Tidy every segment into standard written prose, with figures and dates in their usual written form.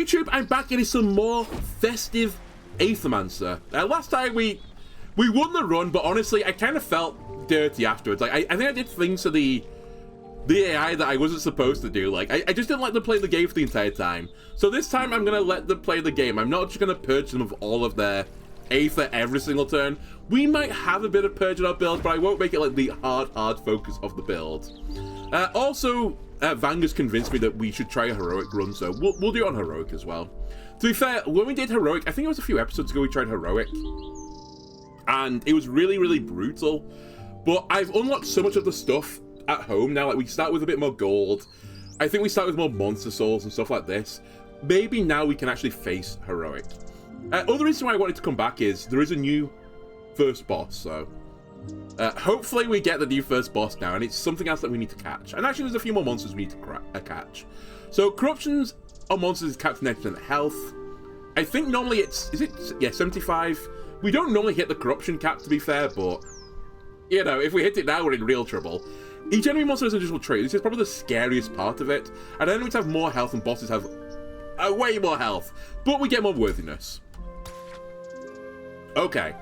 YouTube, I'm back getting some more festive Aethermancer. Last time we won the run, but honestly, I kind of felt dirty afterwards. Like, I think I did things to the AI that I wasn't supposed to do. Like, I just didn't let them play the game for the entire time. So this time, I'm going to let them play the game. I'm not just going to purge them of all of their Aether every single turn. We might have a bit of purge in our build, but I won't make it like the hard focus of the build. Also, Vanga's convinced me that we should try a heroic run, so we'll do it on heroic as well. To be fair, when we did heroic, I think it was a few episodes ago we tried heroic, and it was really, really brutal. But I've unlocked so much of the stuff at home now. Like, we start with a bit more gold. I think we start with more monster souls and stuff like this. Maybe now we can actually face heroic. Other reason why I wanted to come back is there is a new first boss, so hopefully we get the new first boss now, and it's something else that we need to catch. And actually, there's a few more monsters we need to catch. So corruptions on monsters is capped 90% health. I think normally it's 75. We don't normally hit the corruption cap, to be fair, but you know, if we hit it now, we're in real trouble. Each enemy monster has an additional trait. This is probably the scariest part of it. And enemies have more health and bosses have way more health, but we get more worthiness. Okay,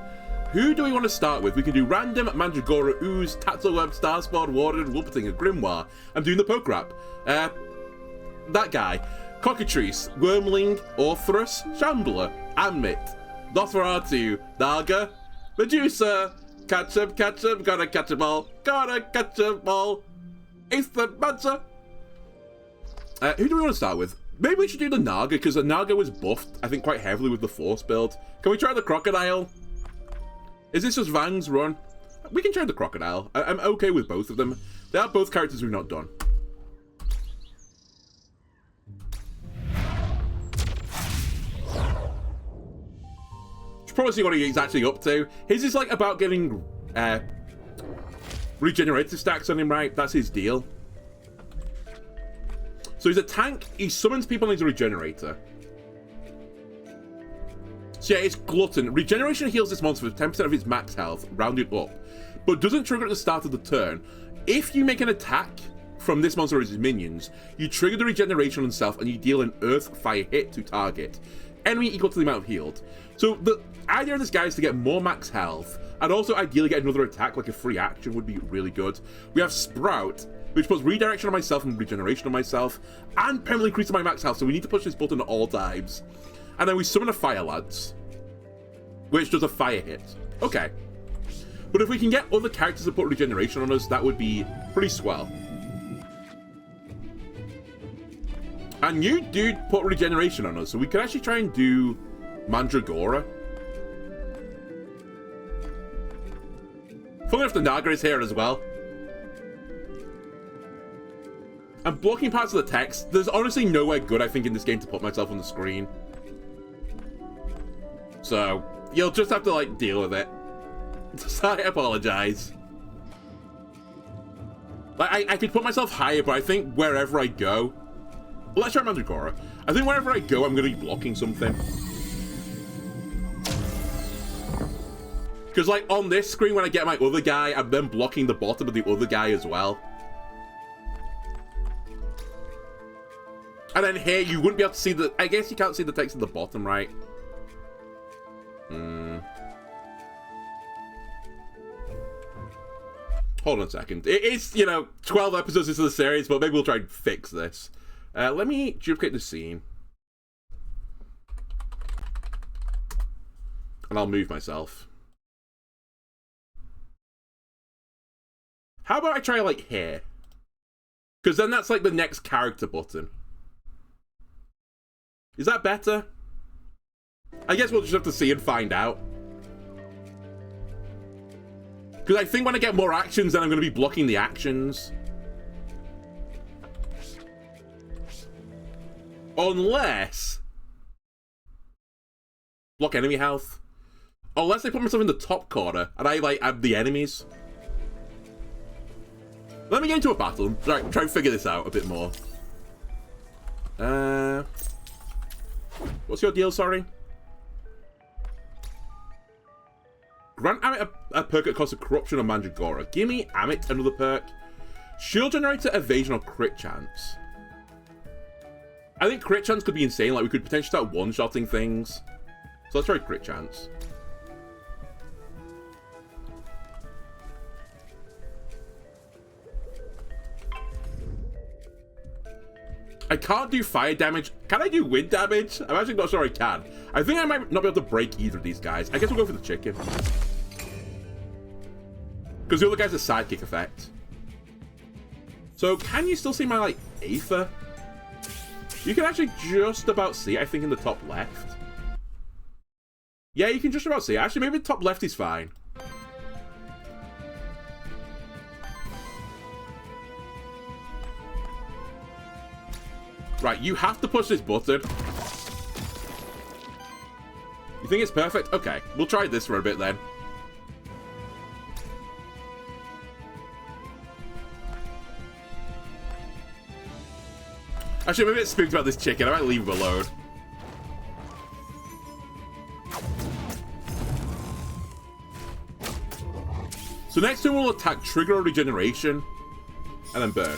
who do we want to start with? We can do Random, Mandragora, Ooze, Tattleweb, Starspawn, Warden, Wulpating, and Grimoire. I'm doing the poke rap. That guy. Cockatrice, Wormling, Orthrus, Shambler, Amit, Nosferatu, Naga, Medusa, catch 'em, gotta catch 'em all, Aethermancer. Who do we want to start with? Maybe we should do the Naga, because the Naga was buffed, I think, quite heavily with the Force build. Can we try the Crocodile? Is this just Vang's run? We can try the Crocodile. I'm okay with both of them. They are both characters we've not done. Should probably see what he's actually up to. His is like about getting regenerative stacks on him, right? That's his deal. So he's a tank, he summons people and he's a regenerator. So yeah, it's Glutton. Regeneration heals this monster with 10% of its max health, rounded up, but doesn't trigger at the start of the turn. If you make an attack from this monster or his minions, you trigger the regeneration on self and you deal an earth fire hit to target. Enemy equal to the amount healed. So the idea of this guy is to get more max health, and also ideally get another attack, like a free action would be really good. We have Sprout, which puts redirection on myself and regeneration on myself, and permanently increases my max health, so we need to push this button at all times. And then we summon a Fire Lance, which does a fire hit. Okay. But if we can get other characters to put regeneration on us, that would be pretty swell. And you do put regeneration on us, so we could actually try and do Mandragora. Funny enough, the Naga is here as well. I'm blocking parts of the text. There's honestly nowhere good, I think, in this game to put myself on the screen. So, you'll just have to, like, deal with it. So I apologize. Like, I could put myself higher, but I think wherever I go... Well, let's try Mandragora. I think wherever I go, I'm going to be blocking something. Because, like, on this screen, when I get my other guy, I'm then blocking the bottom of the other guy as well. And then here, you wouldn't be able to see the... I guess you can't see the text at the bottom, right? Hold on a second. It is, you know, 12 episodes into the series, but maybe we'll try and fix this. Let me duplicate the scene. And I'll move myself. How about I try, like, here? Because then that's, like, the next character button. Is that better? I guess we'll just have to see and find out. Because I think when I get more actions, then I'm going to be blocking the actions. Unless... block enemy health. Unless I put myself in the top corner, and I, like, add the enemies. Let me get into a battle and try and figure this out a bit more. What's your deal, sorry? Grant Amit a perk at cost of corruption or Mandragora. Give me Amit another perk. Shield generator, evasion, or crit chance. I think crit chance could be insane. Like, we could potentially start one-shotting things. So let's try crit chance. I can't do fire damage. Can I do wind damage? I'm actually not sure I can. I think I might not be able to break either of these guys. I guess we'll go for the chicken. Because the other guy's a sidekick effect. So can you still see my, like, Aether? You can actually just about see it, I think, in the top left. Yeah, you can just about see it. Actually, maybe the top left is fine. Right, you have to push this button. You think it's perfect? Okay, we'll try this for a bit then. Actually, I'm a bit spooked about this chicken. I might leave him alone. So next turn we'll attack, trigger a regeneration, and then burn.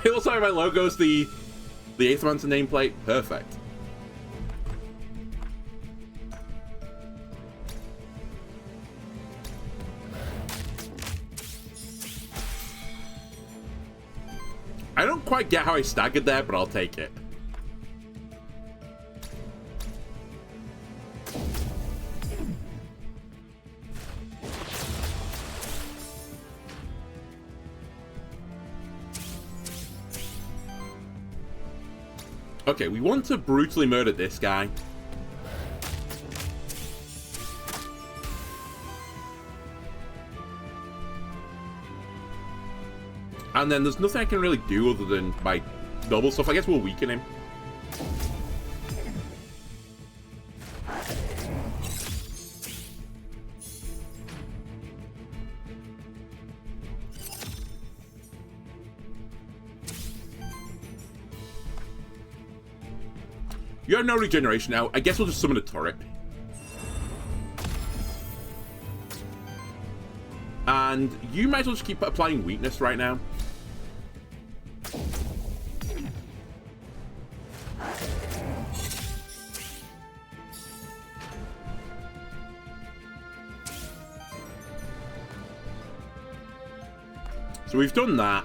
It looks like my logo's the Aethermancer nameplate. Perfect. I don't quite get how I staggered there, but I'll take it. Okay, we want to brutally murder this guy. And then there's nothing I can really do other than my double stuff. I guess we'll weaken him. You have no regeneration now. I guess we'll just summon a turret. And you might as well just keep applying weakness right now. So we've done that.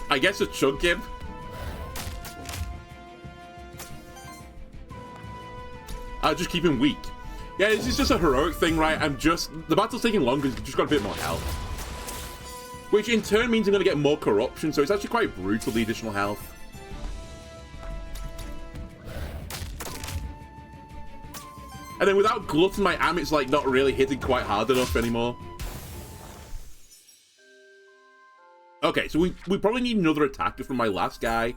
I guess a chunk him. I'll just keep him weak. Yeah, this is just a heroic thing, right? The battle's taking longer because you've just got a bit more health. Which in turn means I'm going to get more corruption, so it's actually quite brutal, the additional health. And then without Glutton, my Amit's like not really hitting quite hard enough anymore. Okay, so we probably need another attacker from my last guy.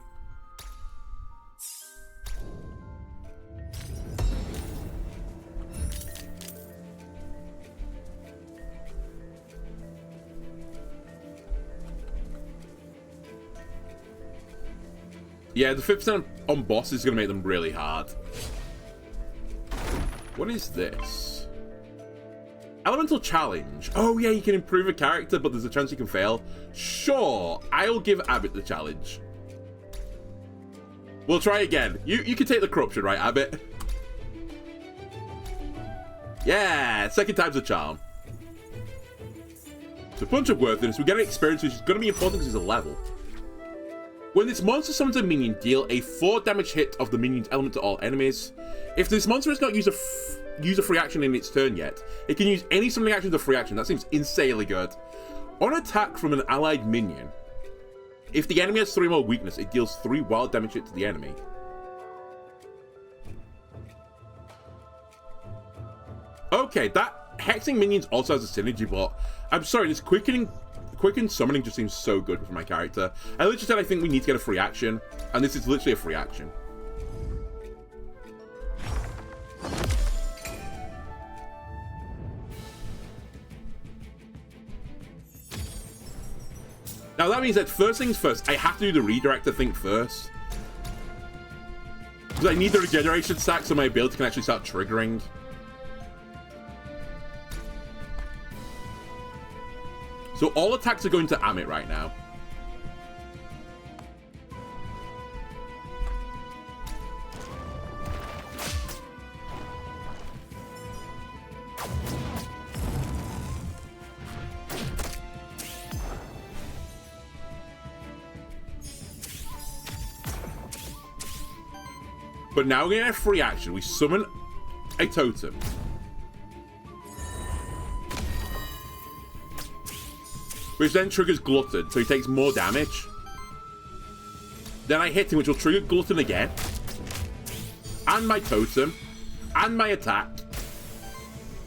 Yeah, the 50% on boss is going to make them really hard. What is this? Elemental challenge. Oh yeah, you can improve a character, but there's a chance you can fail. Sure, I'll give Abbott the challenge. We'll try again. You can take the corruption, right, Abbott? Yeah, second time's a charm. So a bunch of worthiness. We get an experience, which is going to be important because it's a level. When this monster summons a minion, deal a 4 damage hit of the minion's element to all enemies. If this monster has not used a free action in its turn yet, it can use any summoning action as a free action. That seems insanely good. On attack from an allied minion, if the enemy has 3 more weakness, it deals 3 wild damage hit to the enemy. Okay, that hexing minions also has a synergy, but I'm sorry, this quicken summoning just seems so good for my character. I literally said I think we need to get a free action, and this is literally a free action. Now that means that first things first, I have to do the redirect, I think, first. Because I need the regeneration stack so my ability can actually start triggering. So all attacks are going to Amit right now. But now we're going to get a free action. We summon a totem. Which then triggers Glutton, so he takes more damage. Then I hit him, which will trigger Glutton again. And my totem. And my attack.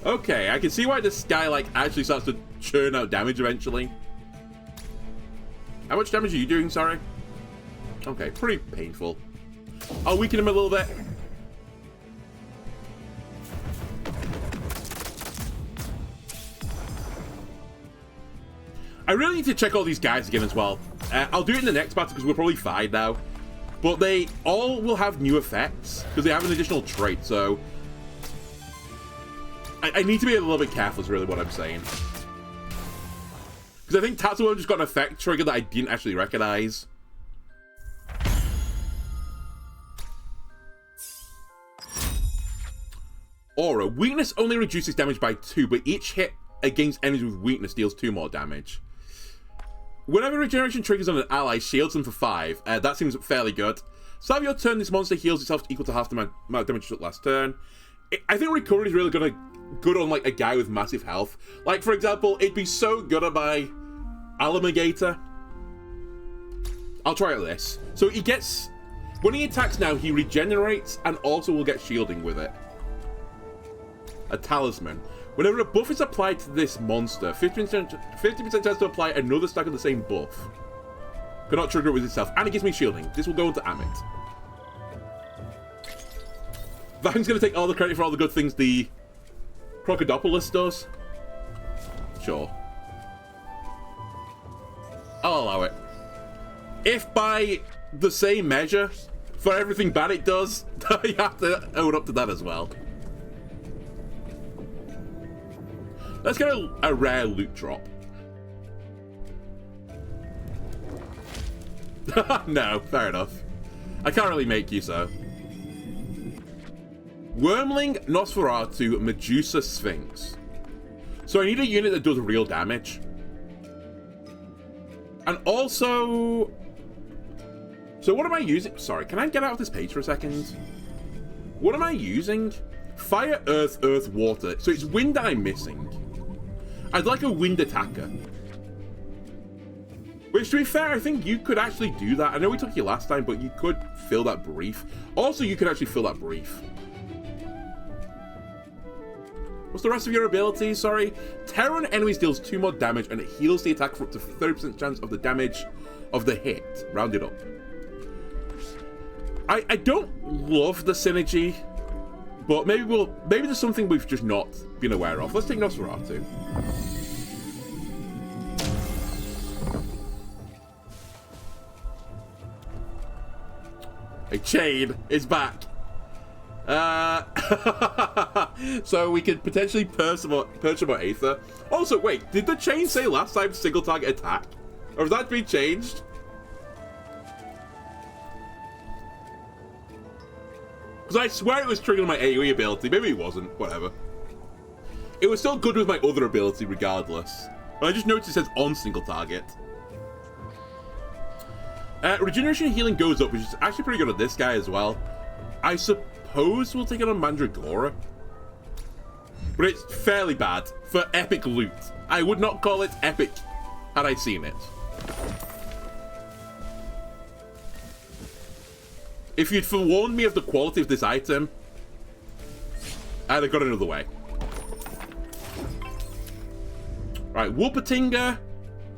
Okay, I can see why this guy, like, actually starts to churn out damage eventually. How much damage are you doing, sorry? Okay, pretty painful. I'll weaken him a little bit. I really need to check all these guys again as well. I'll do it in the next battle because we're probably fine now. But they all will have new effects because they have an additional trait, so... I need to be a little bit careful is really what I'm saying. Because I think Tatsuo just got an effect trigger that I didn't actually recognize. Aura. Weakness only reduces damage by 2, but each hit against enemies with weakness deals 2 more damage. Whenever regeneration triggers on an ally, shields them for 5. That seems fairly good. Start of your turn, this monster heals itself equal to half the amount of damage it took last turn. I think recovery is really good on like a guy with massive health. Like, for example, it'd be so good on my Aethermancer. I'll try out this. So he gets... When he attacks now, he regenerates and also will get shielding with it. A talisman. Whenever a buff is applied to this monster, 50% chance to apply another stack of the same buff. Cannot trigger it with itself. And it gives me shielding. This will go into Amit. Vang's going to take all the credit for all the good things the Crocodopoulos does. Sure. I'll allow it. If by the same measure, for everything bad it does, you have to own up to that as well. Let's get a rare loot drop. No, fair enough. I can't really make you so. Wormling, Nosferatu, Medusa, Sphinx. So I need a unit that does real damage. And also... So what am I using? Sorry, can I get out of this page for a second? What am I using? Fire, earth, earth, water. So it's wind that I'm missing. I'd like a wind attacker. Which, to be fair, I think you could actually do that. I know we took you last time, but you could fill that brief. Also, you could actually fill that brief. What's the rest of your abilities? Sorry. Terror on enemies deals 2 more damage, and it heals the attack for up to 30% chance of the damage of the hit. Rounded up. I don't love the synergy, but maybe there's something we've just not been aware of. Let's take Nosferatu. A chain is back. So we could potentially perch him on Aether. Also, wait, did the chain say last time single target attack? Or has that been changed? Because I swear it was triggering my AoE ability. Maybe it wasn't. Whatever. It was still good with my other ability regardless. But I just noticed it says on single target. Regeneration and healing goes up, which is actually pretty good on this guy as well. I suppose we'll take it on Mandragora. But it's fairly bad for epic loot. I would not call it epic had I seen it. If you'd forewarned me of the quality of this item, I'd have got another way. Right, Wolpertinger.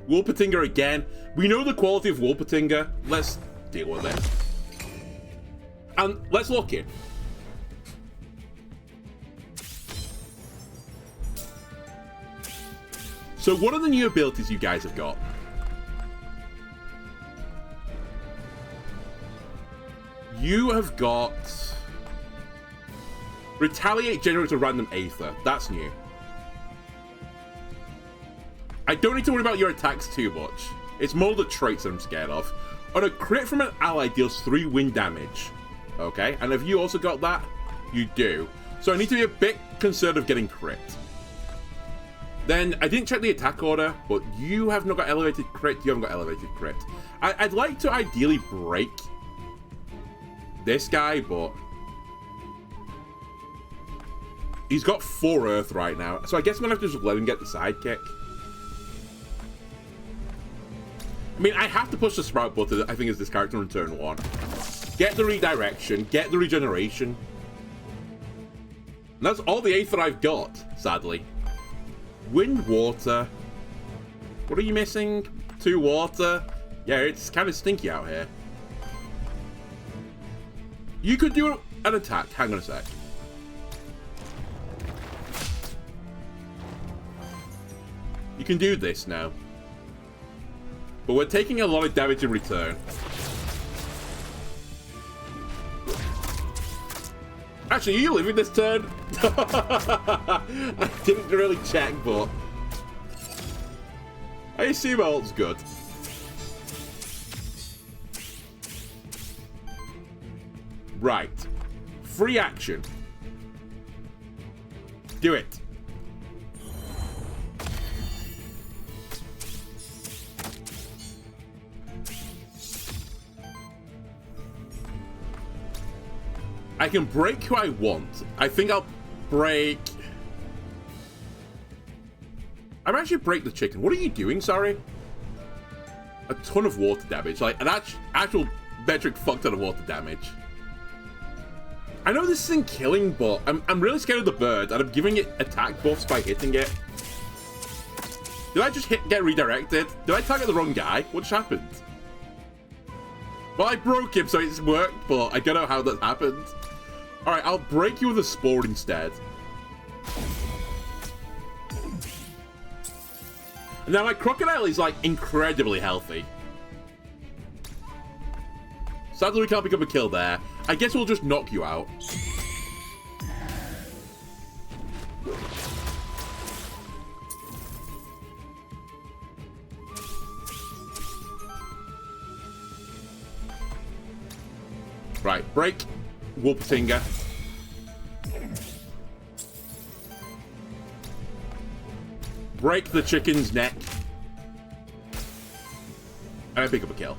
Wolpertinger again. We know the quality of Wolpertinger. Let's deal with it. And let's lock in. So what are the new abilities you guys have got? You have got... Retaliate generates a random Aether. That's new. I don't need to worry about your attacks too much. It's more the traits that I'm scared of. On a crit from an ally deals 3 wind damage. Okay, and have you also got that? You do. So I need to be a bit concerned of getting crit. Then, I didn't check the attack order, but you have not got elevated crit, you haven't got elevated crit. I'd like to ideally break this guy, but He's got 4 Earth right now, so I guess I'm gonna have to just let him get the sidekick. I mean, I have to push the Sprout button, I think, is this character on turn 1. Get the redirection, get the regeneration. And that's all the Aether I've got, sadly. Wind, water. What are you missing? 2 water. Yeah, it's kind of stinky out here. You could do an attack. Hang on a sec. You can do this now. But we're taking a lot of damage in return. Actually, are you living this turn? I didn't really check, but I assume ult's good. Right. Free action. Do it. I can break who I want. I think I'll break... I'm actually break the chicken. What are you doing, sorry? A ton of water damage. Like, an actual metric fuck ton of water damage. I know this isn't killing, but I'm really scared of the bird, and I'm giving it attack buffs by hitting it. Did I just get redirected? Did I target the wrong guy? What just happened? Well, I broke him, so it's worked, but I don't know how that happened. Alright, I'll break you with a spore instead. And now my crocodile is, like, incredibly healthy. Sadly, we can't pick up a kill there. I guess we'll just knock you out. Right, break. Wolpertinger. Break the chicken's neck. And I pick up a kill.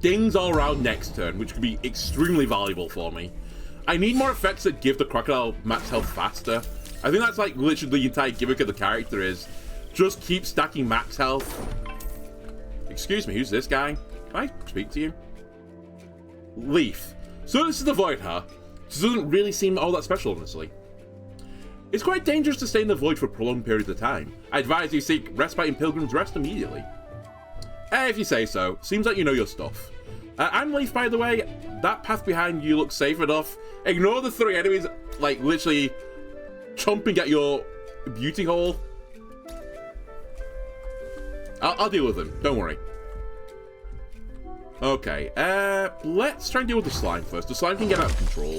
Dings all around next turn, which could be extremely valuable for me. I need more effects that give the crocodile max health faster. I think that's like literally the entire gimmick of the character is just keep stacking max health. Excuse me, who's this guy? Can I speak to you? Leaf. So this is the Void, huh? This doesn't really seem all that special, honestly. It's quite dangerous to stay in the Void for prolonged periods of time. I advise you seek respite in Pilgrim's Rest immediately. If you say so. Seems like you know your stuff. I'm Leaf, by the way. That path behind you looks safe enough. Ignore the 3 enemies, like, literally chomping at your beauty hole. I'll deal with them. Don't worry. Okay, let's try and deal with the slime first. The slime can get out of control.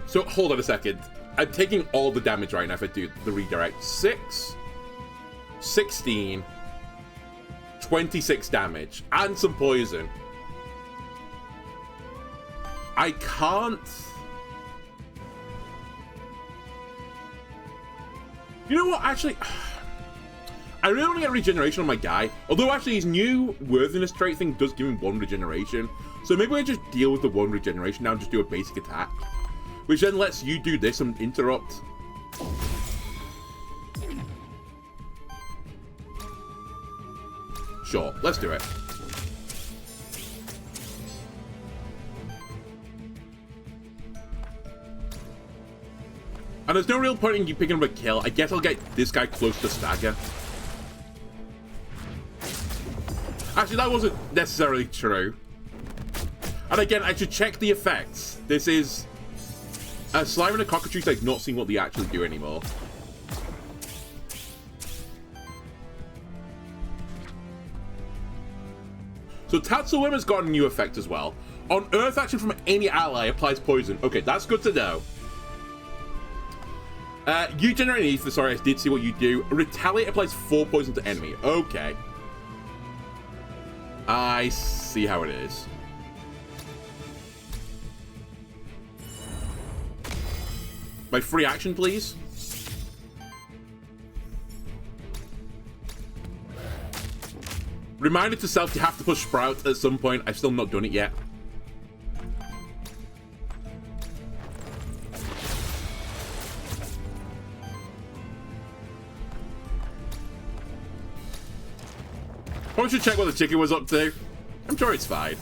So, hold on a second. I'm taking all the damage right now if I do the redirect. 6, 16, 26 damage, and some poison. I can't... You know what, actually... I really want to get regeneration on my guy. Although, actually, his new worthiness trait thing does give him 1 regeneration. So maybe I just deal with the 1 regeneration now and just do a basic attack. Which then lets you do this and interrupt. Sure, let's do it. And there's no real point in you picking up a kill. I guess I'll get this guy close to stagger. Actually, that wasn't necessarily true. And again, I should check the effects. This is... Slime and a cockatrice, I've not seen what they actually do anymore. So Tatsuwim has got a new effect as well. On Earth action from any ally applies poison. Okay, that's good to know. You generate an ether. Sorry, I did see what you do. Retaliate applies 4 poison to enemy. Okay. I see how it is. My free action, please. Reminder to self, you have to push Sprout at some point. I've still not done it yet. Probably should check what the chicken was up to. I'm sure it's fine.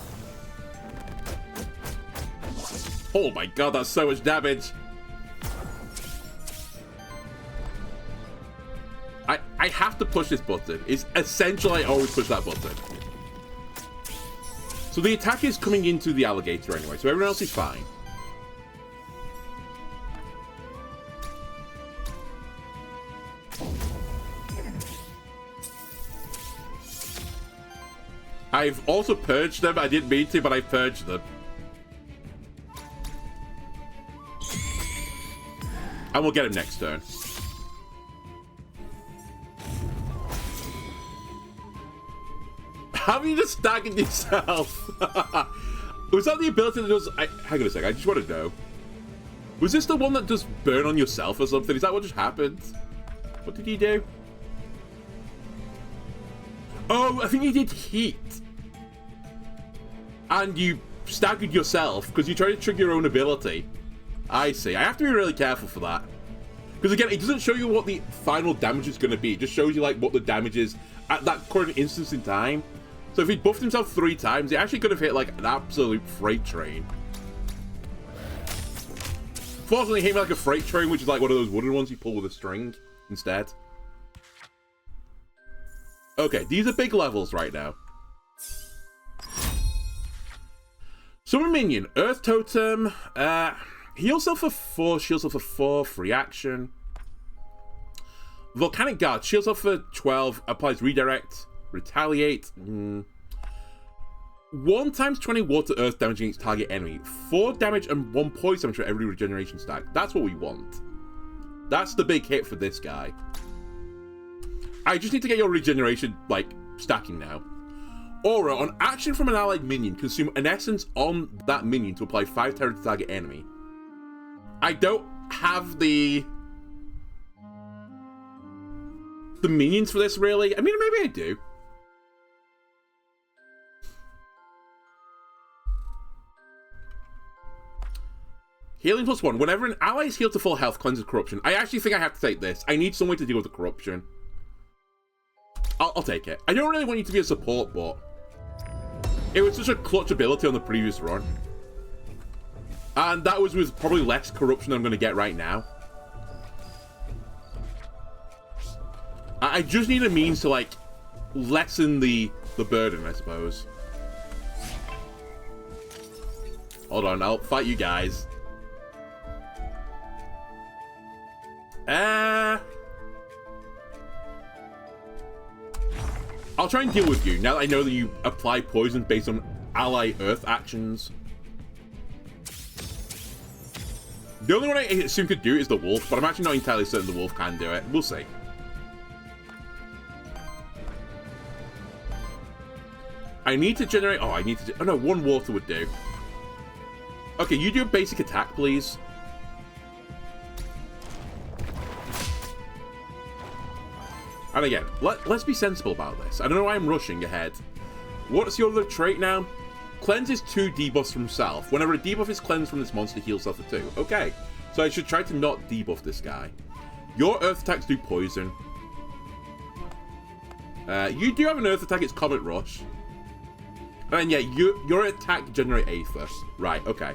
Oh my god, that's so much damage. I have to push this button. It's essential I always push that button. So the attack is coming into the alligator anyway, so everyone else is fine. I've also purged them. I didn't mean to, but I purged them. And we'll get him next turn. How are you just stacking yourself? Was that the ability that does... hang on a second, I just want to know. Was this the one that does burn on yourself or something? Is that what just happened? What did he do? Oh, I think he did heat. And you staggered yourself because you tried to trigger your own ability. I see. I have to be really careful for that. Because again, it doesn't show you what the final damage is going to be. It just shows you like what the damage is at that current instance in time. So if he buffed himself 3 times, he actually could have hit like an absolute freight train. Fortunately, he hit like a freight train, which is like one of those wooden ones you pull with a string instead. Okay, these are big levels right now. Summon minion, Earth Totem, heal self for 4, shield self for 4, free action. Volcanic Guard, shield self for 12, applies redirect, retaliate. 1 times 20 water earth damage against target enemy. 4 damage and 1 poison damage for every regeneration stack. That's what we want. That's the big hit for this guy. I just need to get your regeneration, like, stacking now. Aura, on action from an allied minion, consume an essence on that minion to apply 5 terror to target enemy. I don't have the minions for this, really. I mean, maybe I do. Healing +1. Whenever an ally is healed to full health, cleanses corruption. I actually think I have to take this. I need some way to deal with the corruption. I'll take it. I don't really want you to be a support, but it was such a clutch ability on the previous run. And that was with probably less corruption than I'm going to get right now. I just need a means to, like, lessen the burden, I suppose. Hold on, I'll fight you guys. I'll try and deal with you, now that I know that you apply poison based on ally earth actions. The only one I assume could do it is the wolf, but I'm actually not entirely certain the wolf can do it. We'll see. I need to generate... Oh, I need to... Oh, no, 1 water would do. Okay, you do a basic attack, please. And again, let's be sensible about this. I don't know why I'm rushing ahead. What's your other trait now? Cleanses 2 debuffs from self. Whenever a debuff is cleansed from this monster, heals self for 2. Okay, so I should try to not debuff this guy. Your earth attacks do poison. You do have an earth attack, it's Comet Rush. And yeah, your attack generate Aether. Right, okay.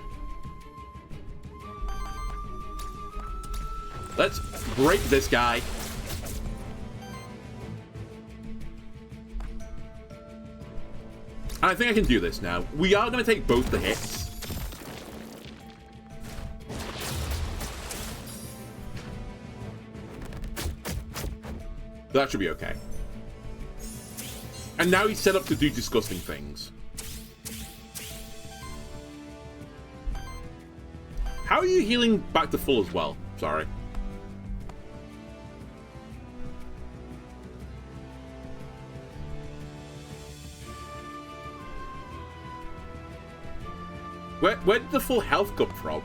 Let's break this guy. And I think I can do this now. We are going to take both the hits. That should be okay. And now he's set up to do disgusting things. How are you healing back to full as well? Sorry. Where did the full health come from?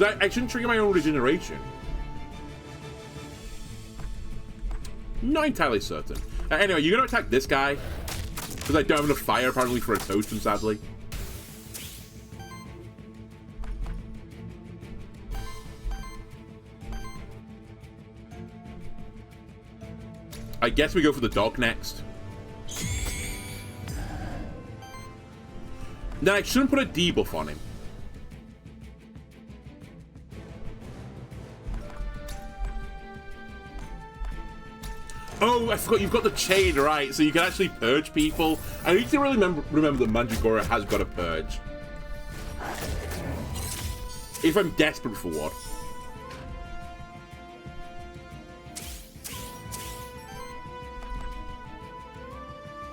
I shouldn't trigger my own regeneration. Not entirely certain. Anyway, you're going to attack this guy. Because I don't have enough fire, apparently, for a totem, sadly. I guess we go for the dog next. Then I shouldn't put a debuff on him. Oh, I forgot you've got the chain, right? So you can actually purge people. I need to really remember that Mandragora has got a purge. If I'm desperate for one.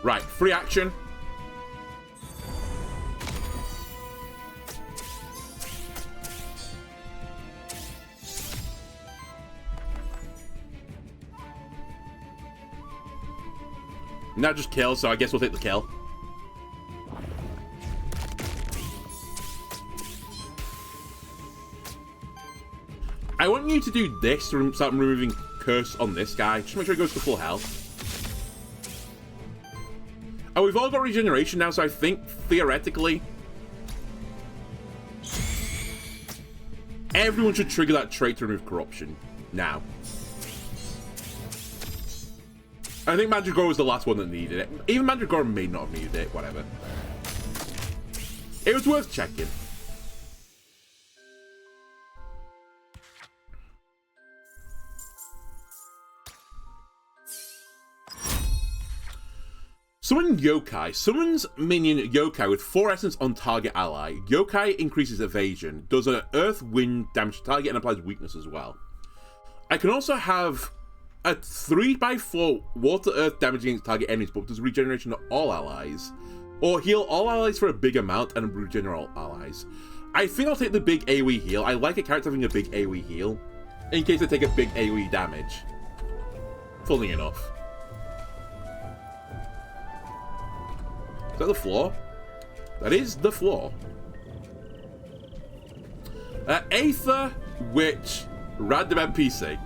Right, free action. Now just kill, so I guess we'll take the kill. I want you to do this to start removing curse on this guy. Just make sure he goes to full health. Oh, we've all got regeneration now, so I think, theoretically, everyone should trigger that trait to remove corruption now. I think Mandragora was the last one that needed it. Even Mandragora may not have needed it, whatever. It was worth checking. Summon Yokai. Summons minion Yokai with 4 essence on target ally. Yokai increases evasion, does an earth wind damage to target, and applies weakness as well. I can also have a 3x4 water earth damage against target enemies, but does regeneration to all allies. Or heal all allies for a big amount and regenerate all allies. I think I'll take the big AoE heal. I like a character having a big AoE heal, in case I take a big AoE damage. Fully enough. Is that the floor? That is the floor. Aether, Witch, random NPC.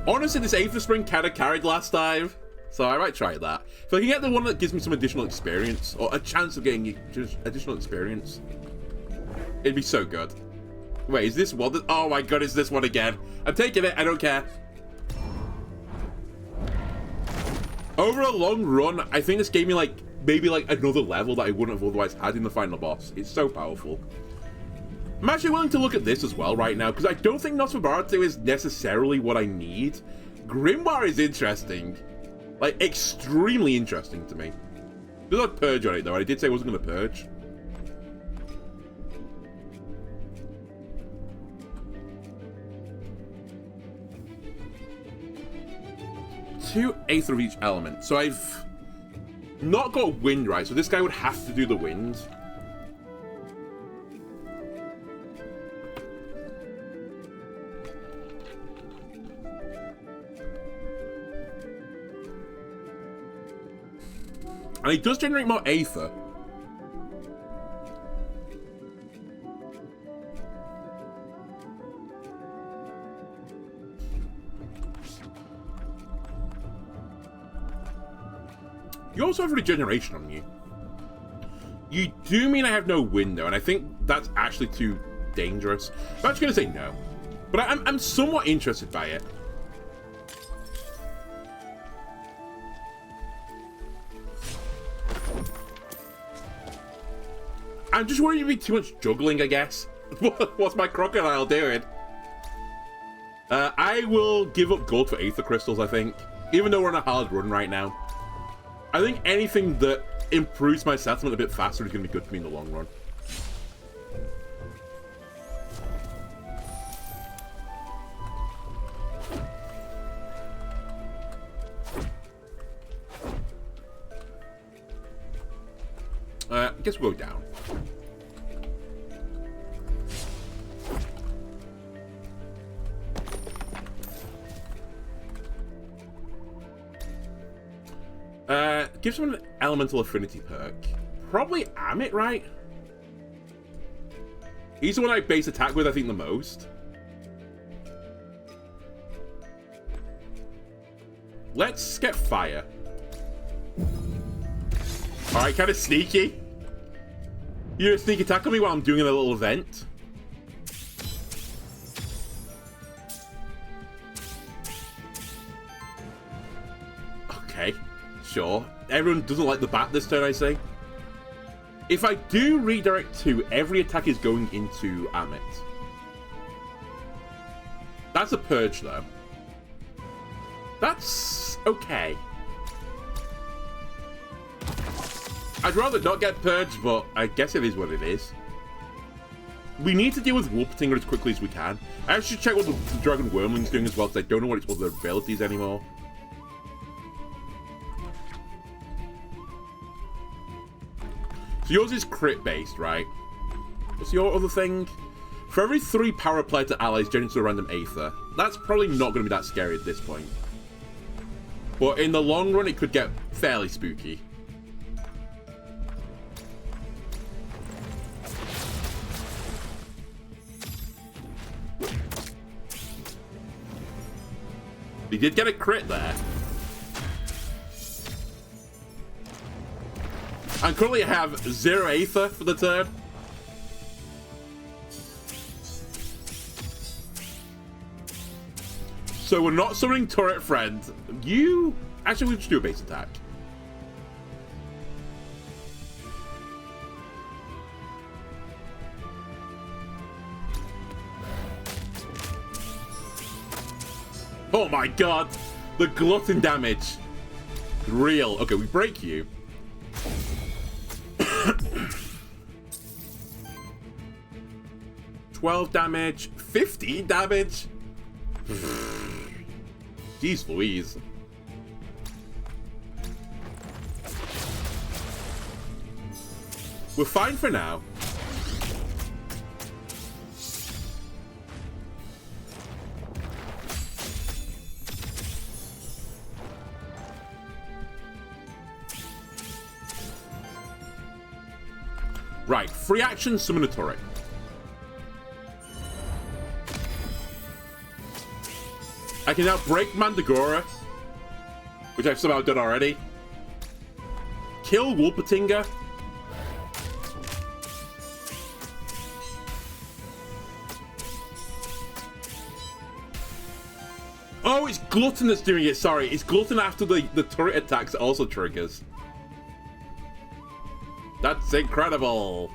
Honestly, this Aether Spring kind of carried last time, so I might try that. If I can get the one that gives me some additional experience, or a chance of getting just additional experience, it'd be so good. Wait, is this one? Oh my god, is this one again? I'm taking it, I don't care. Over a long run, I think this gave me like, maybe like another level that I wouldn't have otherwise had in the final boss. It's so powerful. I'm actually willing to look at this as well right now, because I don't think Nosferatu is necessarily what I need. Grimoire is interesting. Like, extremely interesting to me. There's a purge on it though, I did say I wasn't going to purge. Two Aether of each element. So I've not got wind right, so this guy would have to do the wind. And he does generate more Aether. You also have regeneration on you. You do mean I have no wind though, and I think that's actually too dangerous. I'm actually going to say no. But I'm somewhat interested by it. I'm just worried it'd be too much juggling, I guess. What's my crocodile doing? I will give up gold for Aether Crystals, I think. Even though we're on a hard run right now. I think anything that improves my settlement a bit faster is going to be good for me in the long run. I guess we'll go down. Give someone an elemental affinity perk? Probably Amit, right? He's the one I base attack with, I think, the most. Let's get fire. Alright, kind of sneaky. You're a sneak attack on me while I'm doing a little event. Okay, sure. Everyone doesn't like the bat this turn, I say. If I do redirect 2, every attack is going into Amit. That's a purge, though. That's okay. I'd rather not get purged, but I guess it is what it is. We need to deal with Wolpertinger as quickly as we can. I should check what the Dragon Wormling's doing as well, because I don't know what its other abilities anymore. So yours is crit based, right? What's your other thing? For every 3 power applied to allies, generates a random Aether. That's probably not going to be that scary at this point. But in the long run, it could get fairly spooky. He did get a crit there. And currently I have 0 Aether for the turn. So we're not summoning Turret Friend. You... Actually, we just do a base attack. Oh my god! The glutton damage. Real. Okay, we break you. 12 damage, 15 damage. Jeez Louise. We're fine for now. Right, free action, summon a turret. I can now break Mandragora, which I've somehow done already. Kill Wolpertinger. Oh, it's Glutton that's doing it, sorry. It's Glutton after the turret attacks also triggers. That's incredible.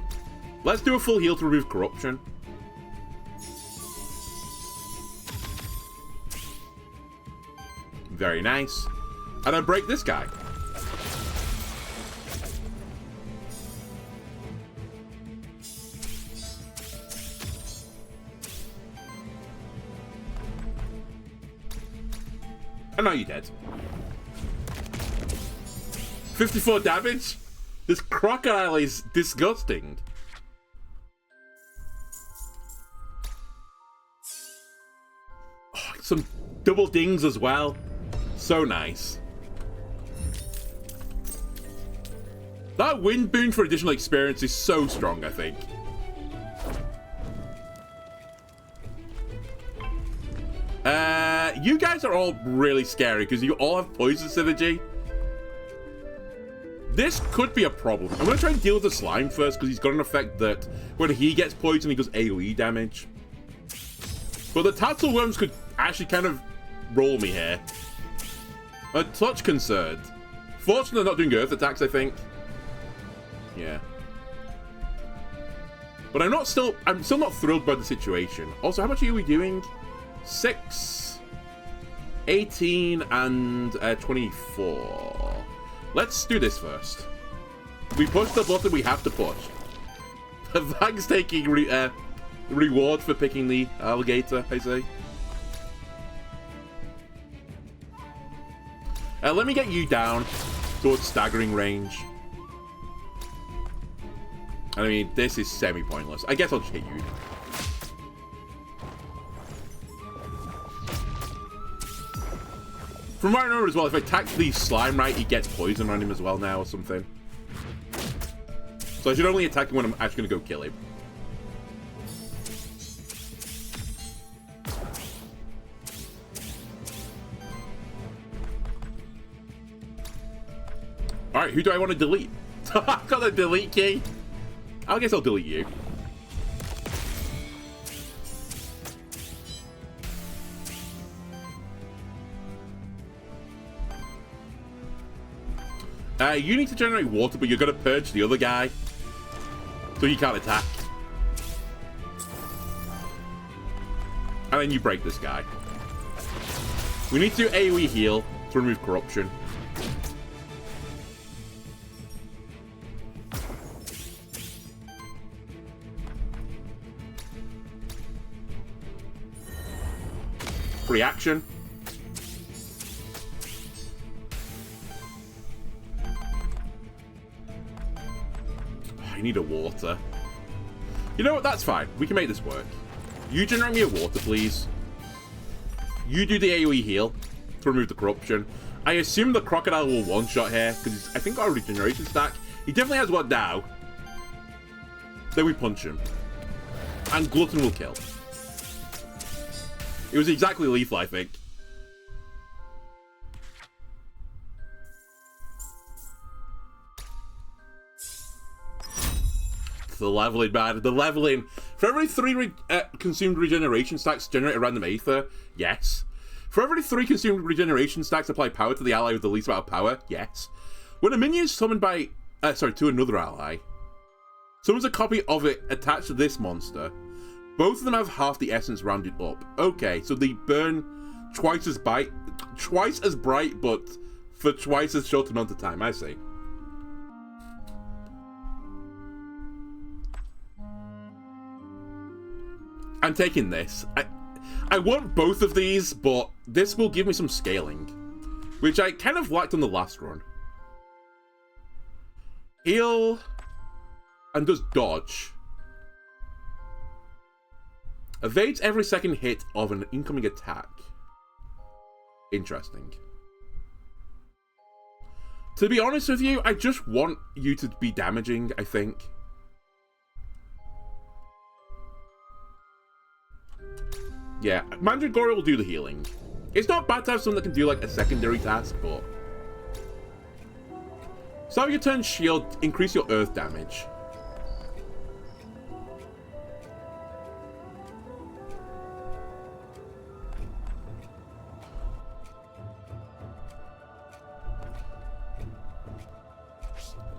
Let's do a full heal to remove corruption. Very nice. And I break this guy. And now you're dead. 54 damage? This crocodile is disgusting. Oh, some double dings as well. So nice. That wind boon for additional experience is so strong, I think. You guys are all really scary because you all have poison synergy. This could be a problem. I'm going to try and deal with the slime first because he's got an effect that when he gets poisoned, he does AoE damage. But the Tatzel Worms could actually kind of roll me here. A touch concerned. Fortunately, they're not doing earth attacks, I think. Yeah. But I'm still not thrilled by the situation. Also, how much are we doing? 6, 18, and 24. Let's do this first. We push the button we have to push. Thanks taking reward for picking the alligator, I say. Let me get you down towards staggering range. I mean, this is semi-pointless. I guess I'll just hit you. From what I remember as well, if I attack the slime right, he gets poison on him as well now or something. So I should only attack him when I'm actually going to go kill him. Alright, who do I want to delete? I've got the delete key. I guess I'll delete you. You need to generate water, but you're going to purge the other guy. So he can't attack. And then you break this guy. We need to do AoE heal to remove corruption. Reaction. I need a water. You know what? That's fine. We can make this work. You generate me a water, please. You do the AoE heal to remove the corruption. I assume the crocodile will one-shot here, because I think got a regeneration stack. He definitely has one now. Then we punch him. And Glutton will kill. It was exactly lethal, I think. The leveling, man. The leveling. For every 3 consumed regeneration stacks, generate a random Aether. Yes. For every 3 consumed regeneration stacks, apply power to the ally with the least amount of power. Yes. When a minion is summoned by... to another ally, summons a copy of it attached to this monster. Both of them have half the essence rounded up. Okay, so they burn twice as bright, but for twice as short amount of time. I see. I'm taking this. I want both of these, but this will give me some scaling, which I kind of lacked on the last run. Heal and does dodge. Evades every second hit of an incoming attack. Interesting. To be honest with you, I just want you to be damaging, I think. Yeah, Mandragora will do the healing. It's not bad to have someone that can do like a secondary task, but... Start your turn shield, increase your earth damage.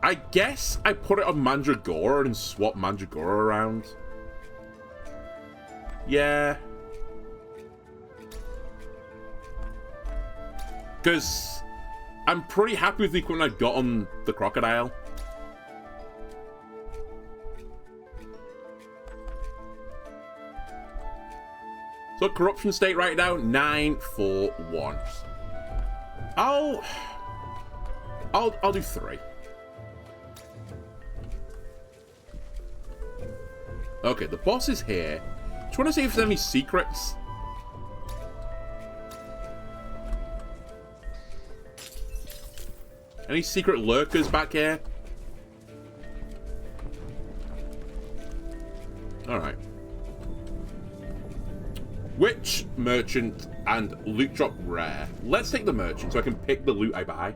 I guess I put it on Mandragora and swap Mandragora around. Yeah. Because I'm pretty happy with the equipment I've got on the crocodile. So corruption state right now, 941. I'll do 3. Okay, the boss is here. Just want to see if there's any secrets. Any secret lurkers back here? Alright. Witch, merchant, and loot drop rare. Let's take the merchant so I can pick the loot I buy.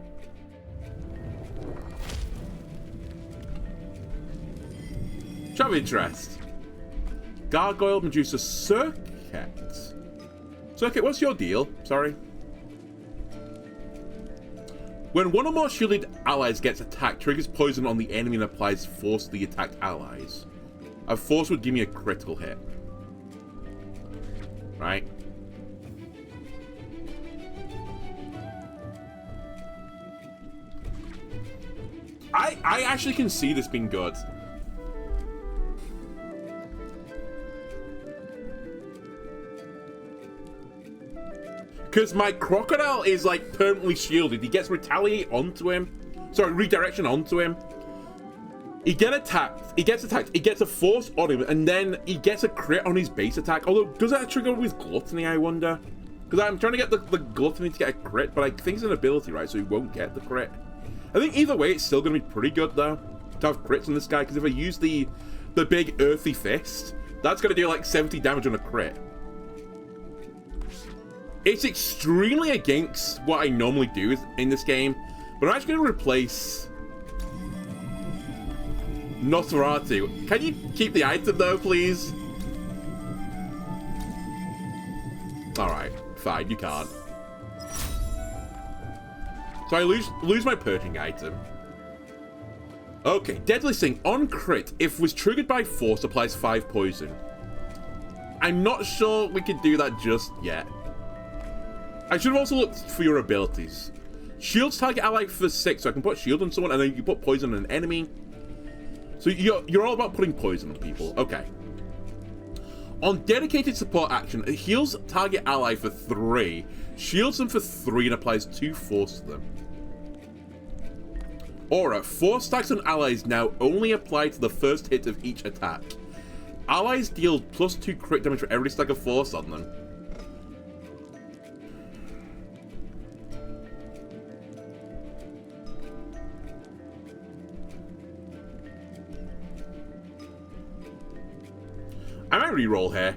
Show of interest. Gargoyle, Medusa, Circuit. Circuit, what's your deal? Sorry. When one or more shielded allies gets attacked, triggers poison on the enemy and applies force to the attacked allies. A force would give me a critical hit. Right? I actually can see this being good. Because my crocodile is like permanently shielded. He gets retaliate onto him. Sorry, redirection onto him. He gets attacked. He gets a force on him, and then he gets a crit on his base attack. Although, does that trigger with gluttony, I wonder? Because I'm trying to get the gluttony to get a crit, but I think it's an ability, right? So he won't get the crit. I think either way, it's still going to be pretty good, though, to have crits on this guy. Because if I use the big earthy fist, that's going to do like 70 damage on a crit. It's extremely against what I normally do in this game, but I'm actually going to replace Nosferatu. Can you keep the item, though, please? Alright, fine, you can't. So I lose my purging item. Okay, Deadly Sting on crit, if was triggered by force, applies 5 poison. I'm not sure we can do that just yet. I should have also looked for your abilities. Shields target ally for 6, so I can put shield on someone and then you can put poison on an enemy. So you're all about putting poison on people. Okay. On dedicated support action, it heals target ally for 3, shields them for 3, and applies 2 force to them. Aura, force stacks on allies now only apply to the first hit of each attack. Allies deal +2 crit damage for every stack of force on them. I might reroll here.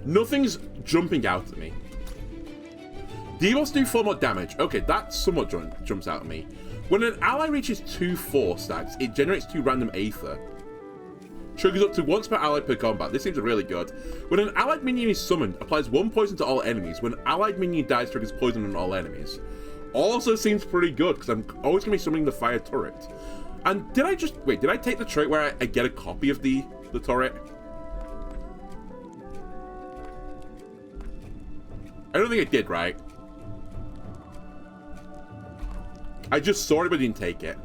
Nothing's jumping out at me. Debuffs do 4 more damage. Okay, that somewhat jumps out at me. When an ally reaches 2 force stacks, it generates 2 random Aether. Triggers up to once per ally per combat. This seems really good. When an allied minion is summoned, applies 1 poison to all enemies. When an allied minion dies, triggers poison on all enemies. Also seems pretty good, because I'm always going to be summoning the fire turret. And did I just... Wait, did I take the trait where I get a copy of the turret? I don't think I did, right? I just saw it, but didn't take it.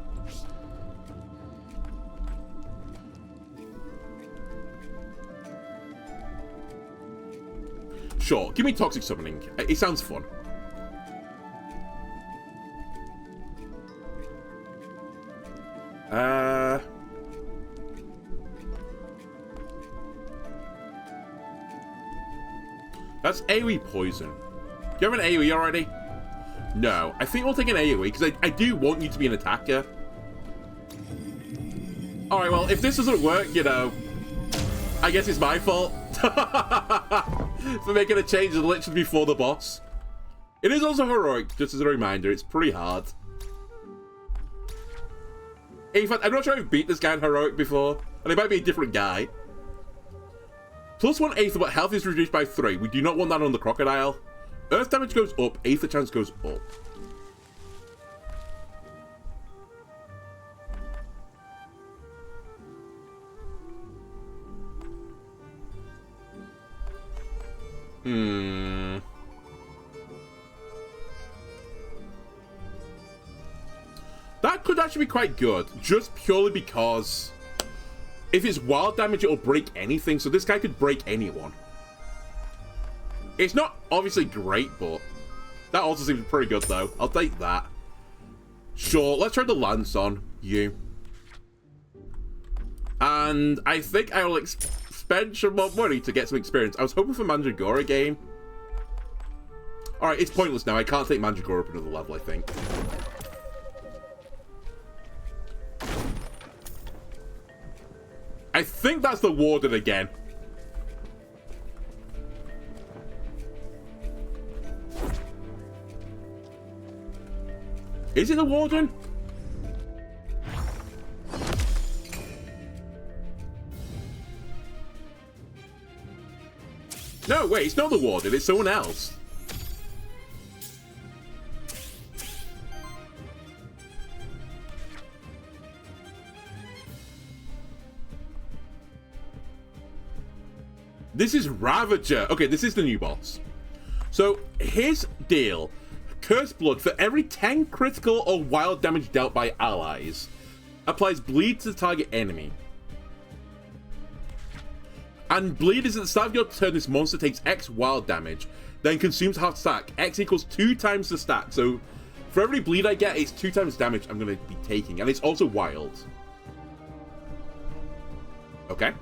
Sure, give me Toxic Summoning. It sounds fun. That's AoE poison. Do you have an AoE already? No. I think we'll take an AoE, because I do want you to be an attacker. Alright, well, if this doesn't work, you know, I guess it's my fault. For making a change literally before the boss. It is also heroic, just as a reminder. It's pretty hard. In fact, I'm not sure I've beat this guy in heroic before, and it might be a different guy. +1 Aether, but health is reduced by 3. We do not want that on the crocodile. Earth damage goes up, Aether chance goes up. That could actually be quite good, just purely because if it's wild damage, it'll break anything, so this guy could break anyone. It's not obviously great, but that also seems pretty good, though. I'll take that. Sure, let's try the lance on you. And I think I will spend some more money to get some experience. I was hoping for Mandragora game. Alright, it's pointless now. I can't take Mandragora up another level, I think. I think that's the Warden again. Is it the Warden? No, wait, it's not the Warden, it's someone else. This is Ravager. Okay, this is the new boss. So, his deal. Curse Blood, for every 10 critical or wild damage dealt by allies, applies bleed to the target enemy. And bleed is at the start of your turn, this monster takes X wild damage, then consumes half stack. X equals 2 times the stack. So, for every bleed I get, it's 2 times damage I'm going to be taking. And it's also wild. Okay.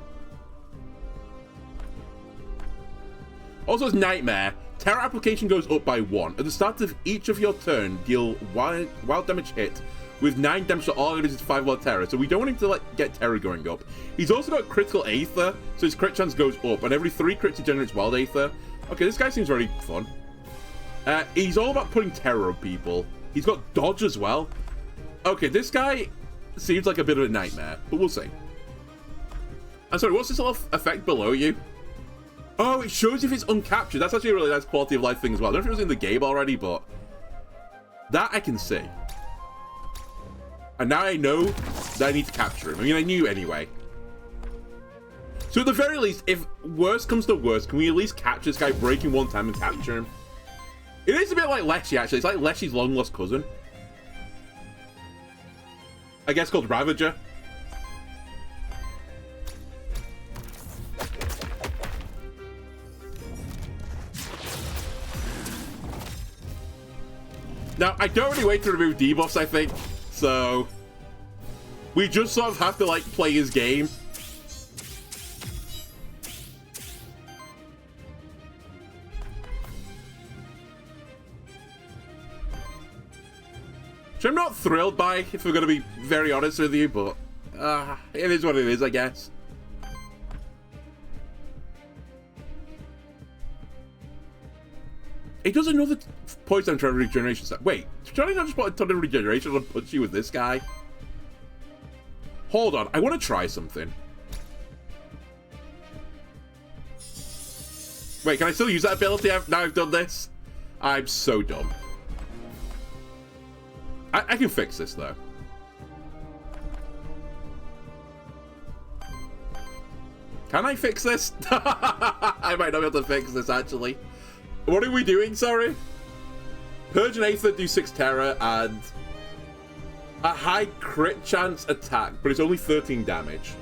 Also, it's Nightmare. Terror application goes up by 1. At the start of each of your turn, deal wild damage hit with 9 damage to all enemies with 5 wild terror. So we don't want him to like get terror going up. He's also got critical aether, so his crit chance goes up, and every 3 crits he generates wild aether. Okay, this guy seems very fun. He's all about putting terror on people. He's got dodge as well. Okay, this guy seems like a bit of a nightmare, but we'll see. I'm sorry, what's this little effect below you? Oh, it shows if it's uncaptured. That's actually a really nice quality of life thing as well. I don't know if it was in the game already, but that I can see. And now I know that I need to capture him. I mean, I knew anyway. So at the very least, if worse comes to worse, can we at least capture this guy, break him one time and capture him? It is a bit like Leshy, actually. It's like Leshy's long-lost cousin. I guess called Ravager. Now, I don't really wait to remove debuffs, I think, so we just sort of have to, like, play his game. Which I'm not thrilled by, if we're going to be very honest with you, but it is what it is, I guess. It does another poison time regeneration set. Wait, Johnny not just put a ton of regeneration and punch you with this guy? Hold on, I want to try something. Wait, can I still use that ability now I've done this? I'm so dumb. I can fix this, though. Can I fix this? I might not be able to fix this, actually. What are we doing, sorry? Purge and Aether do 6 terror and a high crit chance attack, but it's only 13 damage.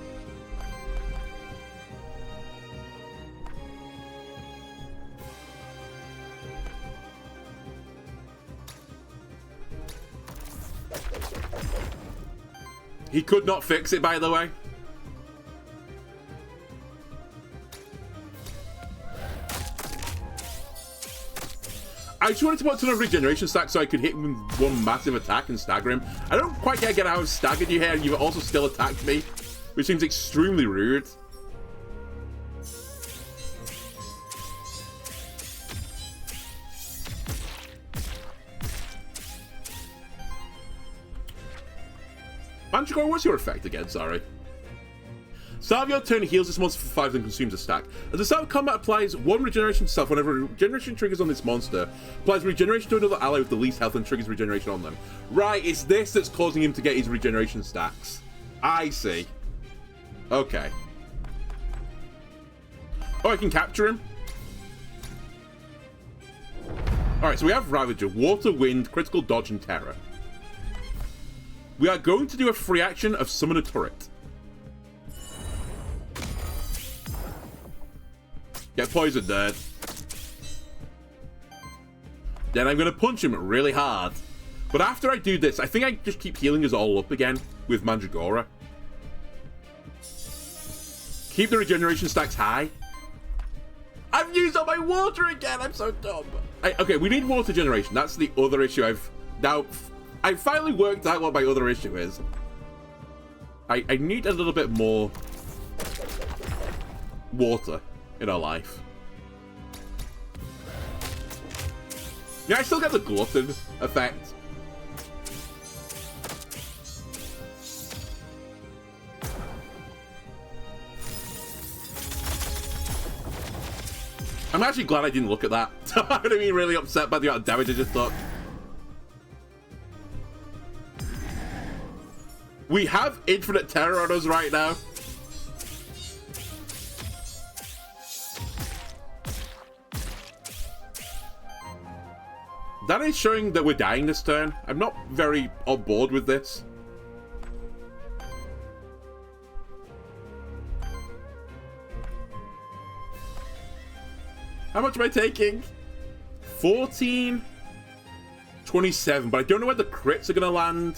He could not fix it, by the way. I just wanted to put a ton of regeneration stacks so I could hit him with one massive attack and stagger him. I don't quite get how I've staggered you here and you've also still attacked me, which seems extremely rude. Manticore, what's your effect again? Sorry. Start of your turn heals this monster for 5 and consumes a stack. At the start of combat, applies 1 regeneration to self. Whenever regeneration triggers on this monster, applies regeneration to another ally with the least health and triggers regeneration on them. Right, it's this that's causing him to get his regeneration stacks. I see. Okay. Oh, I can capture him? Alright, so we have Ravager, Water, Wind, Critical Dodge, and Terror. We are going to do a free action of Summon a Turret. Get poisoned, nerd. Then I'm going to punch him really hard. But after I do this, I think I just keep healing us all up again with Mandragora. Keep the regeneration stacks high. I've used all my water again. I'm so dumb. Okay, we need water generation. That's the other issue I finally worked out what my other issue is. I need a little bit more water in our life. Yeah, I still get the glutton effect. I'm actually glad I didn't look at that. I'm gonna be really upset by the amount of damage I just took. We have infinite terror on us right now. That is showing that we're dying this turn. I'm not very on board with this. How much am I taking? 14, 27, but I don't know where the crits are going to land.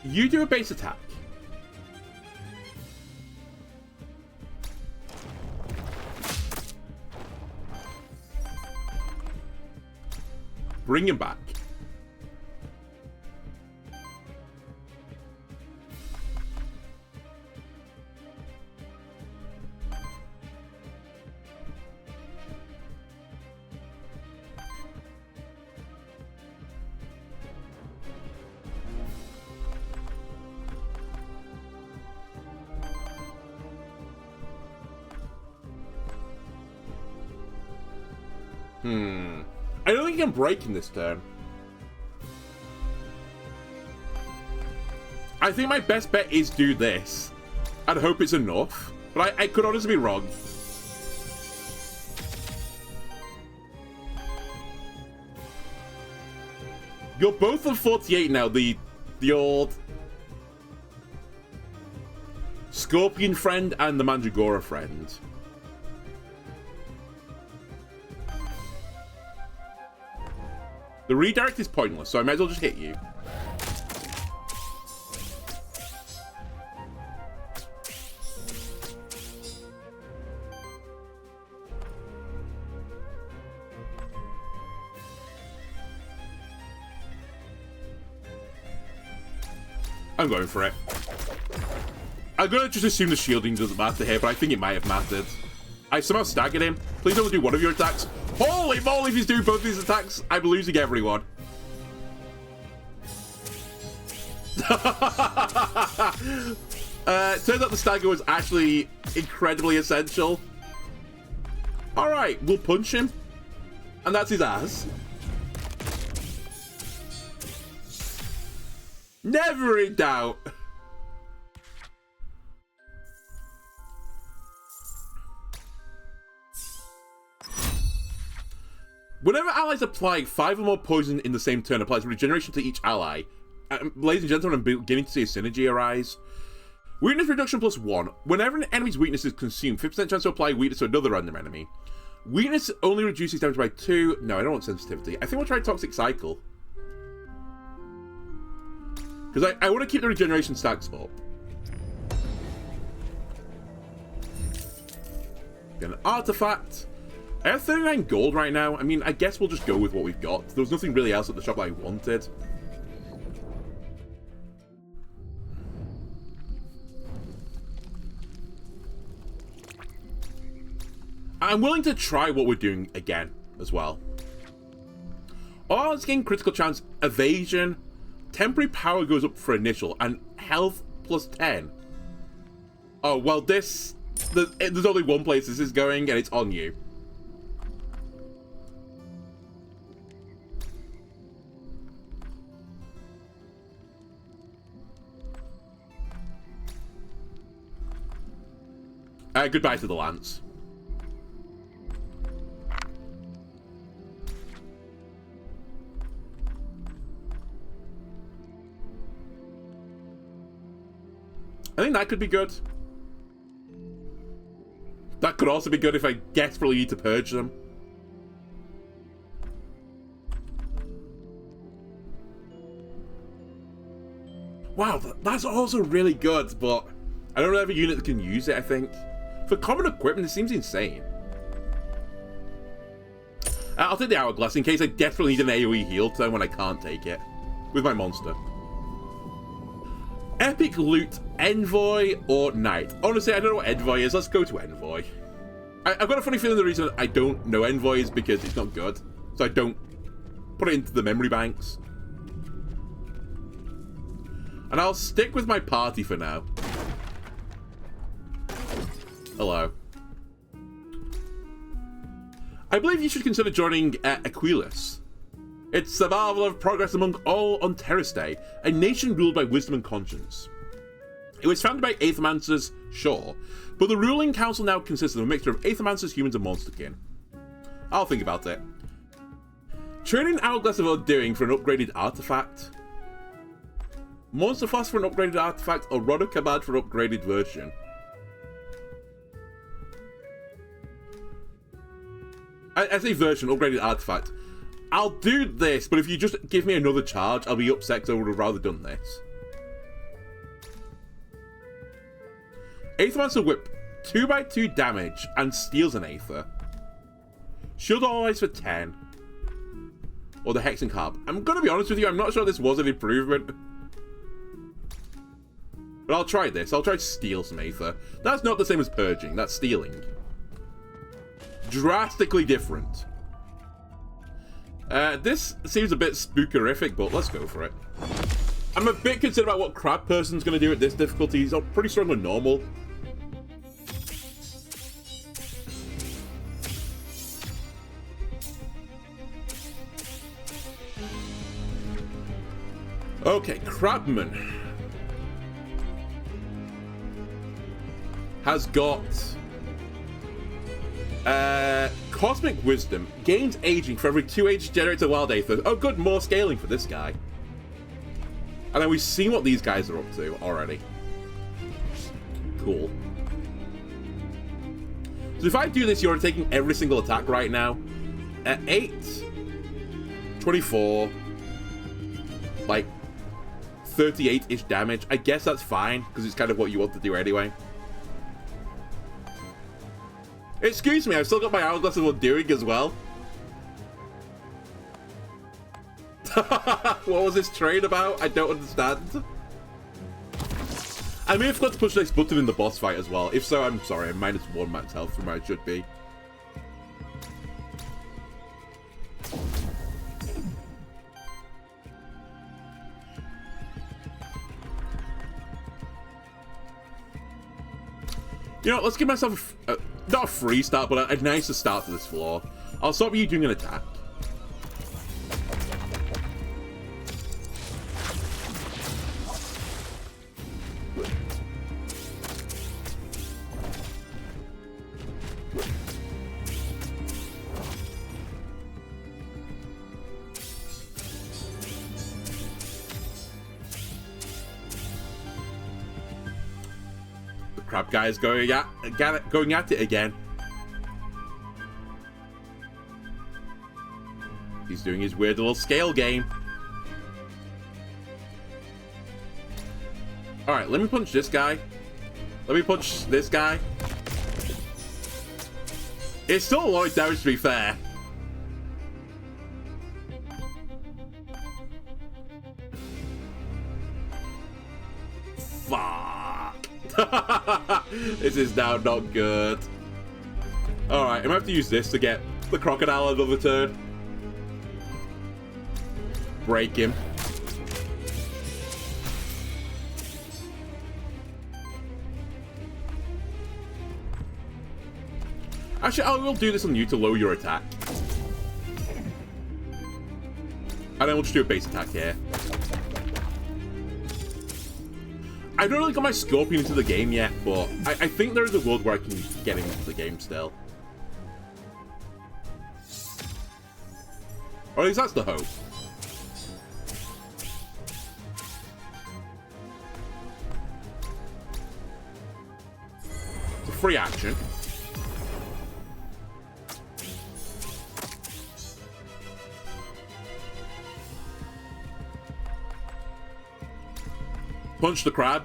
You do a base attack. Bring him back. I don't think he can break in this turn. I think my best bet is do this. I'd hope it's enough, but I could honestly be wrong. You're both of 48 now, the old Scorpion friend and the Mandragora friend. The redirect is pointless, so I might as well just hit you. I'm going for it. I'm gonna just assume the shielding doesn't matter here, but I think it might have mattered. I somehow staggered him. Please don't do one of your attacks. Holy moly, if he's doing both these attacks, I'm losing everyone. Turns out the stagger was actually incredibly essential. Alright, we'll punch him. And that's his ass. Never in doubt. Whenever allies apply 5 or more poison in the same turn, applies regeneration to each ally. Ladies and gentlemen, I'm beginning to see a synergy arise. Weakness reduction +1. Whenever an enemy's weakness is consumed, 50% chance to apply weakness to another random enemy. Weakness only reduces damage by 2. No, I don't want sensitivity. I think we'll try Toxic Cycle. Because I want to keep the regeneration stacks up. Get an artifact. I have 39 gold right now. I mean, I guess we'll just go with what we've got. There was nothing really else at the shop that I wanted. I'm willing to try what we're doing again as well. Oh, let's gain critical chance, evasion, temporary power goes up for initial, and health +10. Oh, well, there's only one place this is going, and it's on you. Goodbye to the Lance. I think that could be good. That could also be good if I desperately need to purge them. Wow, that's also really good, but I don't have a unit that can use it, I think. For common equipment, it seems insane. I'll take the Hourglass in case I desperately need an AoE heal turn when I can't take it. With my monster. Epic loot, Envoy or Knight? Honestly, I don't know what Envoy is. Let's go to Envoy. I've got a funny feeling the reason I don't know Envoy is because it's not good. So I don't put it into the memory banks. And I'll stick with my party for now. Hello. I believe you should consider joining Aquilus. It's the marvel of progress among all on Terrastay, a nation ruled by wisdom and conscience. It was founded by Aethermancers, sure, but the ruling council now consists of a mixture of Aethermancers, humans, and monsterkin. I'll think about it. Training Hourglass of Undoing for an upgraded artifact. Monster Flask for an upgraded artifact, or Rod of Kabad for an upgraded version. I say version, upgraded artifact. I'll do this, but if you just give me another charge, I'll be upset because I would have rather done this. Aethermancer Whip, 2x2 damage and steals an Aether. Shield always for 10. Or the Hex and Carb. I'm gonna be honest with you, I'm not sure this was an improvement. But I'll try this. I'll try to steal some Aether. That's not the same as purging, that's stealing. Drastically different. This seems a bit spookerific, but let's go for it. I'm a bit concerned about what Crab Person's gonna do at this difficulty. He's pretty strong on normal. Okay, Crabman has got Cosmic Wisdom, gains aging for every 2 age generates a wild Aether. Oh good, more scaling for this guy. And then we've seen what these guys are up to already. Cool. So if I do this, you're taking every single attack right now. At 8, 24, like 38-ish damage. I guess that's fine, because it's kind of what you want to do anyway. Excuse me, I've still got my Hourglass of Undoing as well. What was this trade about? I don't understand. I may have forgot to push this button in the boss fight as well. If so, I'm sorry, I'm -1 max health from where I should be. You know, let's give myself not a free start, but a nicer start to this floor. I'll stop you doing an attack. Crab guy's going at it again. He's doing his weird little scale game. Alright, let me punch this guy. Let me punch this guy. It's still a lot of damage, to be fair. Fuck. This is now not good. Alright, I'm gonna have to use this to get the crocodile another turn. Break him. Actually, I will do this on you to lower your attack. And then we'll just do a base attack here. I don't really got my Scorpion into the game yet, but I think there is a world where I can get him into the game still. Or at least that's the hope. It's a free action. Punch the crab.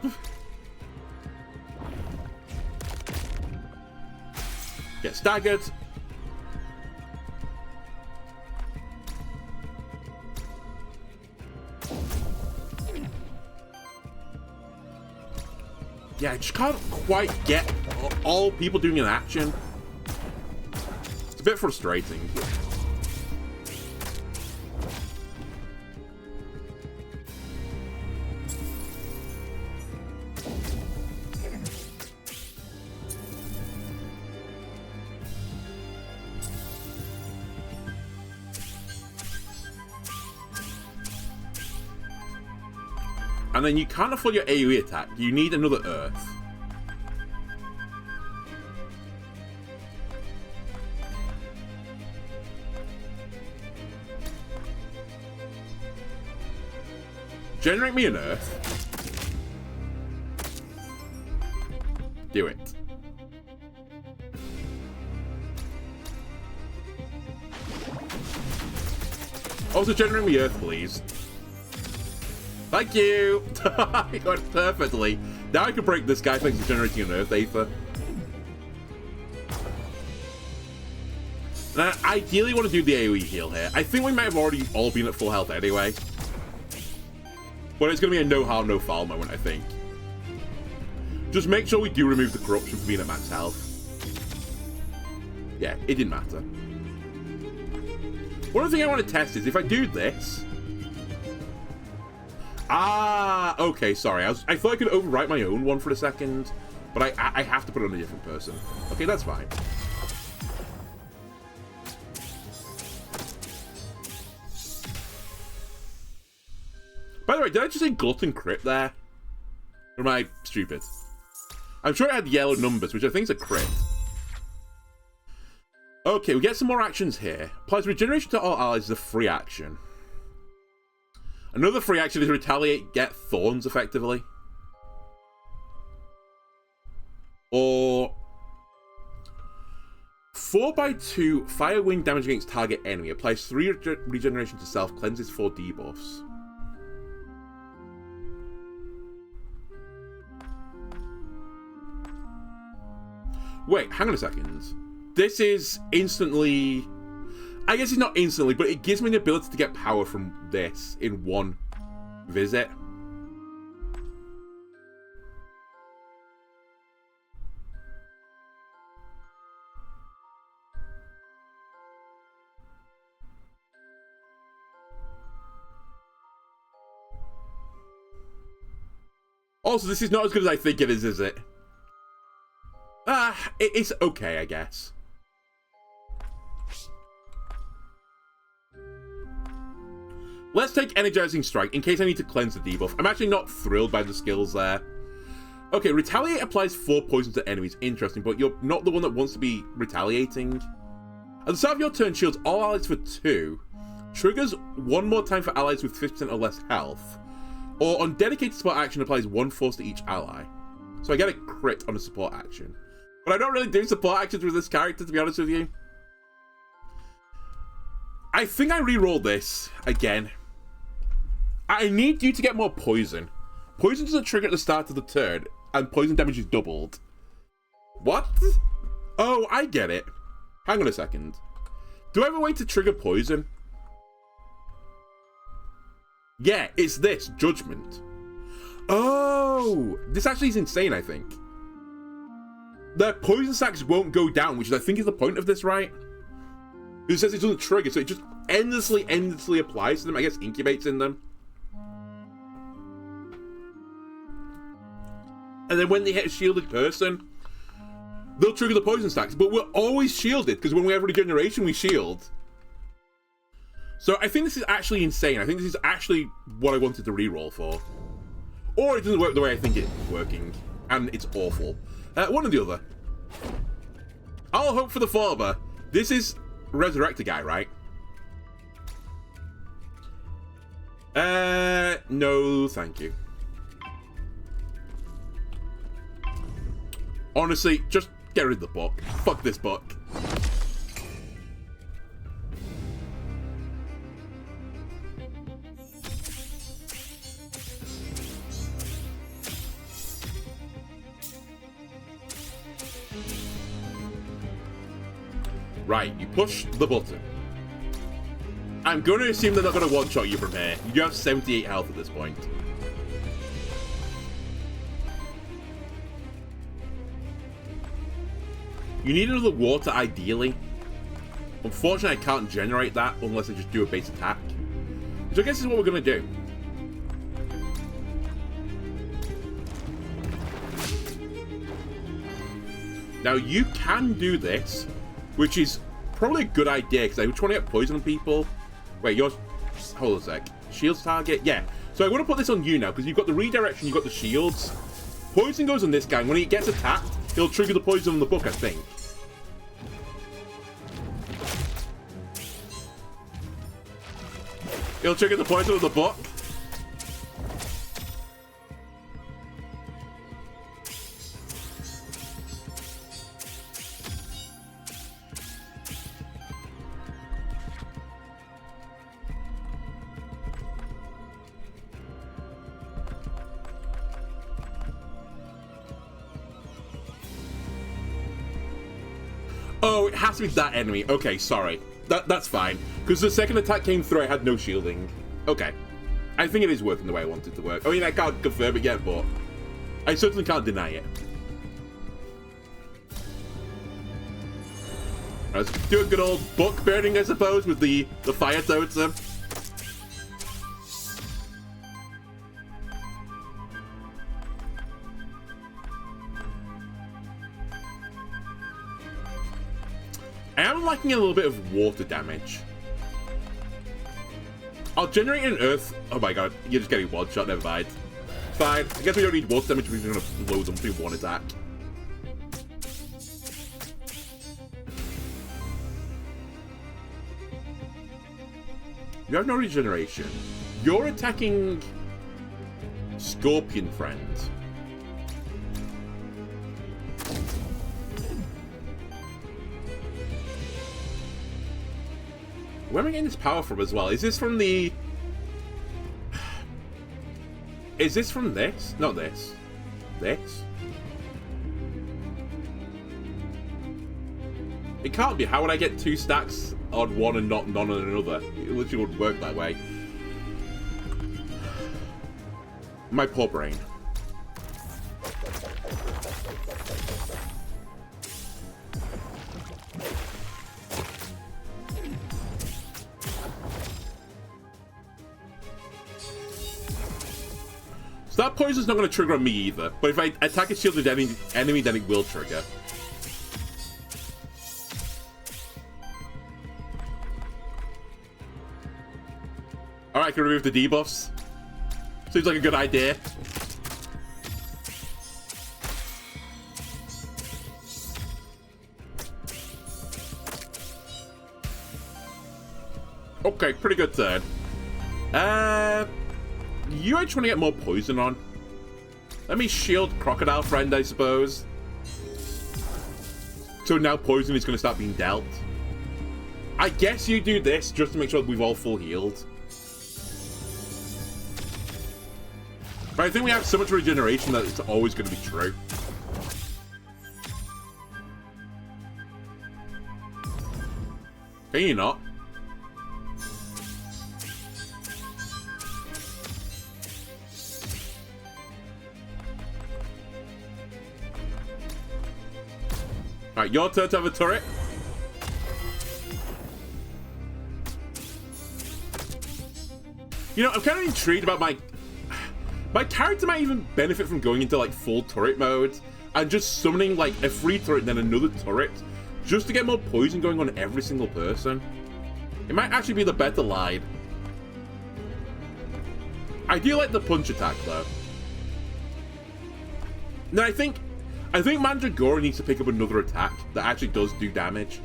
Get staggered. Yeah, I just can't quite get all people doing an action. It's a bit frustrating. And then you can't afford your AoE attack. You need another Earth. Generate me an Earth. Do it. Also generate me Earth, please. Thank you! I got it perfectly. Now I can break this guy thanks to generating an Earth Aether. And I ideally want to do the AoE heal here. I think we might have already all been at full health anyway. But it's going to be a no harm, no foul moment, I think. Just make sure we do remove the corruption from being at max health. Yeah, it didn't matter. One other thing I want to test is if I do this... Ah, okay, sorry. I thought I could overwrite my own one for a second, but I have to put it on a different person. Okay, that's fine. By the way, did I just say glutton crit there? Or am I stupid? I'm sure it had yellow numbers, which I think is a crit. Okay, we get some more actions here. Applies regeneration to all allies is a free action. Another free action is retaliate, get thorns effectively. Or 4x2 fire wing damage against target enemy. Applies 3 regeneration to self, cleanses 4 debuffs. Wait, hang on a second. This is instantly... I guess it's not instantly, but it gives me the ability to get power from this in one visit. Also, this is not as good as I think it is it? It's okay, I guess. Let's take Energizing Strike, in case I need to cleanse the debuff. I'm actually not thrilled by the skills there. Okay, Retaliate applies 4 poison to enemies. Interesting, but you're not the one that wants to be retaliating. At the start of your turn, shields all allies for 2. Triggers 1 more time for allies with 50% or less health. Or on dedicated support action, applies 1 force to each ally. So I get a crit on a support action. But I don't really do support actions with this character, to be honest with you. I think I re-roll this again. I need you to get more poison. Poison doesn't trigger at the start of the turn, and poison damage is doubled. What? Oh, I get it. Hang on a second. Do I have a way to trigger poison? Yeah, it's this, Judgment. Oh, this actually is insane, I think. The poison stacks won't go down, which I think is the point of this, right? It says it doesn't trigger, so it just endlessly applies to them. I guess incubates in them. And then when they hit a shielded person, they'll trigger the poison stacks. But we're always shielded, because when we have regeneration, we shield. So I think this is actually insane. I think this is actually what I wanted to reroll for. Or it doesn't work the way I think it's working. And it's awful. One or the other. I'll hope for the former. This is Resurrector guy, right? No, thank you. Honestly, just get rid of the book. Fuck this book. Right, you push the button. I'm going to assume they're not going to one-shot you from here. You have 78 health at this point. You need another water, ideally. Unfortunately, I can't generate that unless I just do a base attack. Which I guess is what we're going to do. Now, you can do this, which is probably a good idea, because I was trying to get poison on people. Wait, yours... Hold on a sec. Shields target? Yeah. So I want to put this on you now, because you've got the redirection, you've got the shields. Poison goes on this guy, and when he gets attacked, he'll trigger the poison on the book, I think. He'll trigger the poison on the book. Oh, it has to be that enemy. Okay, sorry. That's fine. Because the second attack came through, I had no shielding. Okay. I think it is working the way I want it to work. I mean, I can't confirm it yet, but I certainly can't deny it. Let's do a good old book burning, I suppose, with the fire totem. I am liking a little bit of water damage. I'll generate an earth. Oh my god, you're just getting one shot, never mind. Fine. I guess we don't need water damage if we're gonna blow them through one attack. You have no regeneration. You're attacking Scorpion Friend. Where am I getting this power from as well? Is this from the... Is this from this? Not this. This? It can't be. How would I get 2 stacks on one and not none on another? It literally wouldn't work that way. My poor brain. So that poison's not going to trigger on me either. But if I attack a shielded enemy, then it will trigger. Alright, I can remove the debuffs. Seems like a good idea. Okay, pretty good turn. You just want to get more poison on. Let me shield Crocodile Friend, I suppose. So now poison is going to start being dealt. I guess you do this just to make sure we've all full healed. But I think we have so much regeneration that it's always going to be true. Can you not? Alright, your turn to have a turret. You know, I'm kind of intrigued about my character might even benefit from going into like full turret mode and just summoning like a free turret and then another turret just to get more poison going on every single person. It might actually be the better line. I do like the punch attack though. No, I think Mandragora needs to pick up another attack that actually does do damage.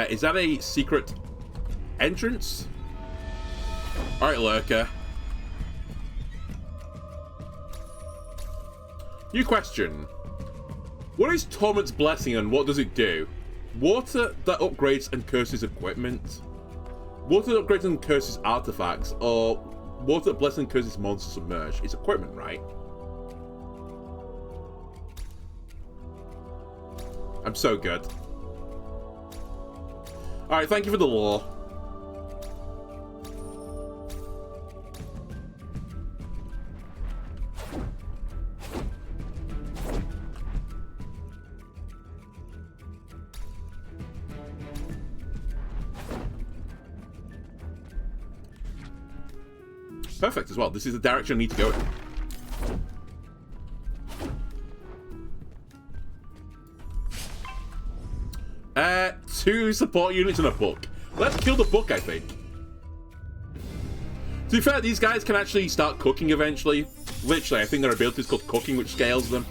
Is that a secret entrance? Alright, Lurker. New question. What is Torment's Blessing and what does it do? Water that upgrades and curses equipment? Water that upgrades and curses artifacts? Or water that blesses and curses monsters submerged? It's equipment, right? I'm so good. Alright, thank you for the lore. Perfect as well. This is the direction I need to go in. 2 support units and a book. Let's kill the book, I think. To be fair, these guys can actually start cooking eventually. Literally, I think their ability is called cooking, which scales them.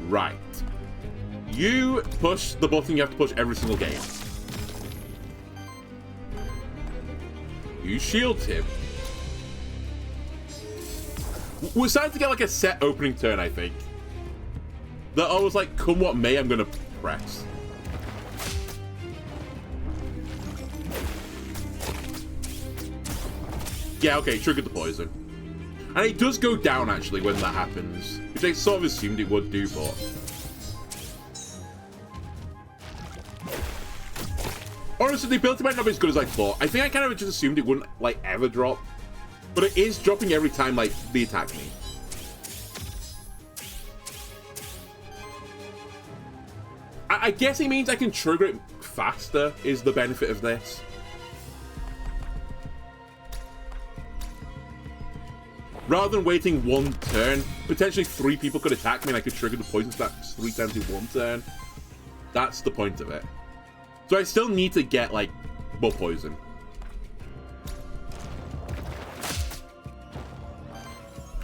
Right. You push the button you have to push every single game. You shield him. We're starting to get like a set opening turn, I think. That I was like, come what may, I'm gonna press. Yeah, okay, triggered the poison. And it does go down, actually, when that happens. Which I sort of assumed it would do, but... honestly, the ability might not be as good as I thought. I think I kind of just assumed it wouldn't, like, ever drop. But it is dropping every time, like, they attack me. I guess it means I can trigger it faster, is the benefit of this. Rather than waiting one turn, potentially 3 people could attack me and I could trigger the poison stacks 3 times in one turn. That's the point of it. So I still need to get, like, more poison.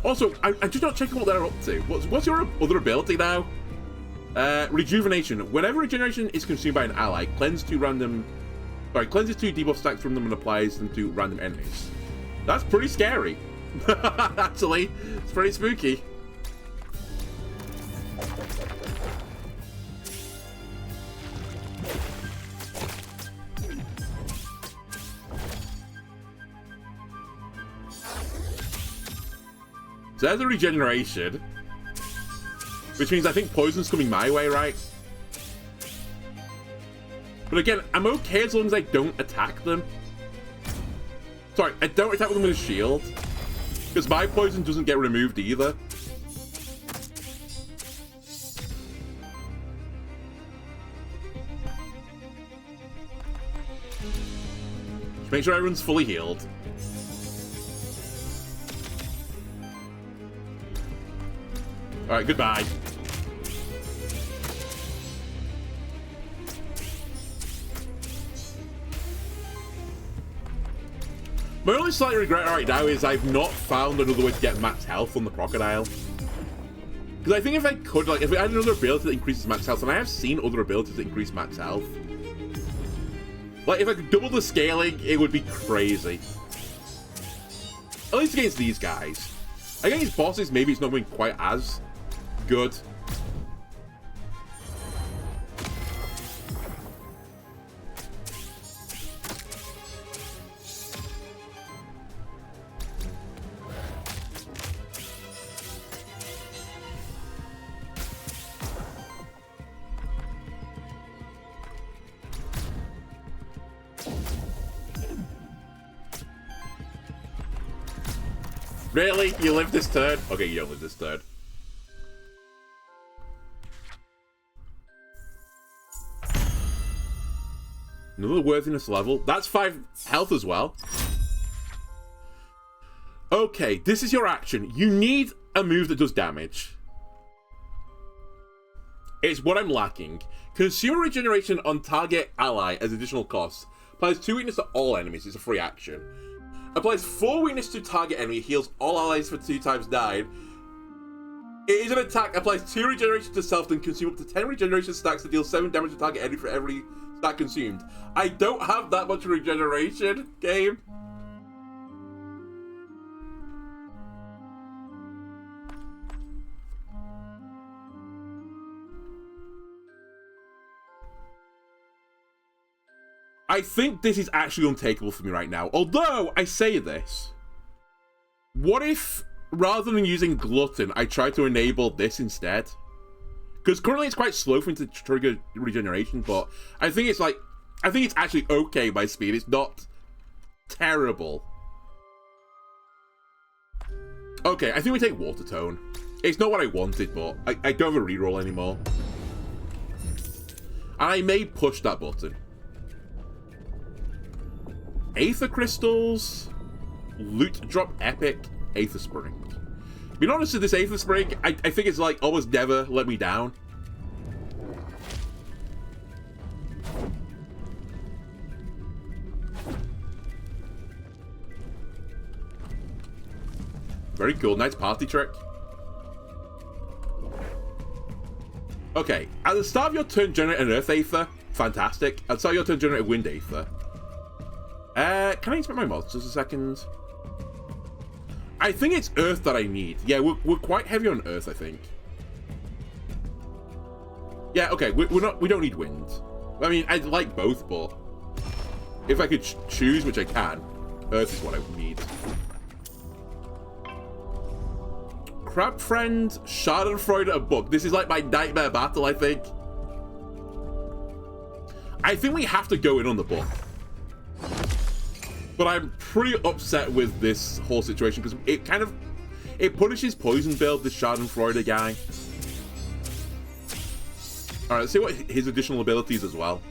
Also, I'm just not checking what they're up to. What's your other ability now? Rejuvenation. Whenever regeneration is consumed by an ally, cleanses 2 debuff stacks from them and applies them to random enemies. That's pretty scary. Actually, it's pretty spooky. So there's a regeneration. Which means I think poison's coming my way, right? But again, I'm okay as long as I don't attack them. Sorry, I don't attack them with a shield. Because my poison doesn't get removed either. Just make sure everyone's fully healed. Alright, goodbye. My only slight regret right now is I've not found another way to get max health on the crocodile. Because I think if I could, like, if I had another ability that increases max health, and I have seen other abilities that increase max health. Like, if I could double the scaling, it would be crazy. At least against these guys. Against bosses, maybe it's not going quite as good. Really? You live this turn? Okay, you don't live this turn. Another worthiness level. That's 5 health as well. Okay, this is your action. You need a move that does damage. It's what I'm lacking. Consume regeneration on target ally as additional cost. Applies 2 weakness to all enemies. It's a free action. Applies 4 weakness to target enemy. Heals all allies for 2 times 9. It is an attack. Applies 2 regeneration to self, then consume up to 10 regeneration stacks to deal 7 damage to target enemy for every stack consumed. I don't have that much regeneration, game. I think this is actually untakeable for me right now. Although, I say this. What if, rather than using Glutton, I try to enable this instead? Because currently it's quite slow for me to trigger regeneration, but I think it's like... I think it's actually okay by speed. It's not terrible. Okay, I think we take Water Tone. It's not what I wanted, but I don't have a reroll anymore. And I may push that button. Aether Crystals, Loot Drop Epic, Aether Spring. Being honest with this Aether Spring, I think it's like almost never let me down. Very cool, nice party trick. Okay, at the start of your turn, generate an Earth Aether. Fantastic. At the start of your turn, generate a Wind Aether. Can I inspect my mods just a second? I think it's Earth that I need. Yeah, we're quite heavy on Earth, I think. Yeah, okay, we don't need Wind. I mean, I'd like both, but if I could choose, which I can, Earth is what I need. Crab Friend, Schadenfreude, a book. This is like my nightmare battle, I think. I think we have to go in on the book. But I'm pretty upset with this whole situation because it punishes poison build, this Schadenfreude guy. Alright, let's see what his additional abilities as well.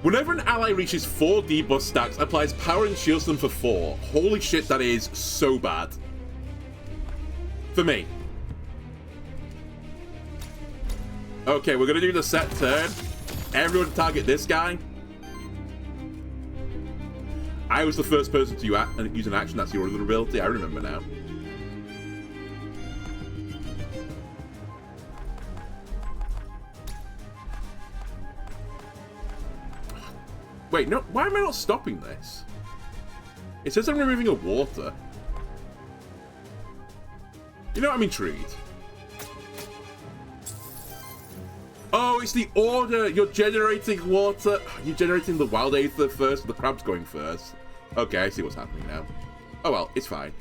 Whenever an ally reaches 4 debuff stacks, applies power and shields them for 4. Holy shit, that is so bad. For me. Okay, we're gonna do the set turn. Everyone target this guy. I was the first person to use an action. That's your other ability. I remember now. Wait, no. Why am I not stopping this? It says I'm removing a water. You know, I'm intrigued. Oh, it's the order. You're generating water. You're generating the wild aether first. The crab's going first. Okay, I see what's happening now. Oh well, it's fine.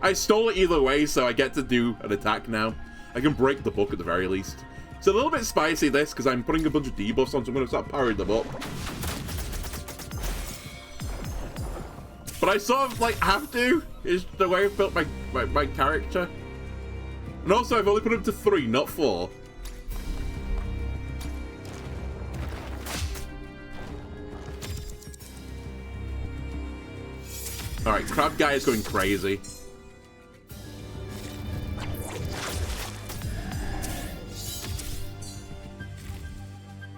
I stole it either way, so I get to do an attack now. I can break the book at the very least. It's a little bit spicy, this, because I'm putting a bunch of debuffs on, so I'm going to start powering them up. But I sort of, like, have to. Is the way I've built my character. And also, I've only put him to 3, not 4. Alright, Crab Guy is going crazy.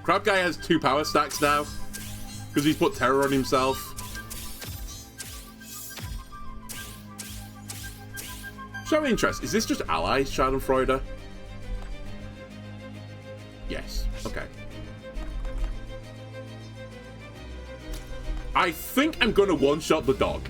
Crab Guy has 2 power stacks now. Because he's put terror on himself. Show me interest. Is this just allies, Schadenfreude? Yes. Okay. I think I'm going to one-shot the dog.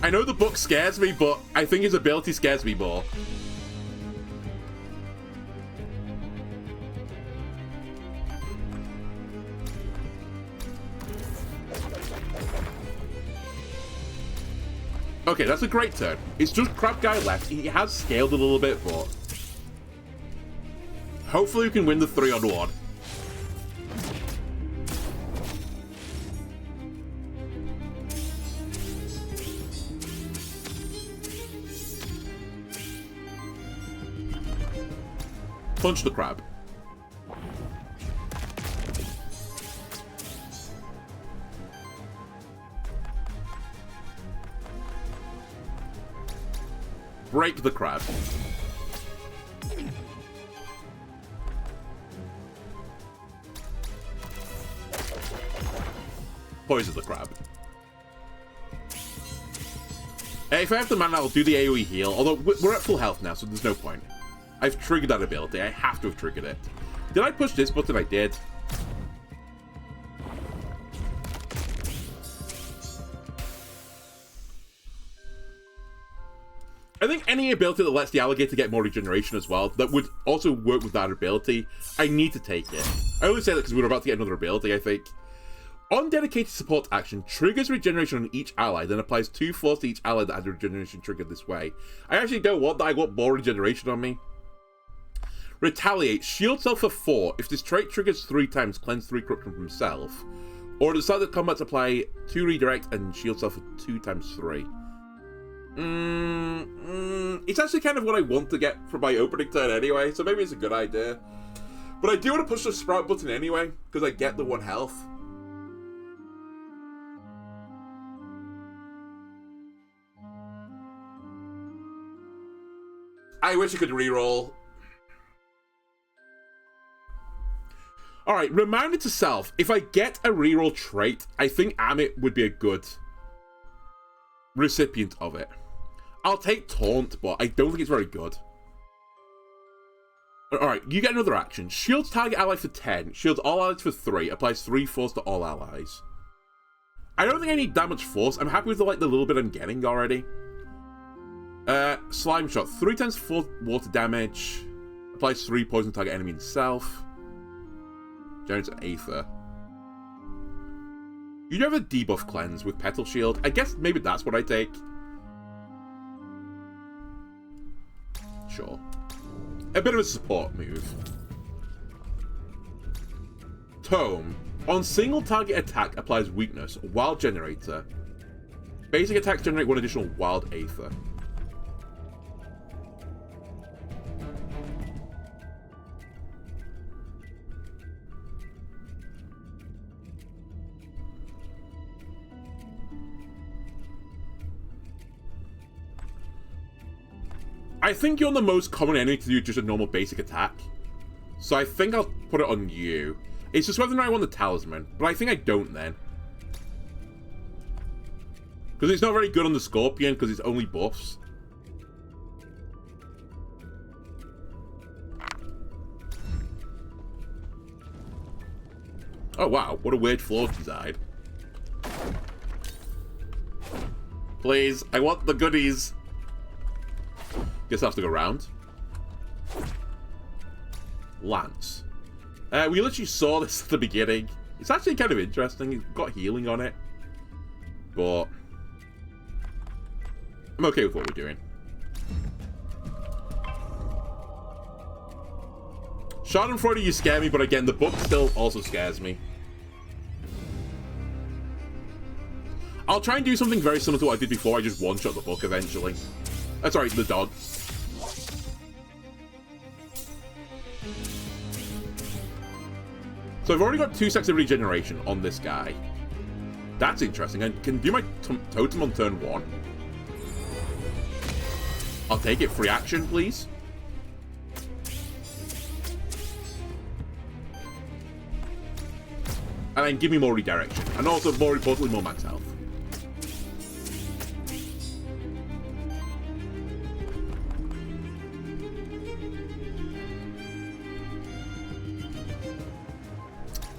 I know the book scares me, but I think his ability scares me more. Okay, that's a great turn. It's just Crab Guy left. He has scaled a little bit, but hopefully we can win the 3-on-1. Punch the crab. Break the crab. Poison the crab. If I have the mana, I'll do the AoE heal. Although we're at full health now, so there's no point. I've triggered that ability. I have to have triggered it. Did I push this button? I did. I think any ability that lets the alligator get more regeneration as well, that would also work with that ability, I need to take it. I only say that because we're about to get another ability, I think. On dedicated support action, triggers regeneration on each ally, then applies 2 force to each ally that has regeneration triggered this way. I actually don't want that. I want more regeneration on me. Retaliate. Shield self for 4. If this trait triggers 3 times, cleanse 3 corruption from self. Or at the start of combat, apply 2 redirect and shield self for 2 times 3. It's actually kind of what I want to get for my opening turn anyway, so maybe it's a good idea. But I do want to push the sprout button anyway, because I get the 1 health. I wish I could reroll. Alright, reminder to self. If I get a reroll trait, I think Amit would be a good recipient of it. I'll take Taunt, but I don't think it's very good. Alright, you get another action. Shields target ally for 10. Shields all allies for 3. Applies 3 force to all allies. I don't think I need that much force. I'm happy with the little bit I'm getting already. Slime Shot. 3 times 4 water damage. Applies 3 poison to target enemy and self. Generates Aether. You do have a debuff cleanse with Petal Shield. I guess maybe that's what I take. Sure. A bit of a support move. Tome. On single target attack applies weakness. Wild Generator. Basic attacks generate 1 additional Wild Aether. I think you're the most common enemy to do just a normal basic attack. So I think I'll put it on you. It's just whether or not I want the talisman. But I think I don't then. Because it's not very good on the Scorpion because it's only buffs. Oh wow, what a weird floor design. Please, I want the goodies. Guess I have to go around. Lance. We literally saw this at the beginning. It's actually kind of interesting. It's got healing on it. But I'm okay with what we're doing. Schadenfreude, you scare me, but again, the book still also scares me. I'll try and do something very similar to what I did before. I just one-shot the book eventually. Sorry, the dog. So I've already got 2 sets of regeneration on this guy. That's interesting. I can do my totem on turn 1. I'll take it. Free action, please. And then give me more redirection. And also, more importantly, more max health.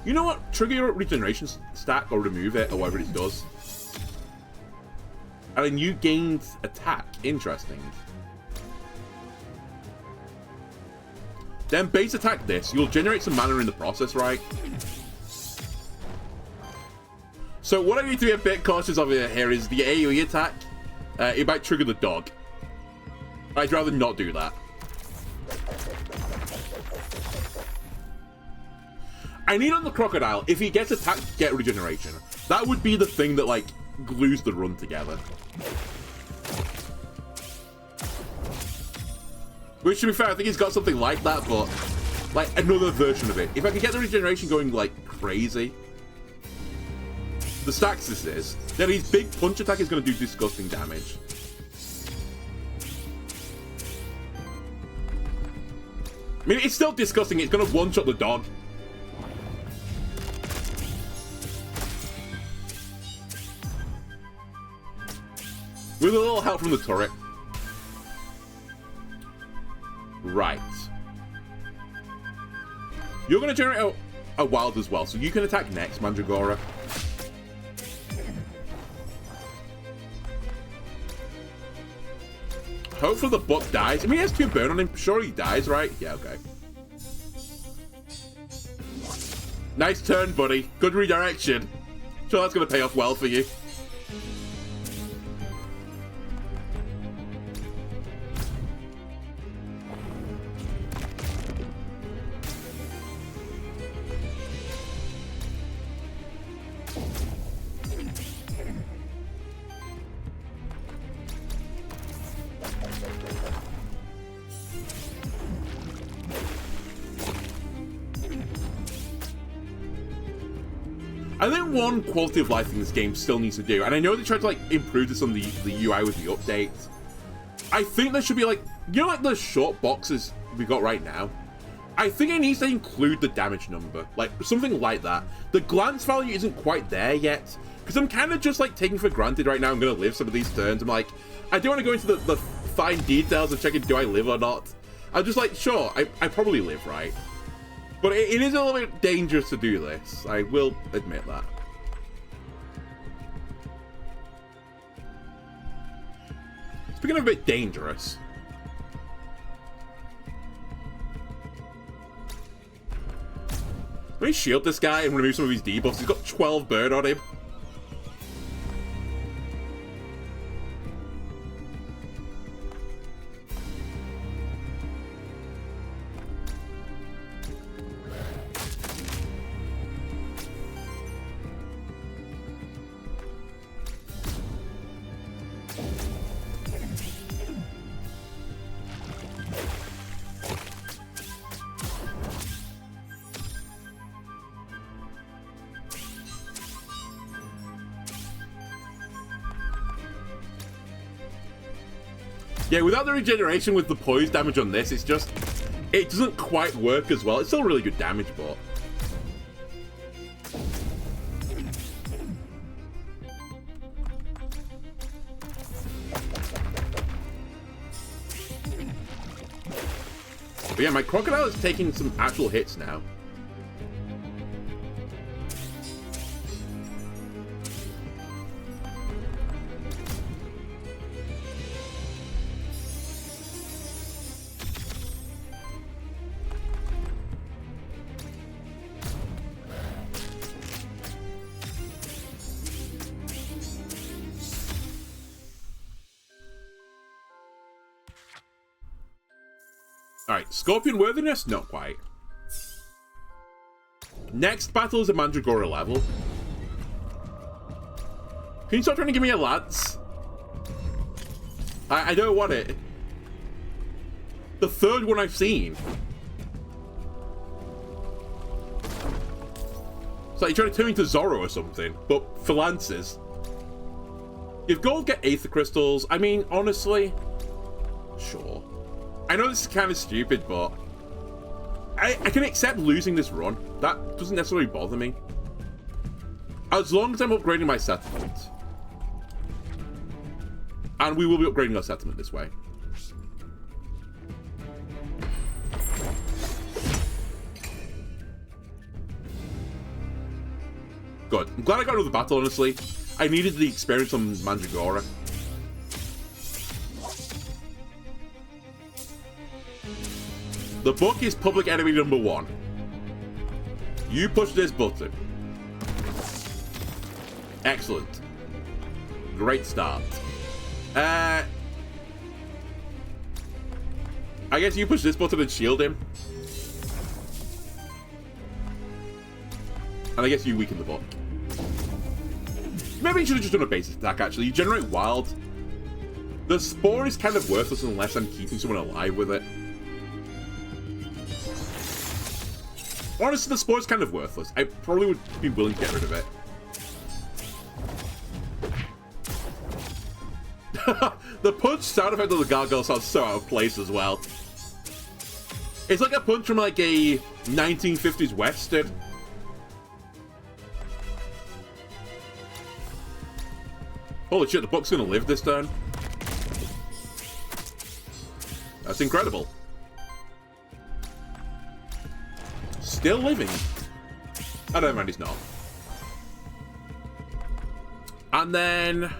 You know what? Trigger your regeneration stack or remove it or whatever it does. And then you gained attack. Interesting. Then base attack this. You'll generate some mana in the process, right? So what I need to be a bit cautious of here is the AoE attack. It might trigger the dog. I'd rather not do that. I need on the crocodile, if he gets attacked, get regeneration. That would be the thing that, like, glues the run together. Which, to be fair, I think he's got something like that, but, like, another version of it. If I can get the regeneration going, like, crazy. The stacks this is, then his big punch attack is going to do disgusting damage. I mean, it's still disgusting. It's going to one-shot the dog. With a little help from the turret. Right. You're going to generate a wild as well, so you can attack next, Mandragora. Hopefully the buck dies. I mean, he has 2 burn on him. Sure he dies, right? Yeah, okay. Nice turn, buddy. Good redirection. Sure that's going to pay off well for you. I think one quality of life thing this game still needs to do, and I know they tried to, like, improve this on the UI with the update. I think there should be, like, you know, like the short boxes we got right now? I think it needs to include the damage number, like something like that. The glance value isn't quite there yet, because I'm kind of just like taking for granted right now I'm going to live some of these turns. I'm like, I don't want to go into the fine details of checking do I live or not. I'm just like, sure, I probably live, right? But it is a little bit dangerous to do this. I will admit that. Speaking of a bit dangerous. Let me shield this guy and remove some of his debuffs. He's got 12 burn on him. Yeah, without the regeneration with the poise damage on this, it's just... it doesn't quite work as well. It's still really good damage, but... but yeah, my crocodile is taking some actual hits now. Alright, Scorpion Worthiness? Not quite. Next battle is a Mandragora level. Can you stop trying to give me a lance? I don't want it. The third one I've seen. It's like you're trying to turn me into Zorro or something, but for lances. If gold get Aether Crystals, I mean, honestly, sure. I know this is kind of stupid, but I can accept losing this run. That doesn't necessarily bother me. As long as I'm upgrading my settlement. And we will be upgrading our settlement this way. Good. I'm glad I got another battle, honestly. I needed the experience on Mandragora. The book is public enemy number 1. You push this button. Excellent. Great start. I guess you push this button and shield him. And I guess you weaken the book. Maybe you should have just done a basic attack, actually. You generate wild. The spore is kind of worthless unless I'm keeping someone alive with it. Honestly, the spore is kind of worthless. I probably would be willing to get rid of it. The punch sound effect of the gargoyle sounds so out of place as well. It's like a punch from like a 1950s western. Holy shit, the book's gonna live this turn. That's incredible. Still living. I don't mind, he's not. And then...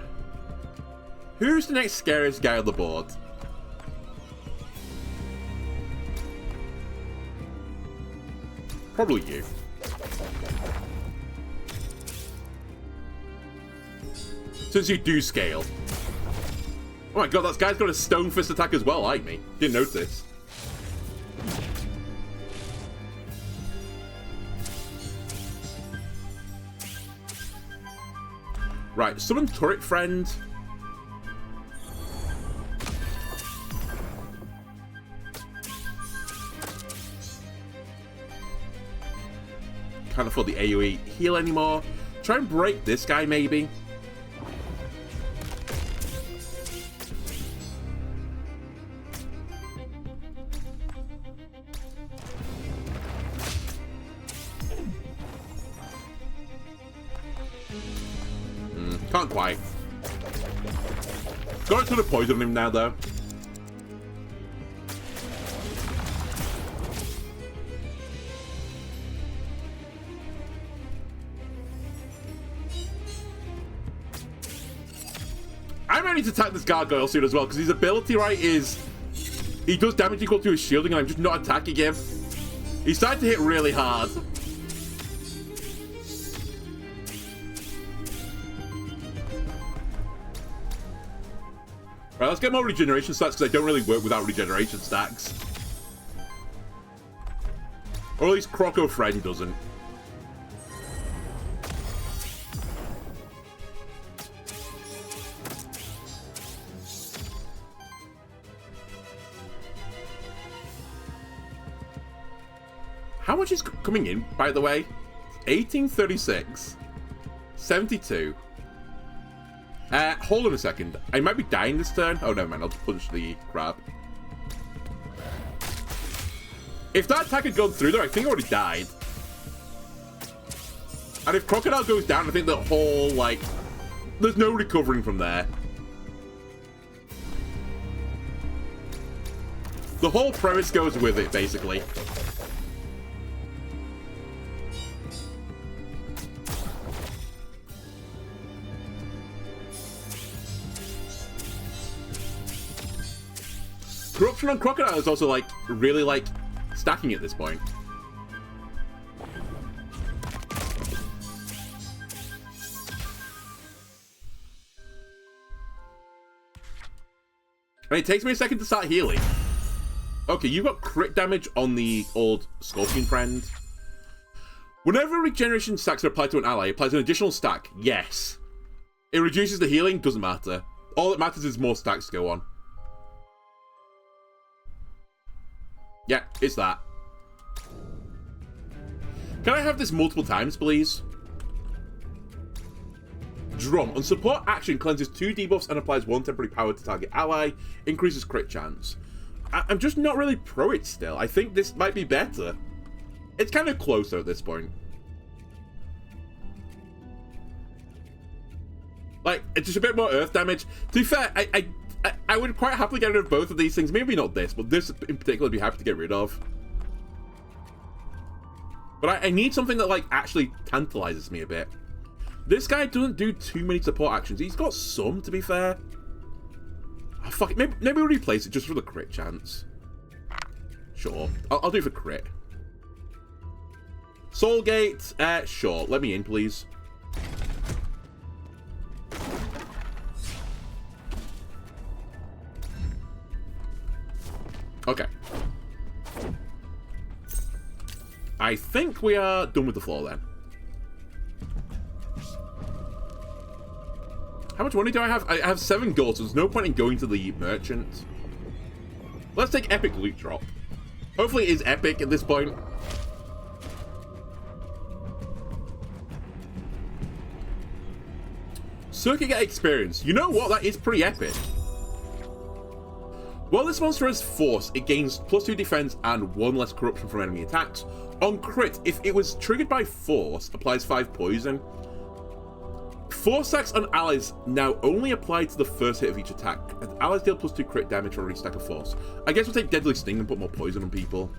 who's the next scariest guy on the board? Probably you. Since you do scale. Oh my god, that guy's got a stone fist attack as well, like me. Didn't notice. Right, summon turret friend. Can't afford the AoE heal anymore. Try and break this guy, maybe. Can't quite. Got a ton of poison on him now, though. I'm ready to attack this gargoyle soon as well, because his ability, right, is... He does damage equal to his shielding, and I'm just not attacking him. He's starting to hit really hard. Right, let's get more regeneration stacks, because I don't really work without regeneration stacks. Or at least Croco Friend doesn't. How much is coming in, by the way? 1836. 72. Hold on a second. I might be dying this turn. Oh, never mind. I'll just punch the crab. If that attack had gone through there, I think I already died. And if Crocodile goes down, I think the whole, like... There's no recovering from there. The whole premise goes with it, basically. Corruption on Crocodile is also, like, really, like, stacking at this point. And it takes me a second to start healing. Okay, you got crit damage on the old Scorpion Friend. Whenever regeneration stacks are applied to an ally, it applies an additional stack. Yes. It reduces the healing, doesn't matter. All that matters is more stacks go on. Yeah, it's that. Can I have this multiple times, please? Drum. On support action, cleanses 2 debuffs and applies 1 temporary power to target ally. Increases crit chance. I'm just not really pro it still. I think this might be better. It's kind of closer at this point. Like, it's just a bit more earth damage. To be fair, I would quite happily get rid of both of these things. Maybe not this, but this in particular I'd be happy to get rid of. But I need something that, like, actually tantalizes me a bit. This guy doesn't do too many support actions. He's got some, to be fair. Oh, fuck it. Maybe we'll replace it just for the crit chance. Sure. I'll do it for crit. Soulgate. Sure. Let me in, please. Okay. I think we are done with the floor then. How much money do I have? I have 7 gold, so there's no point in going to the merchant. Let's take epic loot drop. Hopefully it is epic at this point. Circuit get experience. You know what? That is pretty epic. While this monster has force, it gains +2 defense and 1 less corruption from enemy attacks. On crit, if it was triggered by force, applies 5 poison. Force stacks on allies now only apply to the first hit of each attack. And allies deal +2 crit damage for every stack of force. I guess we'll take Deadly Sting and put more poison on people.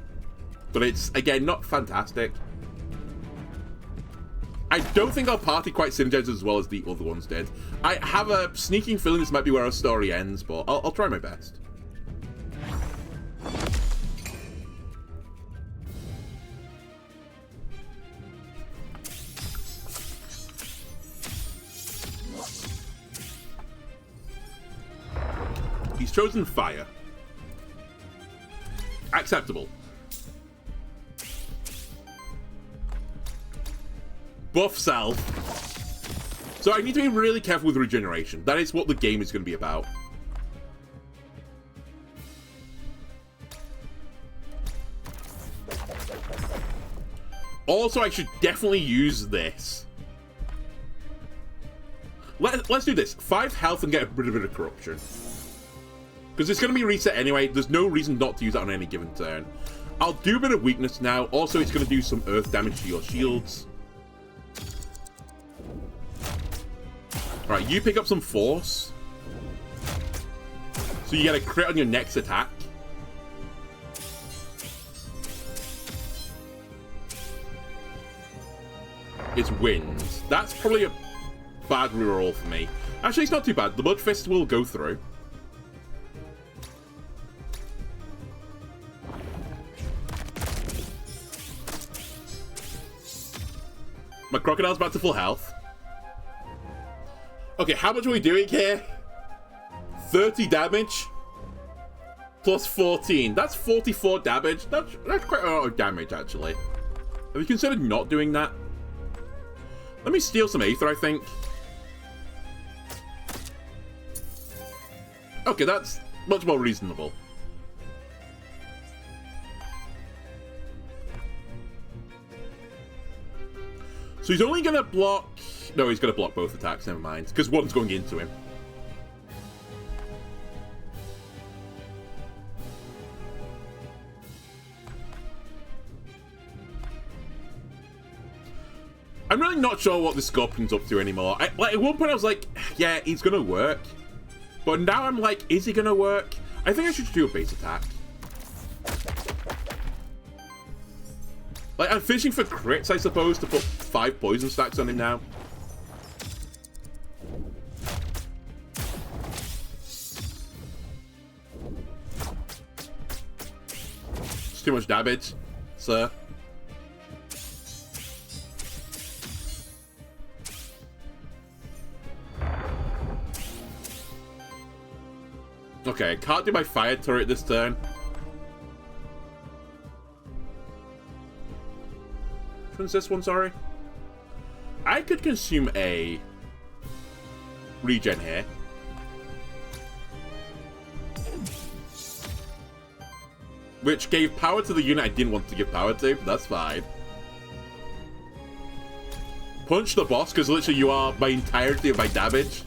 But it's, again, not fantastic. I don't think our party quite synergizes as well as the other ones did. I have a sneaking feeling this might be where our story ends, but I'll try my best. He's chosen fire. Acceptable. Buff self. So I need to be really careful with regeneration. That is what the game is going to be about. Also, I should definitely use this. Let's do this. 5 health and get rid of a bit of corruption. Because it's going to be reset anyway. There's no reason not to use that on any given turn. I'll do a bit of weakness now. Also, it's going to do some earth damage to your shields. Alright, you pick up some force. So you get a crit on your next attack. It's winds. That's probably a bad reroll for me. Actually, it's not too bad. The Blood Fist will go through. My Crocodile's back to full health. Okay, how much are we doing here? 30 damage. Plus 14. That's 44 damage. That's quite a lot of damage, actually. Have you considered not doing that? Let me steal some Aether, I think. Okay, that's much more reasonable. So he's only going to block... No, he's going to block both attacks, never mind. Because one's going into him. I'm really not sure what the Scorpion's up to anymore. Like, at one point I was like, yeah, he's going to work. But now I'm like, is he going to work? I think I should do a base attack. Like, I'm fishing for crits, I suppose, to put 5 poison stacks on him now. It's too much damage, sir. Okay, I can't do my fire turret this turn. Which one's this one, sorry? I could consume a regen here. Which gave power to the unit I didn't want to give power to. That's fine. Punch the boss, because literally you are my entirety of my damage.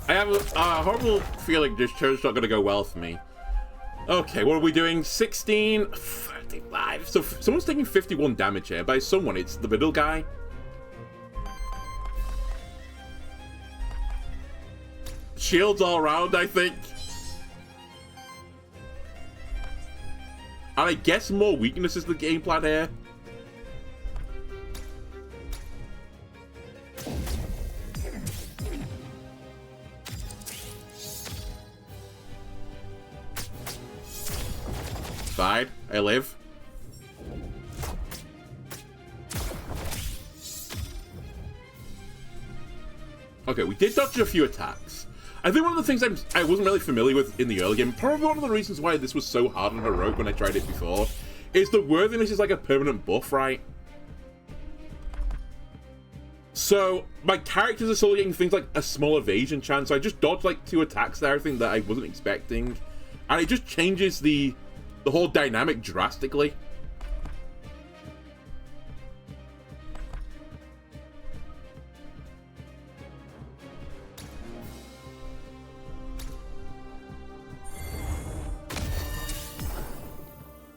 I have a horrible feeling this turn's not going to go well for me. Okay, what are we doing? 16, 35. So someone's taking 51 damage here. By someone, it's the middle guy. Shields all around, I think. And I guess more weakness is the game plan here. Fine, I live. Okay, we did dodge a few attacks. I think one of the things I wasn't really familiar with in the early game, probably one of the reasons why this was so hard on Heroic when I tried it before, is the worthiness is like a permanent buff, right? So, my characters are still getting things like a small evasion chance, so I just dodged like 2 attacks there, I think, that I wasn't expecting. And it just changes the whole dynamic drastically.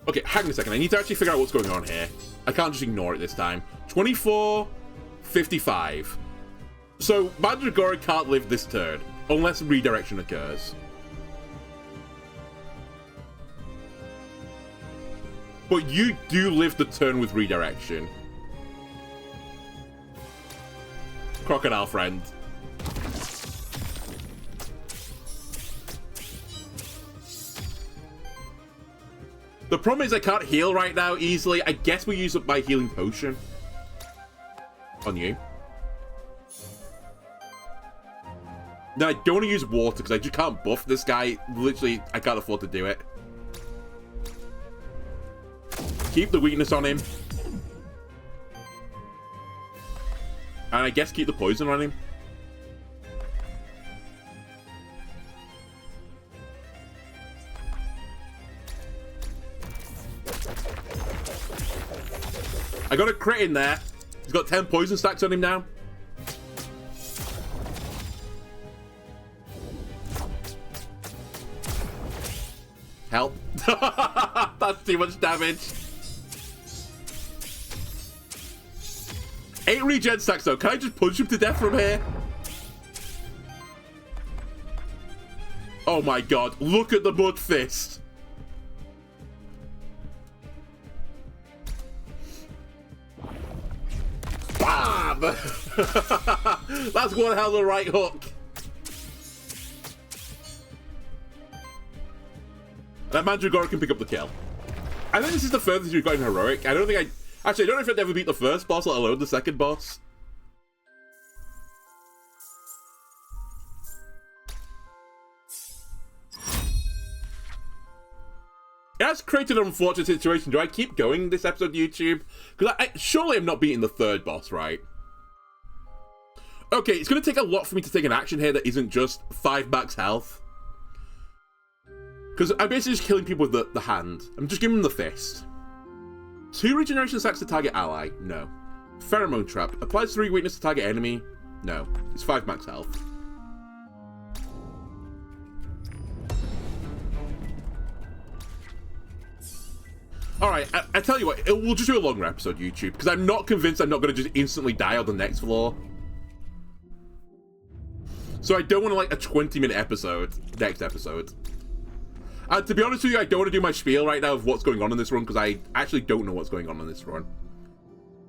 Okay, hang on a second. I need to actually figure out what's going on here. I can't just ignore it this time. 24, 55. So, Mandragora can't live this turn, unless redirection occurs. But you do live the turn with redirection. Crocodile friend. The problem is I can't heal right now easily. I guess we use up my healing potion. On you. No, I don't want to use water because I just can't buff this guy. Literally, I can't afford to do it. Keep the weakness on him. And I guess keep the poison on him. I got a crit in there. He's got 10 poison stacks on him now. Help. That's too much damage. 8 regen stacks though. Can I just punch him to death from here? Oh my god. Look at the mud fist. Bam! That's one hell of a right hook. That Mandragora can pick up the kill. I think this is the furthest we've got in Heroic. I don't think Actually, I don't know if I'd ever beat the first boss, let alone the second boss. It has created an unfortunate situation. Do I keep going this episode, YouTube? Because surely I'm not beating the third boss, right? Okay, it's going to take a lot for me to take an action here that isn't just 5 max health. Because I'm basically just killing people with the hand. I'm just giving them the fist. 2 regeneration stacks to target ally. No. Pheromone trap. Applies 3 weakness to target enemy. No. It's 5 max health. Alright, I tell you what, we'll just do a longer episode, YouTube, because I'm not convinced I'm not going to just instantly die on the next floor. So I don't want like a 20-minute episode, next episode. To be honest with you, I don't want to do my spiel right now of what's going on in this run, because I actually don't know what's going on in this run.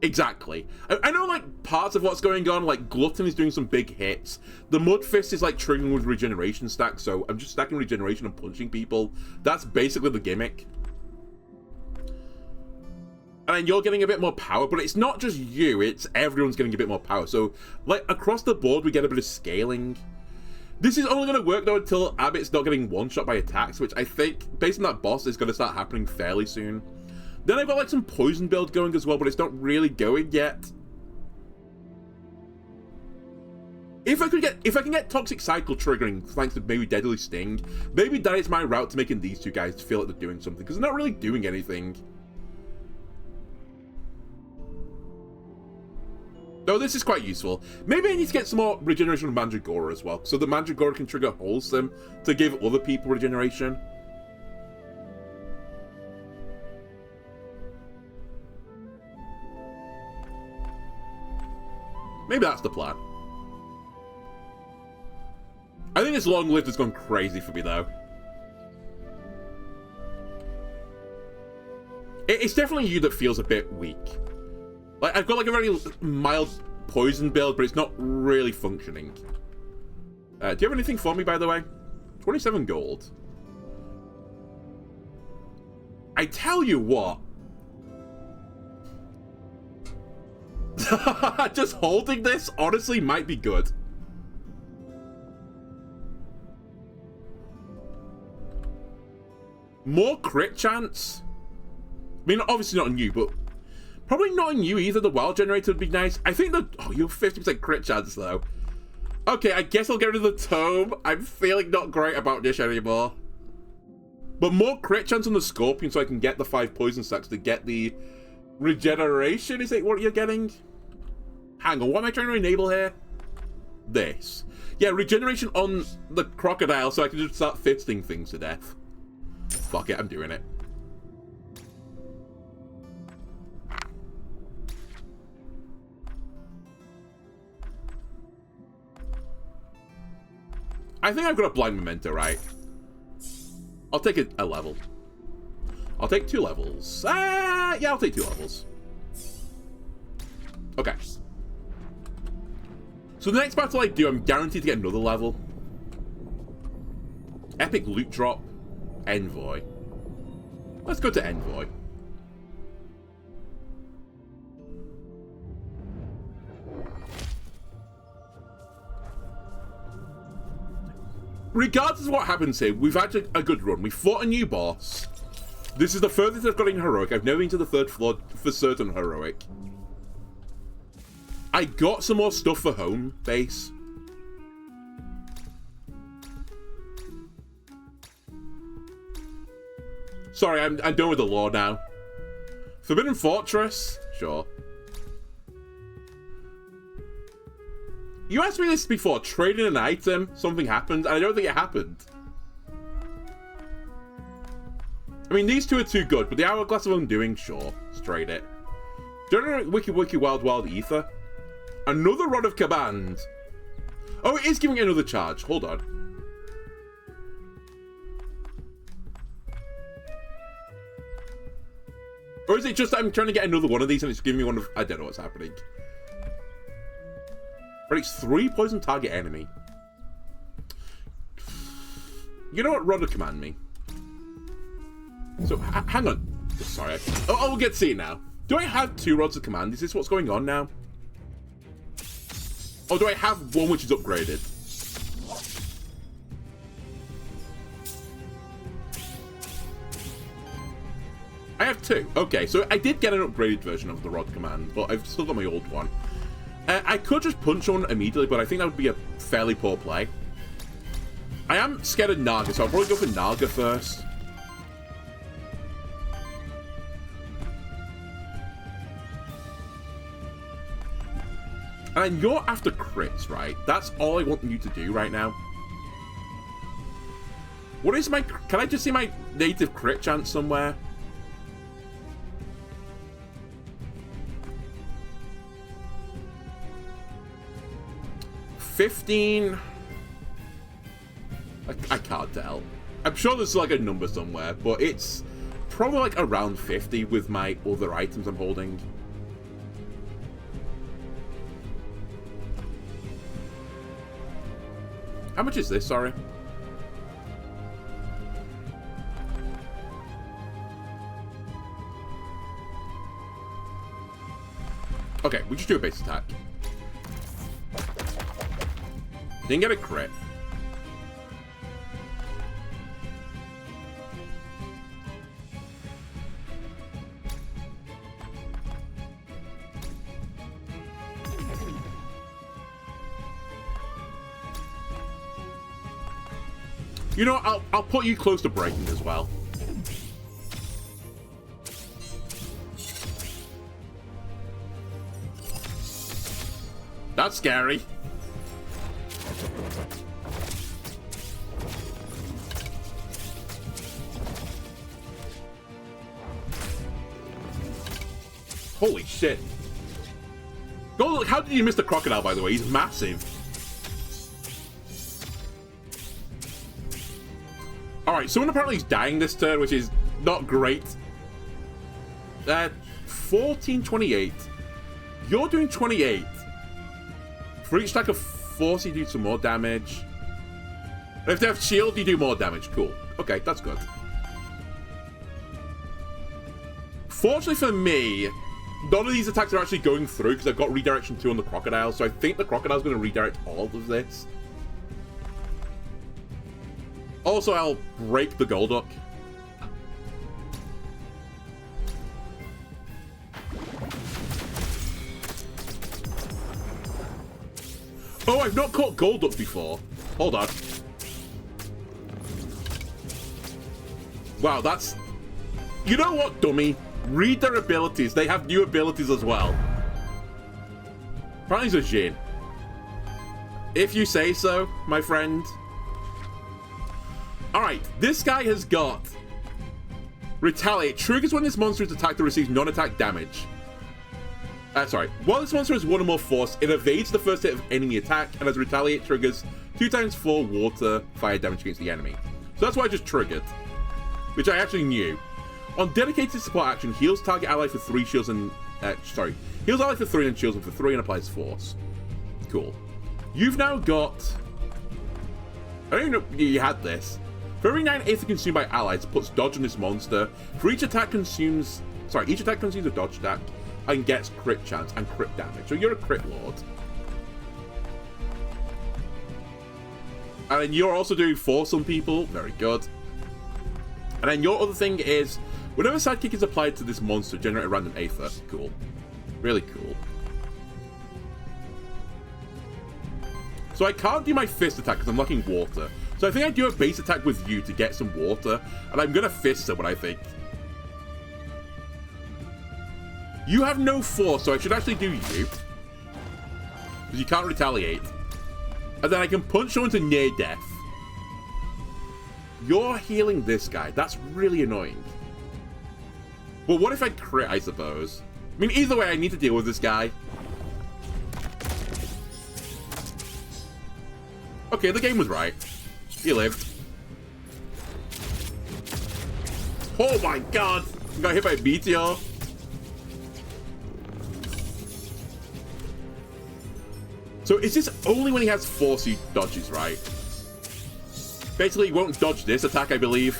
Exactly. I know like parts of what's going on, like Glutton is doing some big hits. The Mud Fist is like triggering with regeneration stacks, so I'm just stacking regeneration and punching people. That's basically the gimmick. And you're getting a bit more power, but it's not just you, it's everyone's getting a bit more power. So, like, across the board, we get a bit of scaling. This is only going to work, though, until Abbott's not getting one-shot by attacks, which I think, based on that boss, is going to start happening fairly soon. Then I've got, like, some poison build going as well, but it's not really going yet. If I can get Toxic Cycle triggering, thanks to maybe Deadly Sting, maybe that is my route to making these two guys feel like they're doing something, because they're not really doing anything. Oh, this is quite useful. Maybe I need to get some more regeneration of Mandragora as well, so the Mandragora can trigger Wholesome to give other people regeneration. Maybe that's the plan. I think this long lived has gone crazy for me, though. It's definitely you that feels a bit weak. Like, I've got like a very mild poison build, but it's not really functioning. Do you have anything for me, by the way? 27 gold. I tell you what. Just holding this, honestly, might be good. More crit chance? I mean, obviously not on you, but... probably not on you either. The wild generator would be nice. I think the... oh, you have 50% crit chance, though. Okay, I guess I'll get rid of the tome. I'm feeling not great about this anymore. But more crit chance on the Scorpion so I can get the 5 poison stacks to get the regeneration. Is it what you're getting? Hang on, what am I trying to enable here? This. Yeah, regeneration on the crocodile so I can just start fisting things to death. Fuck it, I'm doing it. I think I've got a blind memento, right? I'll take a level. I'll take 2 levels. Yeah, I'll take 2 levels. Okay. So the next battle I do, I'm guaranteed to get another level. Epic loot drop. Envoy. Let's go to Envoy. Regardless of what happens here, we've had a good run. We fought a new boss. This is the furthest I've got in Heroic. I've never been to the 3rd floor for certain Heroic. I got some more stuff for home base. Sorry, I'm done with the lore now. Forbidden Fortress? Sure. You asked me this before, trading an item, something happened, and I don't think it happened. mean, these two are too good, but the Hourglass of Undoing, sure. Let's trade it. Generate Wiki Wiki Wild Wild Ether. Another Rod of Command. Oh, it is giving it another charge. Hold on. Or is it just that I'm trying to get another one of these and it's giving me one of... I don't know what's happening. But it's 3 poison target enemy. You know what? Rod of Command me. So, hang on. Sorry. Oh, we'll get to see it now. Do I have 2 Rods of Command? Is this what's going on now? Or do I have one which is upgraded? I have 2. Okay, so I did get an upgraded version of the Rod Command, but I've still got my old one. I could just punch one immediately, but I think that would be a fairly poor play. I am scared of Naga, so I'll probably go for Naga first. And you're after crits, right? That's all I want you to do right now. What is my... Can I just see my native crit chance somewhere? $15... I can't tell. I'm sure there's like a number somewhere, but it's probably like around 50 with my other items I'm holding. How much is this, sorry? Okay, we just do a base attack. Didn't get a crit. You know, I'll put you close to breaking as well. That's scary. Holy shit. Oh, look, how did you miss the crocodile, by the way? He's massive. Alright, someone apparently is dying this turn, which is not great. 1428. You're doing 28. For each stack of force, you do some more damage. And if they have shield, you do more damage. Cool. Okay, that's good. Fortunately for me, none of these attacks are actually going through because I've got redirection 2 on the crocodile, so I think the crocodile's going to redirect all of this. Also, I'll break the Golduck. Oh, I've not caught Golduck before. Hold on. Wow, that's... You know what, dummy? Read their abilities. They have new abilities as well. Apparently it's a Jin. If you say so, my friend. Alright, this guy has got Retaliate. Triggers when this monster is attacked or receives non-attack damage. Sorry. While this monster has 1 or more force, it evades the first hit of enemy attack, and as Retaliate triggers 2 times 4 water fire damage against the enemy. So that's why I just triggered. Which I actually knew. On dedicated support action, heals target ally for 3 shields and... heals ally for 3 and shields him for 3 and applies force. Cool. You've now got... I don't even know you had this. For every 9 Aether consumed by allies, puts dodge on this monster. For each attack consumes... Sorry, each attack consumes a dodge stack and gets crit chance and crit damage. So you're a crit lord. And then you're also doing force on people. Very good. And then your other thing is, whenever sidekick is applied to this monster, generate a random Aether. Cool. Really cool. So I can't do my fist attack because I'm lacking water. So I think I do a base attack with you to get some water. And I'm going to fist someone, I think. You have no force, so I should actually do you. Because you can't retaliate. And then I can punch someone to near death. You're healing this guy. That's really annoying. Well, what if I crit, I suppose? I mean, either way, I need to deal with this guy. Okay, the game was right. He lived. Oh my god! I got hit by a meteor. So is this only when he has force he dodges, right? Basically, he won't dodge this attack, I believe.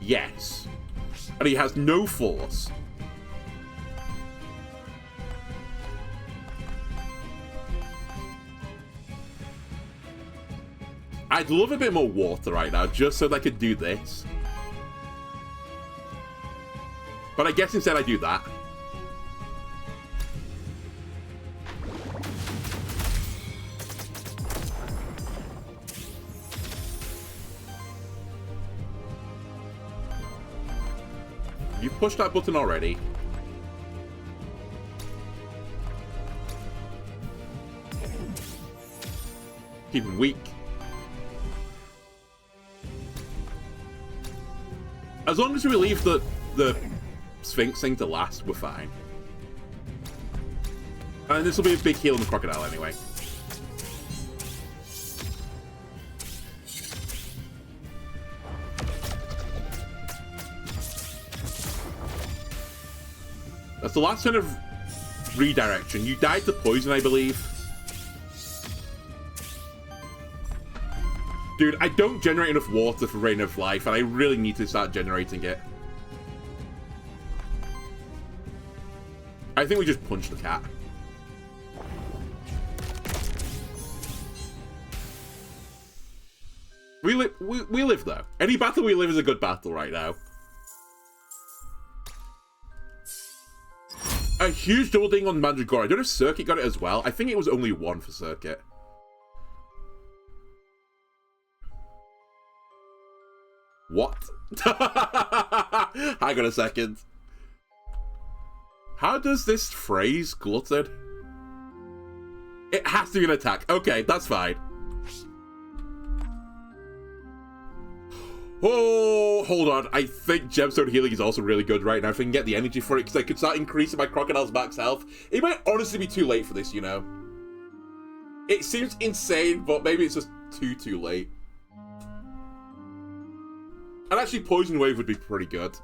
Yes. And he has no force. I'd love a bit more water right now, just so that I could do this. But I guess instead I do that. You've pushed that button already. Keep him weak. As long as we leave the Sphinx thing to last, we're fine. And this will be a big heal on the crocodile anyway. That's the last turn of redirection. You died to poison, I believe. Dude, I don't generate enough water for Rain of Life, and I really need to start generating it. I think we just punch the cat. We live, though. Any battle we live is a good battle right now. A huge double ding on Mandragora. I don't know if Circuit got it as well. I think it was only one for Circuit. What? Hang on a second. How does this phrase glutted? It has to be an attack. Okay, that's fine. Oh, hold on. I think Gemstone Healing is also really good right now. If I can get the energy for it, because I could start increasing my Crocodile's max health. It might honestly be too late for this, you know. It seems insane, but maybe it's just too late. And actually, Poison Wave would be pretty good.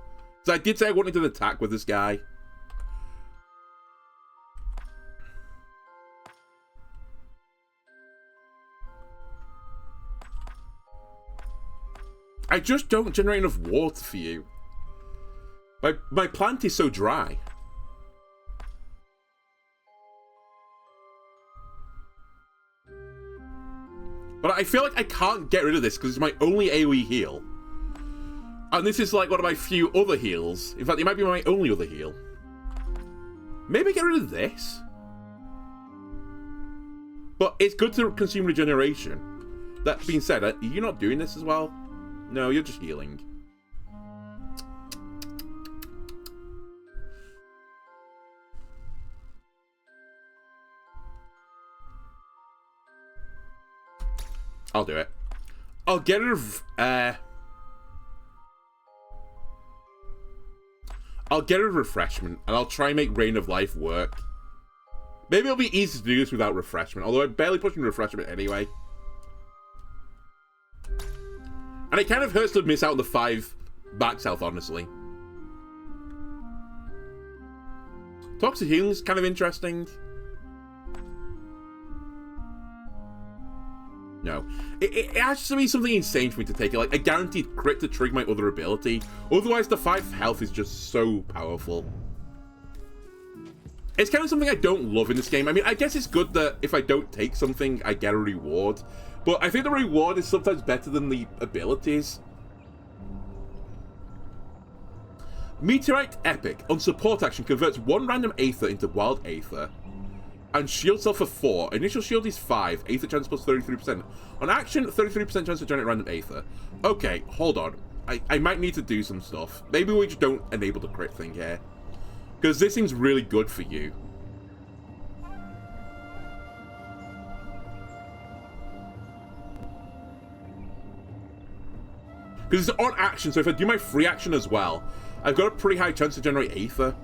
So I did say I wanted an attack with this guy. I just don't generate enough water for you. My plant is so dry. But I feel like I can't get rid of this because it's my only AoE heal. And this is like one of my few other heals. In fact, it might be my only other heal. Maybe get rid of this. But it's good to consume regeneration. That being said, are you not doing this as well? No, you're just healing. I'll do it. I'll get rid of... I'll get rid of Refreshment, and I'll try and make Rain of Life work. Maybe it'll be easy to do this without Refreshment, although I'm barely pushing Refreshment anyway. And it kind of hurts to miss out on the 5 max health, honestly. Toxic Healing is kind of interesting. No. It has to be something insane for me to take it, like a guaranteed crit to trigger my other ability. Otherwise, the 5 health is just so powerful. It's kind of something I don't love in this game. I mean, I guess it's good that if I don't take something, I get a reward. But I think the reward is sometimes better than the abilities. Meteorite Epic. On support action, converts 1 random Aether into Wild Aether. And shield self for 4. Initial shield is 5. Aether chance plus 33%. On action, 33% chance to generate random Aether. Okay, hold on. I might need to do some stuff. Maybe we just don't enable the crit thing here. Because this seems really good for you. Because it's on action, so if I do my free action as well, I've got a pretty high chance to generate Aether.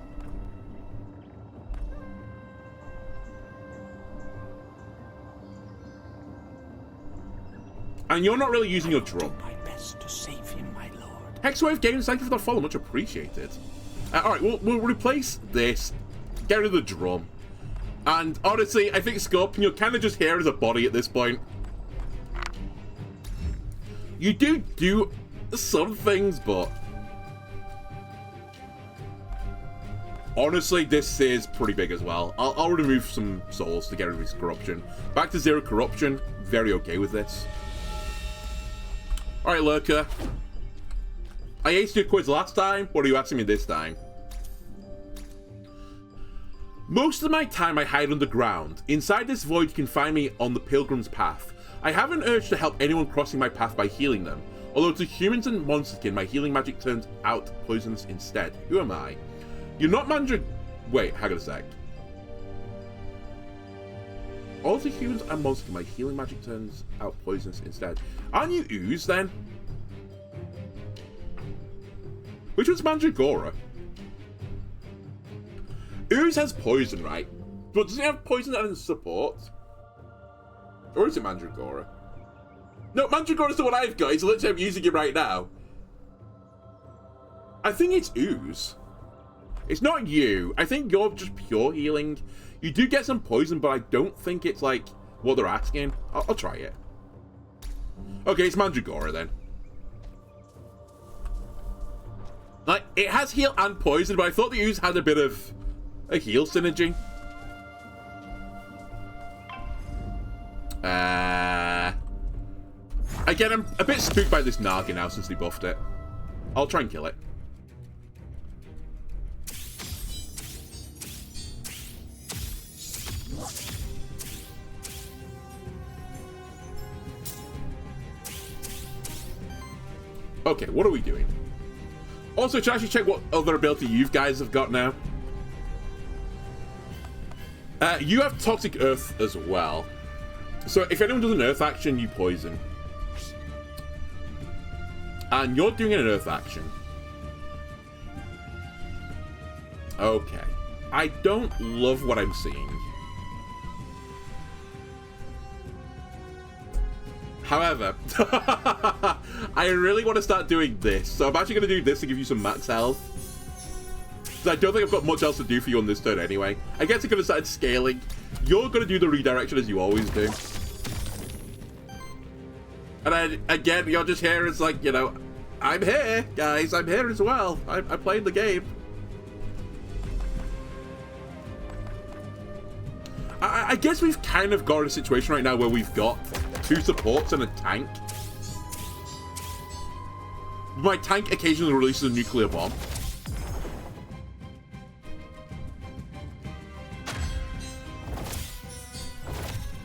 And you're not really using your drum. My best to save him, my lord. Hexwave Games, thank you for the follow, much appreciated. Alright, we'll replace this, get rid of the drum. And honestly, I think Scorpion, you're kind of just here as a body at this point. You do some things, but honestly, this is pretty big as well. I'll remove some souls to get rid of his corruption. Back to 0 corruption, very okay with this. Alright, Lurker. I aced your quiz last time. What are you asking me this time? Most of my time I hide underground. Inside this void you can find me on the Pilgrim's Path. I have an urge to help anyone crossing my path by healing them. Although to humans and monsterkin, my healing magic turns out poisonous instead. Who am I? You're not Wait, hang on a sec. All to humans and monsterkin, my healing magic turns out poisonous instead. Aren't you Ooze then? Which one's Mandragora? Ooze has poison, right? But does it have poison and support? Or is it Mandragora? No, Mandragora's the one I've got. It's literally I'm using it right now. I think it's Ooze. It's not you. I think you're just pure healing. You do get some poison, but I don't think it's like what they're asking. I'll try it. Okay, it's Mandragora then. Like, it has heal and poison, but I thought the Ooze had a bit of a heal synergy. Again, I'm a bit spooked by this Naga now since they buffed it. I'll try and kill it. Okay, what are we doing? Also, should I actually check what other ability you guys have got now? You have Toxic Earth as well. So if anyone does an Earth action, you poison. And you're doing an Earth action. Okay. I don't love what I'm seeing. However, I really want to start doing this. So I'm actually going to do this to give you some max health. So I don't think I've got much else to do for you on this turn anyway. I guess I could have started scaling. You're going to do the redirection as you always do. And then, again, you're just here as like, you know, I'm here, guys. I'm here as well. I played the game. I guess we've kind of got in a situation right now where we've got 2 supports and a tank. My tank occasionally releases a nuclear bomb.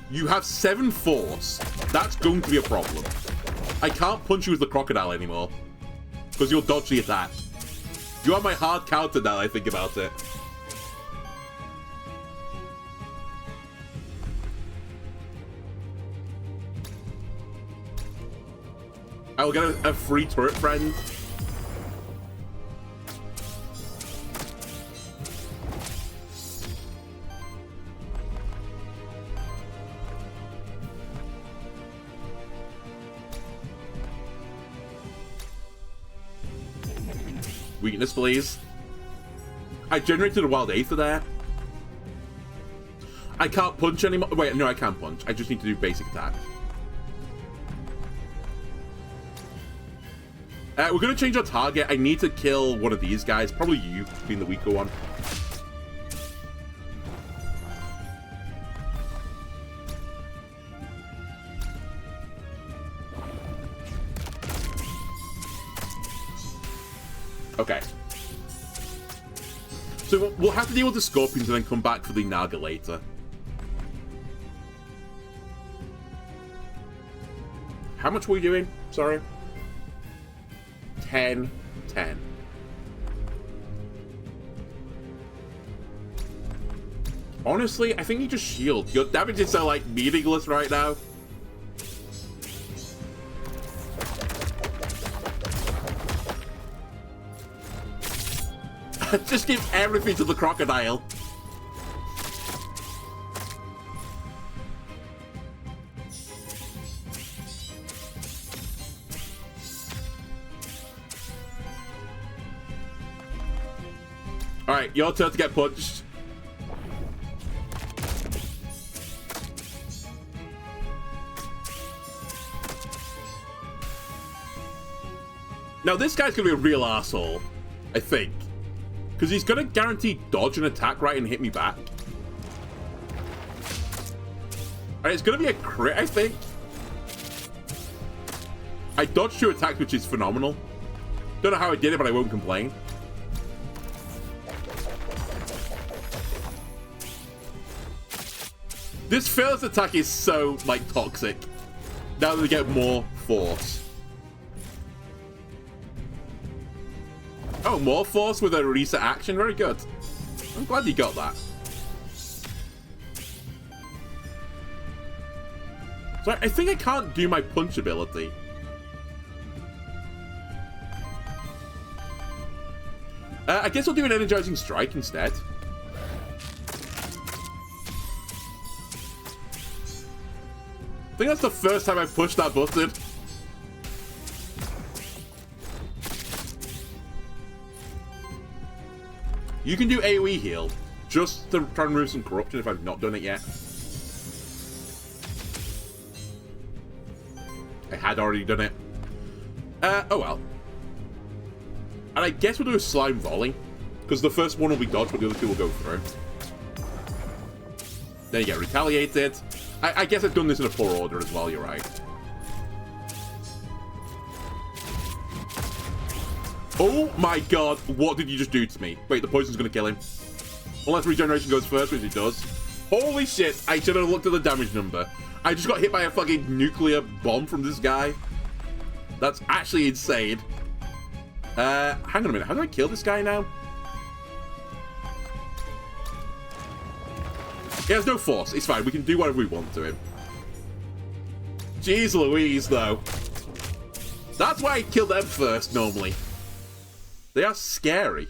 You have 7 force. That's going to be a problem. I can't punch you with the crocodile anymore. Because you'll dodge the attack. You are my hard counter now, I think about it. I will get a free turret friend. Weakness, please. I generated a wild Aether there. I can't punch anymore. Wait, no, I can punch. I just need to do basic attack. We're going to change our target. I need to kill one of these guys. Probably you, being the weaker one. Okay. So we'll have to deal with the scorpions and then come back for the Naga later. How much were we doing? Sorry. 10, 10. Honestly, I think you just shield. Your damages are like meaningless right now. Just give everything to the crocodile. Alright, your turn to get punched. Now this guy's gonna be a real asshole, I think. Because he's gonna guarantee dodge an attack right and hit me back. Alright, it's gonna be a crit, I think. I dodged 2 attacks, which is phenomenal. Don't know how I did it, but I won't complain. This first attack is so, like, toxic. Now that they get more force. Oh, more force with a reset action? Very good. I'm glad you got that. So I think I can't do my punch ability. I guess I'll do an energizing strike instead. I think that's the first time I've pushed that button. You can do AoE heal, just to try and remove some corruption if I've not done it yet. I had already done it. Oh well. And I guess we'll do a slime volley, because the first one will be dodged, but the other 2 will go through. Then you get retaliated. I guess I've done this in a poor order as well, you're right. Oh my god, what did you just do to me? Wait, the poison's gonna kill him. Unless regeneration goes first, which it does. Holy shit, I should have looked at the damage number. I just got hit by a fucking nuclear bomb from this guy. That's actually insane. Hang on a minute, how do I kill this guy now? He has no force. It's fine. We can do whatever we want to him. Jeez Louise, though. That's why I kill them first, normally. They are scary.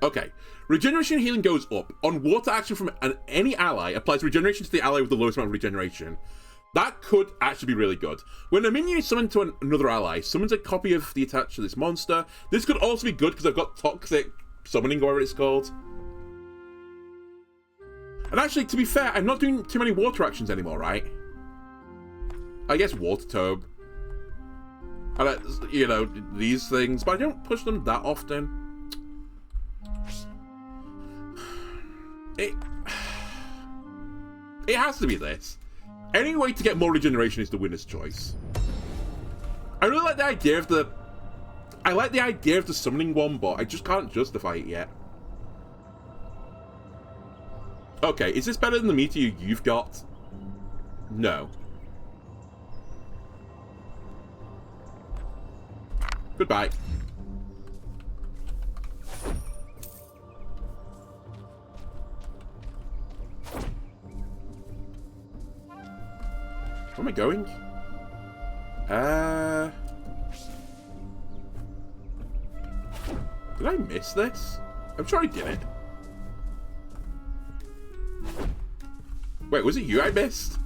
Okay. Regeneration healing goes up. On water action from any ally, applies regeneration to the ally with the lowest amount of regeneration. That could actually be really good. When a minion is summoned to another ally, summons a copy of the attached to this monster. This could also be good because I've got toxic summoning, whatever it's called. And actually, to be fair, I'm not doing too many water actions anymore, right? I guess water tome. And, you know, these things, but I don't push them that often. It has to be this. Any way to get more regeneration is the winner's choice. I really like the idea of the... I like the idea of the summoning one, but I just can't justify it yet. Okay, is this better than the meteor you've got? No. Goodbye. Where am I going? Did I miss this? I'm sure I didn't. Wait, was it you I missed?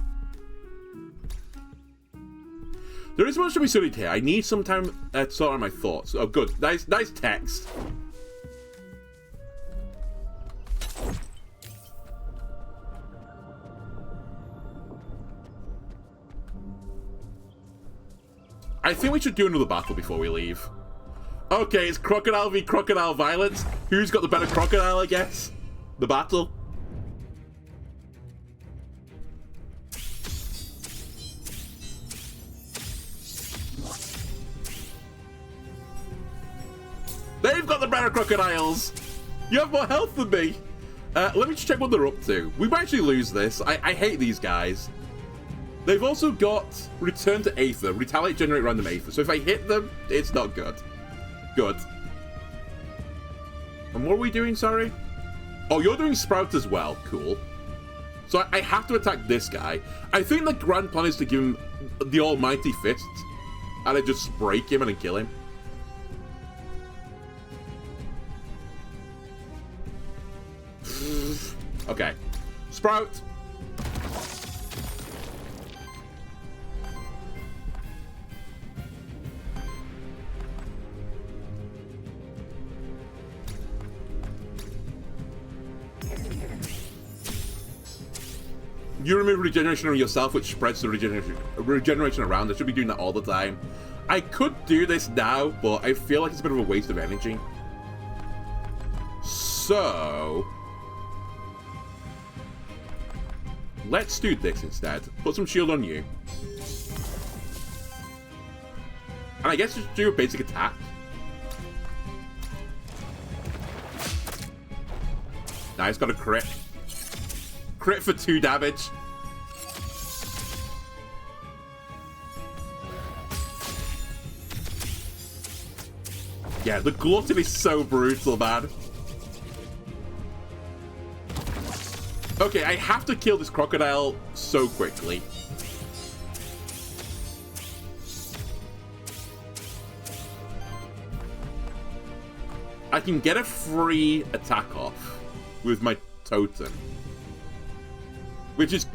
There is much to be studied here. I need some time to sort out my thoughts. Oh, good. Nice text. I think we should do another battle before we leave. Okay, it's Crocodile v Crocodile Violence. Who's got the better crocodile, I guess? The battle. They've got the better crocodiles. You have more health than me. Let me just check what they're up to. We might actually lose this. I hate these guys. They've also got Return to Aether, Retaliate, Generate Random Aether. So if I hit them, it's not good. Good. And what are we doing, sorry? Oh, you're doing Sprout as well. Cool. So I have to attack this guy. I think the grand plan is to give him the almighty fist. And I just break him and then kill him. Okay. Sprout. You remove regeneration on yourself, which spreads the regeneration around. I should be doing that all the time. I could do this now, but I feel like it's a bit of a waste of energy. So let's do this instead. Put some shield on you. And I guess just do a basic attack. Nice, got a crit. Crit for 2 damage. Yeah, the glutton is so brutal, man. Okay, I have to kill this crocodile so quickly. I can get a free attack off with my totem. Which is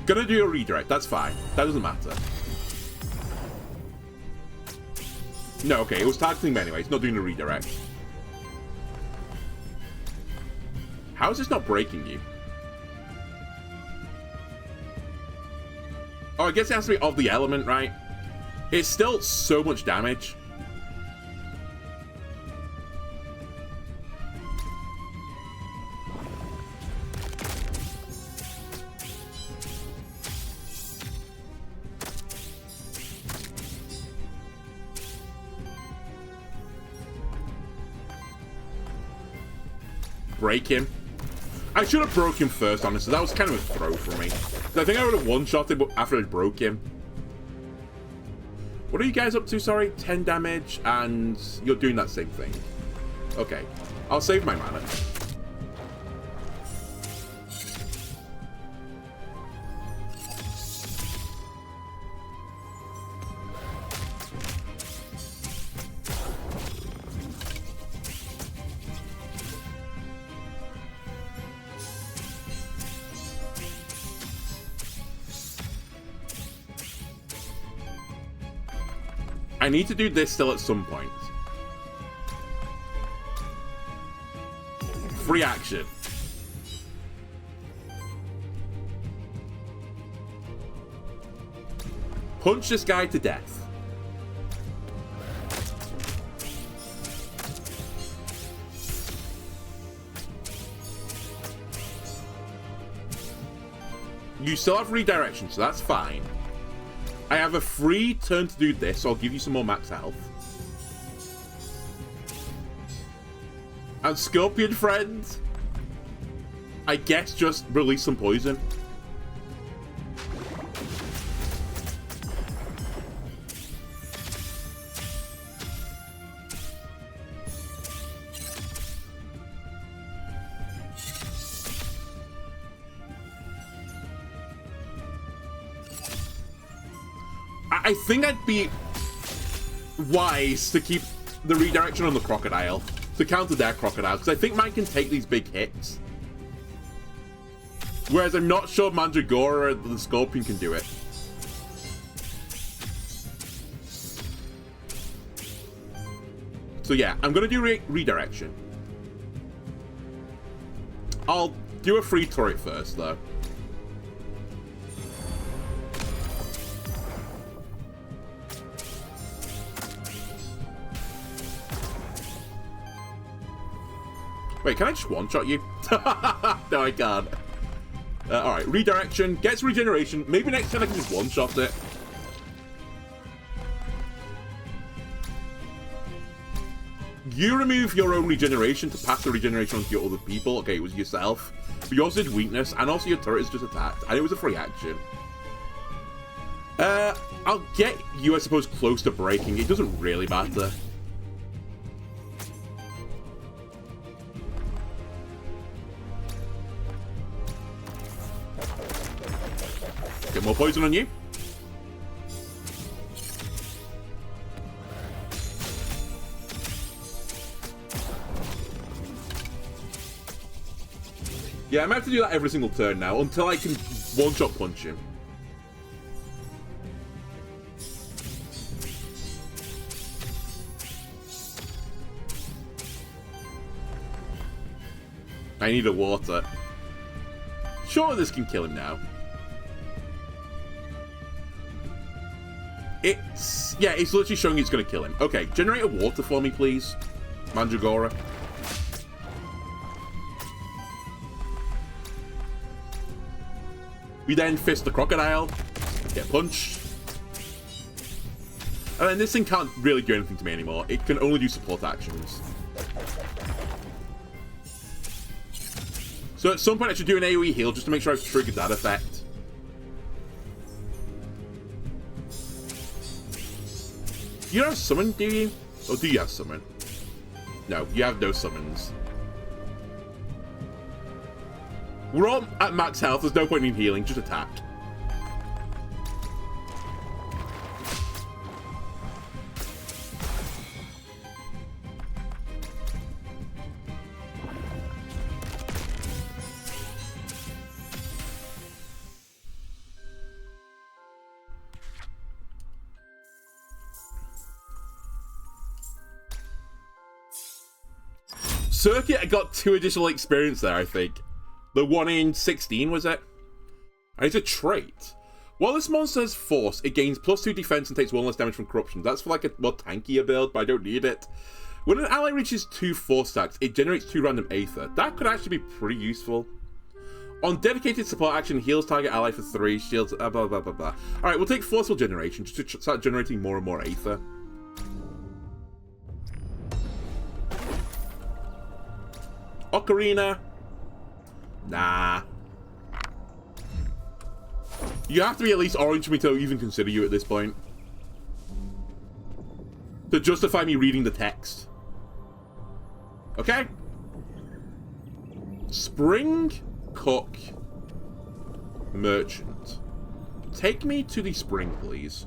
gonna do a redirect. That's fine. That doesn't matter. No, okay, it was targeting me anyway. It's not doing a redirect. How is this not breaking you? Oh, I guess it has to be of the element, right? It's still so much damage. Break him. I should have broke him first, honestly. That was kind of a throw for me. I think I would have one-shot him after I broke him. What are you guys up to, sorry? 10 damage, and you're doing that same thing. Okay. I'll save my mana. I need to do this still at some point. Free action. Punch this guy to death. You still have redirection, so that's fine. I have a free turn to do this, so I'll give you some more max health. And Scorpion Friend, I guess just release some poison. I think I'd be wise to keep the redirection on the crocodile, to counter their crocodile, because I think mine can take these big hits. Whereas I'm not sure Mandragora or the Scorpion can do it. So yeah, I'm going to do redirection. I'll do a free turret first, though. Wait, can I just one-shot you? No, I can't. Alright, redirection. Gets regeneration. Maybe next time I can just one-shot it. You remove your own regeneration to pass the regeneration on to your other people. Okay, it was yourself. But yours did weakness, and also your turret is just attacked. And it was a free action. I'll get you, I suppose, close to breaking. It doesn't really matter. more poison on you. Yeah, I might have to do that every single turn now until I can one-shot punch him. I need a water. Surely this can kill him now. Yeah, it's literally showing it's going to kill him. Okay, generate a water for me, please, Mandragora. We then fist the crocodile, get punched. And then this thing can't really do anything to me anymore. It can only do support actions. So at some point I should do an AoE heal just to make sure I've triggered that effect. You don't have summon, do you? Or do you have summon? No, you have no summons. We're all at max health, there's no point in healing, just attack. Circuit, I got 2 additional experience there, I think. The one in 16, was it? And it's a trait. While this monster has force, it gains +2 defense and takes 1 less damage from corruption. That's for like a more tankier build, but I don't need it. When an ally reaches 2 force stacks, it generates 2 random Aether. That could actually be pretty useful. On dedicated support action, heals target ally for 3, shields, blah, blah, blah, blah. Alright, we'll take forceful generation just to start generating more and more Aether. Ocarina. Nah. You have to be at least orange for me to even consider you at this point. To justify me reading the text. Okay? Spring Cook Merchant. Take me to the spring, please.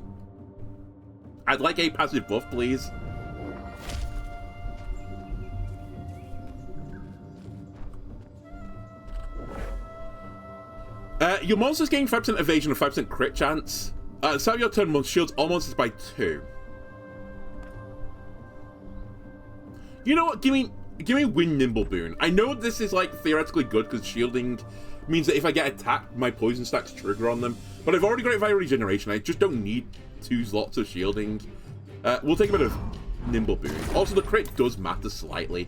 I'd like a passive buff, please. Your monsters gain 5% evasion and 5% crit chance. At the start of your turn, monster shields all monsters by 2. You know what? Give me Wind Nimble Boon. I know this is like theoretically good because shielding means that if I get attacked, my poison stacks trigger on them. But I've already got it via regeneration. I just don't need 2 slots of shielding. We'll take a bit of Nimble Boon. Also, the crit does matter slightly.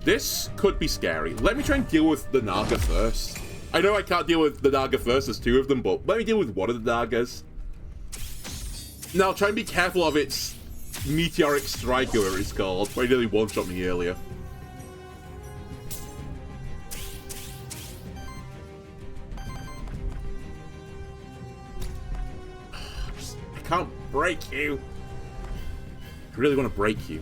This could be scary. Let me try and deal with the Naga first. I know I can't deal with the Naga first, there's 2 of them, but let me deal with one of the Nagas. Now, try and be careful of its Meteoric Strike, whatever it's called, where it nearly one-shot me earlier. I can't break you. I really want to break you.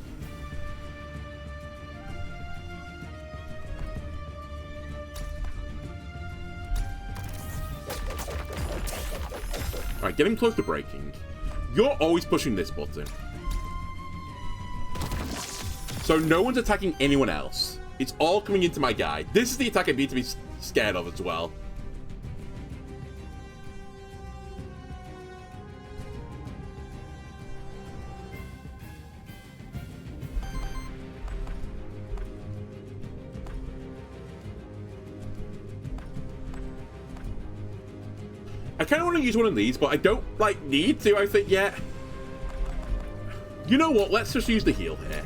Alright, getting close to breaking. You're always pushing this button. So no one's attacking anyone else. It's all coming into my guy. This is the attack I need to be scared of as well. I kind of want to use one of these, but I don't, like, need to, I think, yet. You know what? Let's just use the heal here.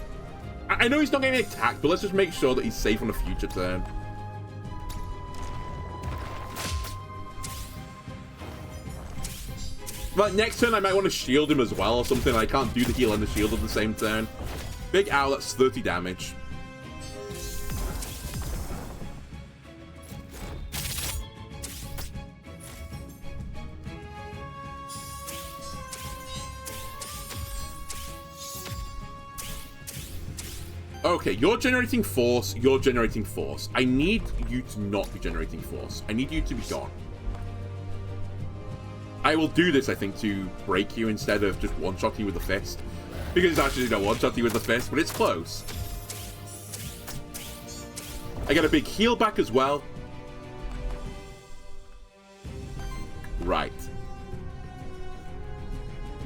I know he's not getting attacked, but let's just make sure that he's safe on a future turn. But next turn, I might want to shield him as well or something. I can't do the heal and the shield at the same turn. Big owl, that's 30 damage. Okay, you're generating force, you're generating force. I need you to not be generating force. I need you to be gone. I will do this, I think, to break you instead of just one-shotting you with the fist. Because it's actually not one-shotting you with the fist, but it's close. I get a big heal back as well. Right.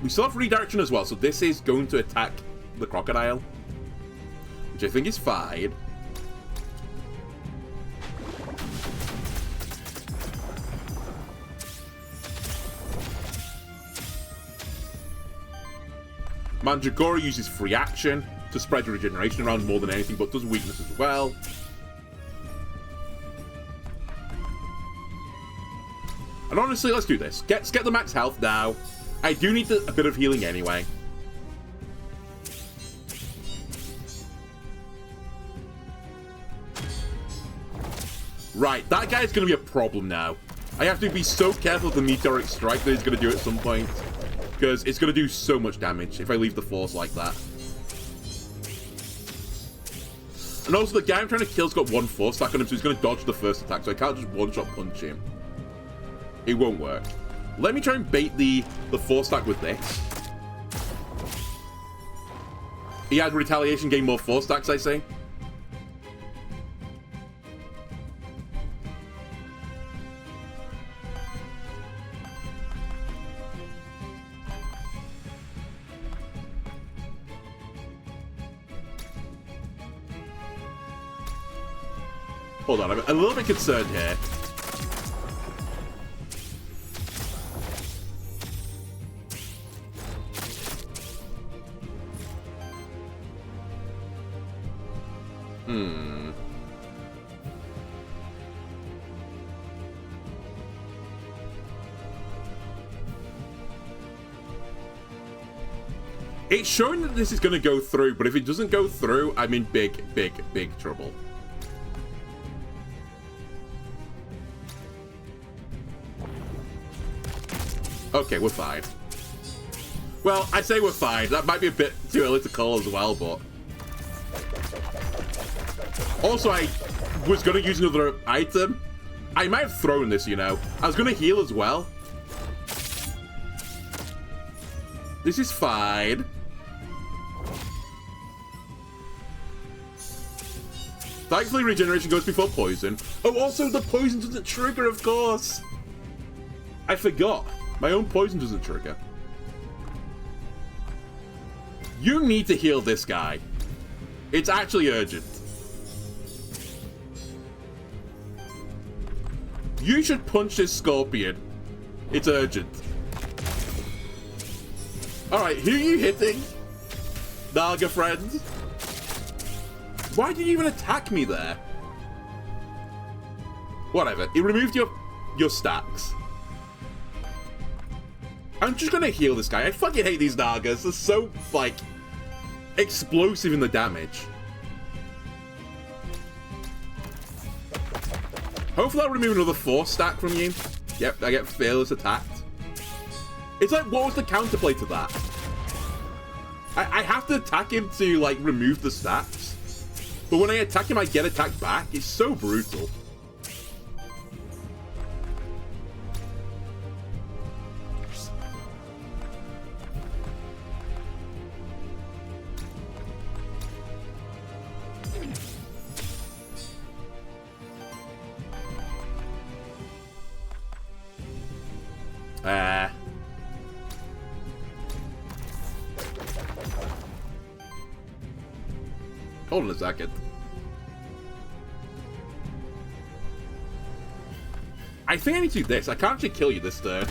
We still have redirection as well, so this is going to attack the crocodile. Which I think is fine. Mandragora uses free action to spread regeneration around more than anything, but does weakness as well. And honestly, let's do this. Let's get the max health now. I do need a bit of healing anyway. Right, that guy's going to be a problem now. I have to be so careful of the meteoric strike that he's going to do at some point. Because it's going to do so much damage if I leave the force like that. And also, the guy I'm trying to kill's got one force stack on him, so he's going to dodge the first attack, so I can't just one-shot punch him. It won't work. Let me try and bait the force stack with this. He had retaliation, gain more force stacks, I say. Hold on, I'm a little bit concerned here. It's showing that this is going to go through, but if it doesn't go through, I'm in big, big, big trouble. Okay, we're fine. Well, I say we're fine. That might be a bit too early to call as well, but... Also, I was going to use another item. I might have thrown this, you know. I was going to heal as well. This is fine. Thankfully, regeneration goes before poison. Oh, also, the poison doesn't trigger, of course. I forgot. My own poison doesn't trigger. You need to heal this guy. It's actually urgent. You should punch this scorpion. It's urgent. Alright, who are you hitting? Naga friend? Why did you even attack me there? Whatever. It removed your stacks. I'm just gonna heal this guy. I fucking hate these Nagas. They're so, like, explosive in the damage. Hopefully I'll remove another force stack from you. Yep, I get fearless attacked. It's like, what was the counterplay to that? I have to attack him to, like, remove the stacks. But when I attack him, I get attacked back. It's so brutal. Hold on a second. I think I need to do this. I can't actually kill you this turn.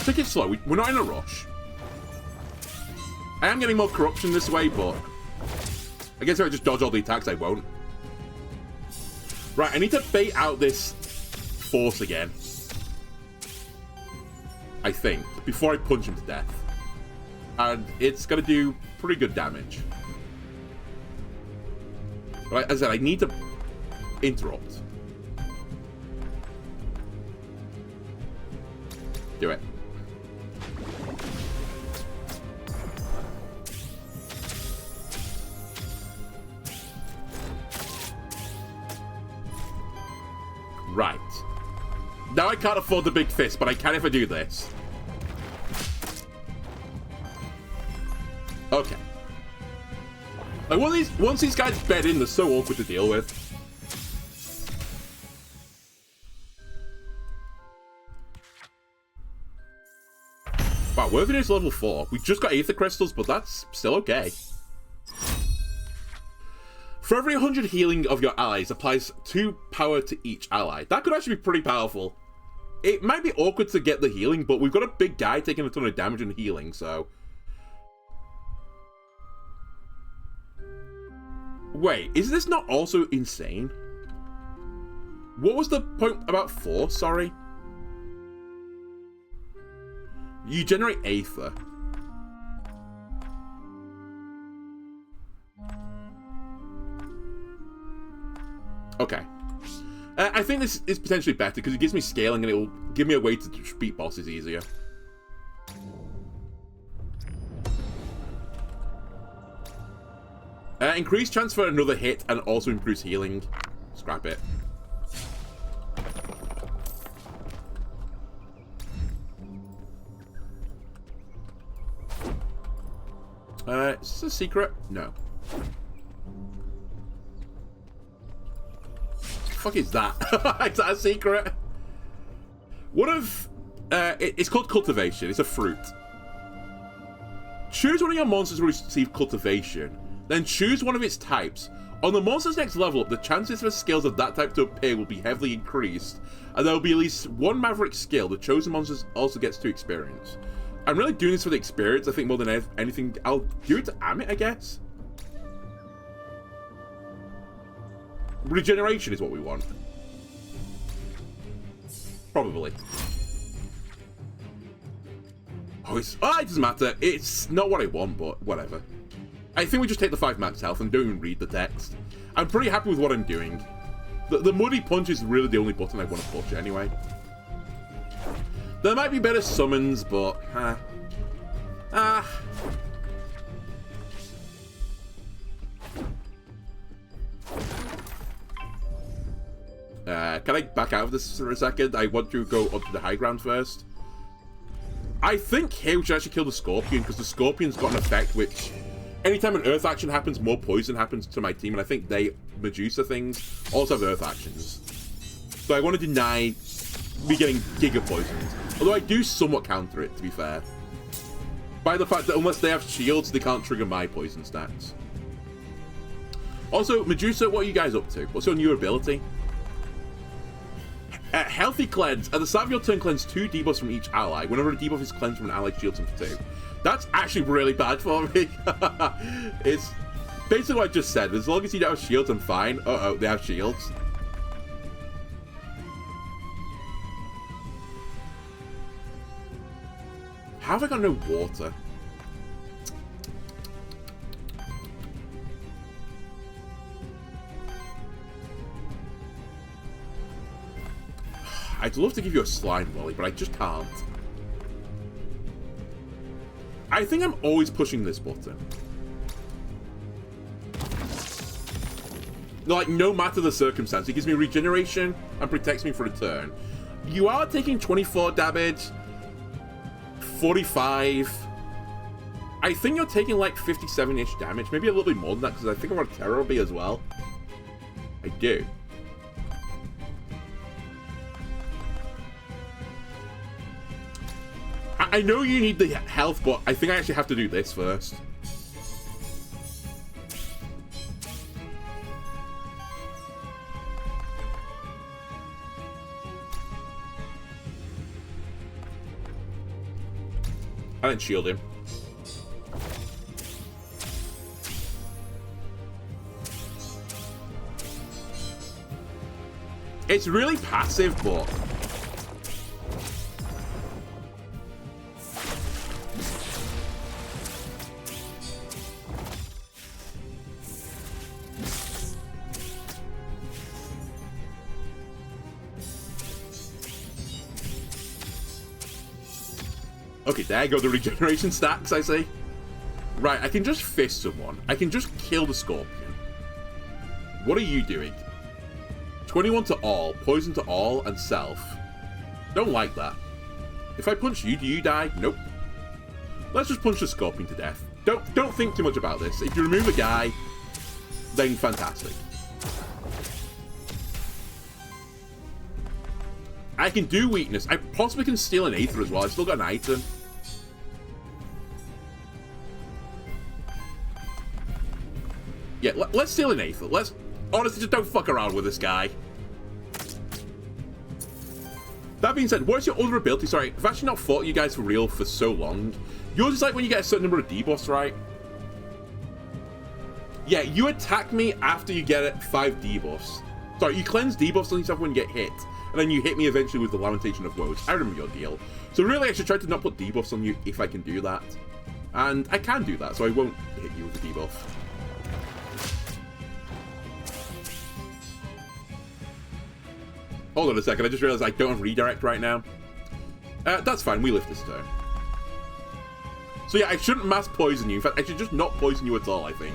Take it slow. We're not in a rush. I am getting more corruption this way, but I guess if I just dodge all the attacks, I won't. Right, I need to bait out this force again. I think, before I punch him to death. And it's going to do pretty good damage. But as I said, I need to interrupt. Do it. Right. Now I can't afford the big fist, but I can if I do this. Okay. Like, once these guys bed in, they're so awkward to deal with. Wow, worthiness level 4. We just got Aether Crystals, but that's still okay. For every 100 healing of your allies, applies 2 power to each ally. That could actually be pretty powerful. It might be awkward to get the healing, but we've got a big guy taking a ton of damage and healing, so... Wait, is this not also insane? What was the point about 4? Sorry. You generate Aether. Okay. I think this is potentially better because it gives me scaling and it will give me a way to beat bosses easier. Increase chance for another hit and also improves healing. Scrap it. Is this a secret? No. Fuck is that? Is that a secret? One of... it's called Cultivation. It's a fruit. Choose one of your monsters to receive Cultivation. Then choose one of its types. On the monster's next level up, the chances for skills of that type to appear will be heavily increased. And there will be at least one Maverick skill the chosen monster also gets to experience. I'm really doing this for the experience, I think, more than anything. I'll do it to Amit, I guess. Regeneration is what we want. Probably. Oh, it doesn't matter. It's not what I want, but whatever. I think we just take the 5 max health and don't even read the text. I'm pretty happy with what I'm doing. The Muddy Punch is really the only button I want to push anyway. There might be better summons, but... Can I back out of this for a second? I want to go up to the high ground first. I think here we should actually kill the Scorpion, because the Scorpion's got an effect which... Anytime an Earth action happens, more poison happens to my team, and I think they, Medusa things, also have Earth actions. So I want to deny me getting Giga poisoned. Although I do somewhat counter it, to be fair. By the fact that unless they have shields, they can't trigger my poison stats. Also, Medusa, what are you guys up to? What's your new ability? Healthy Cleanse. At the start of your turn, cleanse 2 debuffs from each ally. Whenever a debuff is cleansed from an ally, shields him for 2. That's actually really bad for me. It's basically what I just said. As long as you don't have shields, I'm fine. Uh-oh, they have shields. How have I got no water? I'd love to give you a slime volley, but I just can't. I think I'm always pushing this button. Like, no matter the circumstance, it gives me regeneration and protects me for a turn. You are taking 24 damage, 45. I think you're taking like 57-ish damage, maybe a little bit more than that, because I think I'm on Terror Bee as well. I do. I know you need the health, but I think I actually have to do this first. I didn't shield him. It's really passive, but... Okay, there go the regeneration stacks, I see. Right, I can just fist someone. I can just kill the scorpion. What are you doing? 21 to all, poison to all, and self. Don't like that. If I punch you, do you die? Nope. Let's just punch the scorpion to death. Don't think too much about this. If you remove a guy, then fantastic. I can do weakness. I possibly can steal an Aether as well. I've still got an item. Yeah, let's steal an Aether. Let's... Honestly, just don't fuck around with this guy. That being said, what's your other ability? Sorry, I've actually not fought you guys for real for so long. Yours is like when you get a certain number of debuffs, right? Yeah, you attack me after you get 5 debuffs. Sorry, you cleanse debuffs on yourself when you get hit. And then you hit me eventually with the Lamentation of Woes. I remember your deal. So really, I should try to not put debuffs on you if I can do that. And I can do that, so I won't hit you with a debuff. Hold on a second, I just realized I don't have redirect right now. That's fine, we live this turn. So yeah, I shouldn't mass poison you. In fact, I should just not poison you at all, I think.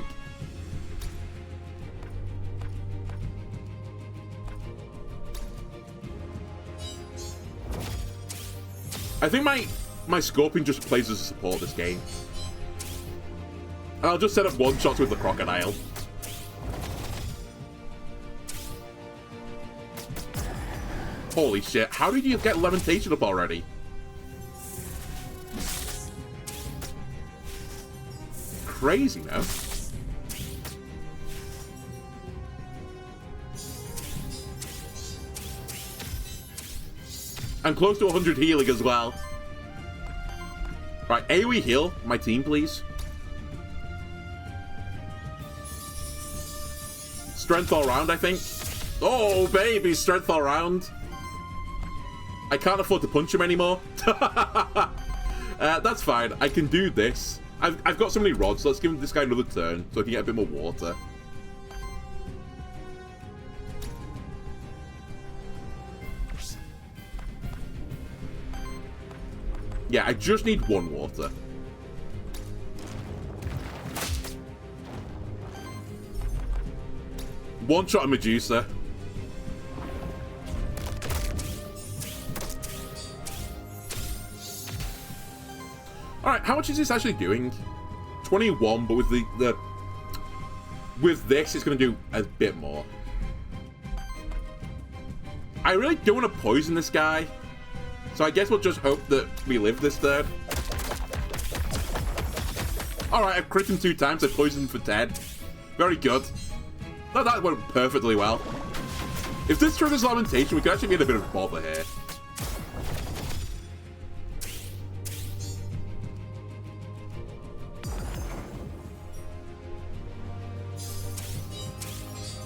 I think my Scorpion just plays as a support this game. I'll just set up one-shots with the Crocodile. Holy shit, how did you get Lamentation up already? Crazy, no? I'm close to 100 healing as well. Right, AoE heal my team, please. Strength all round, I think. Oh, baby, strength all round. I can't afford to punch him anymore. That's fine. I can do this. I've got so many rods, so let's give this guy another turn so I can get a bit more water. Yeah, I just need 1 water. One shot of Medusa. Alright, how much is this actually doing? 21, but with with this, it's going to do a bit more. I really don't want to poison this guy. So I guess we'll just hope that we live this turn. Alright, I've crit him 2 times. I poisoned him for 10. Very good. That went perfectly well. If this triggers Lamentation, we could actually get a bit of bother here.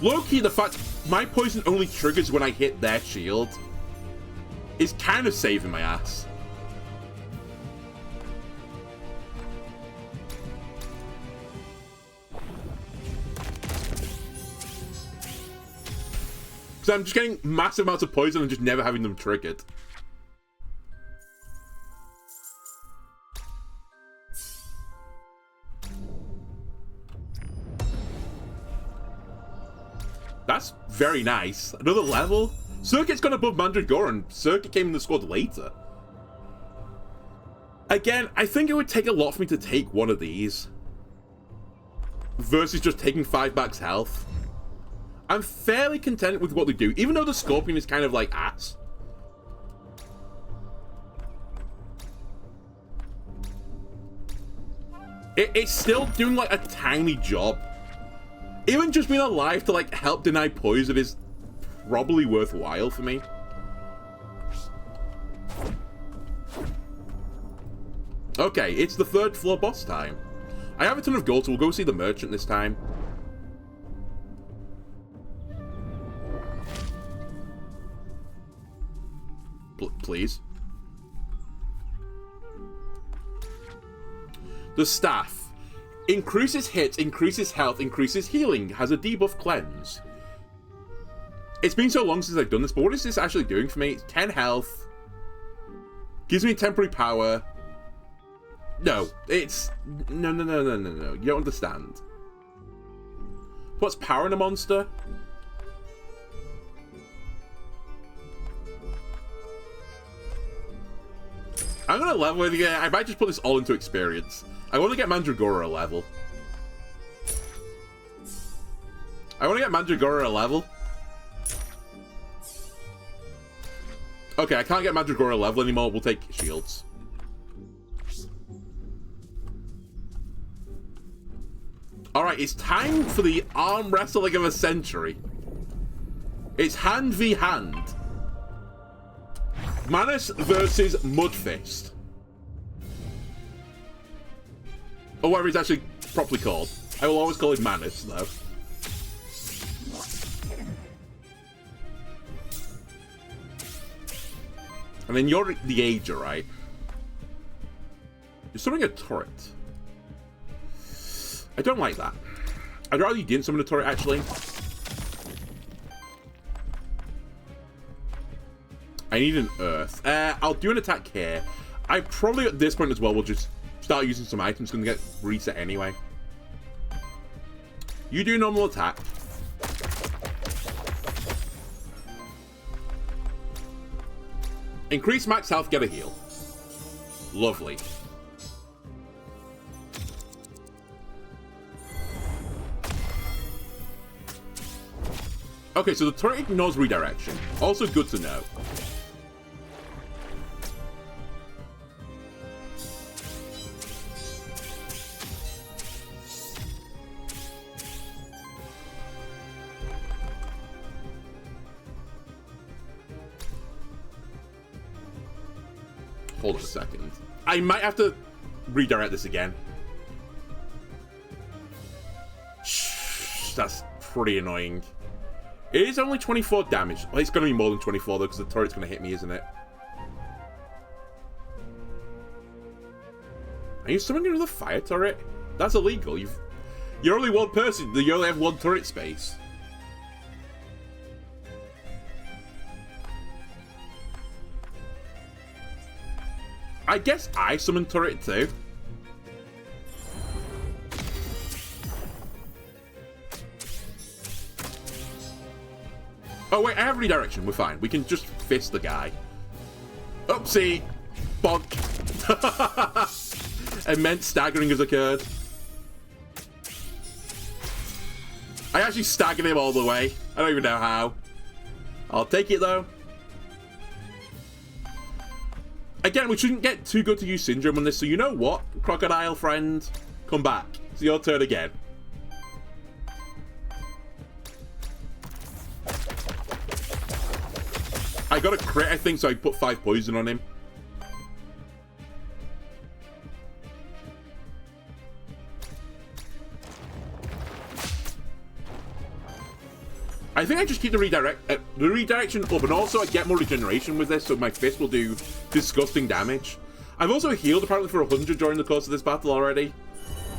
Low-key, the fact my poison only triggers when I hit their shield is kind of saving my ass. Because I'm just getting massive amounts of poison and just never having them triggered. That's very nice. Another level? Circuit's gone above Mandragoran. Circuit came in the squad later. Again, I think it would take a lot for me to take one of these. Versus just taking 5 max health. I'm fairly content with what they do, even though the Scorpion is kind of like ass. It's still doing like a tiny job. Even just being alive to like help deny poison is probably worthwhile for me. Okay, it's the 3rd floor boss time. I have a ton of gold, so we'll go see the merchant this time. Please. The staff. Increases hits, increases health, increases healing. Has a debuff cleanse. It's been so long since I've done this, but what is this actually doing for me? 10 health. Gives me temporary power. No, it's... No. You don't understand. What's power in a monster? I'm gonna level it again. I might just put this all into experience. I want to get Mandragora a level. Okay, I can't get Mandragora a level anymore. We'll take shields. Alright, it's time for the arm wrestling of a century. It's hand v hand. Manus versus Mudfist. Or whatever it's actually properly called. I will always call it Manus, though. And then you're the Ager, right? You're summoning a turret. I don't like that. I'd rather you didn't summon a turret, actually. I need an earth. I'll do an attack here. I probably, at this point as well, will just start using some items. Going to get reset anyway. You do normal attack. Increase max health, get a heal. Lovely. Okay, so the turret ignores redirection. Also good to know. Hold on a second. I might have to redirect this again. Shh, that's pretty annoying. It is only 24 damage. Well, it's going to be more than 24 though, because the turret's going to hit me, isn't it? Are you summoning another fire turret? That's illegal. You're only one person. You only have one turret space. I guess I summon turret too. Oh wait, I have redirection. We're fine. We can just fist the guy. Oopsie! Bonk. Immense staggering has occurred. I actually staggered him all the way. I don't even know how. I'll take it though. Again, we shouldn't get too good to use Syndrome on this, so you know what? Crocodile friend, come back. It's your turn again. I got a crit, I think, so I put 5 poison on him. I think I just keep the redirection up, and also I get more regeneration with this, so my fist will do disgusting damage. I've also healed apparently for 100 during the course of this battle already.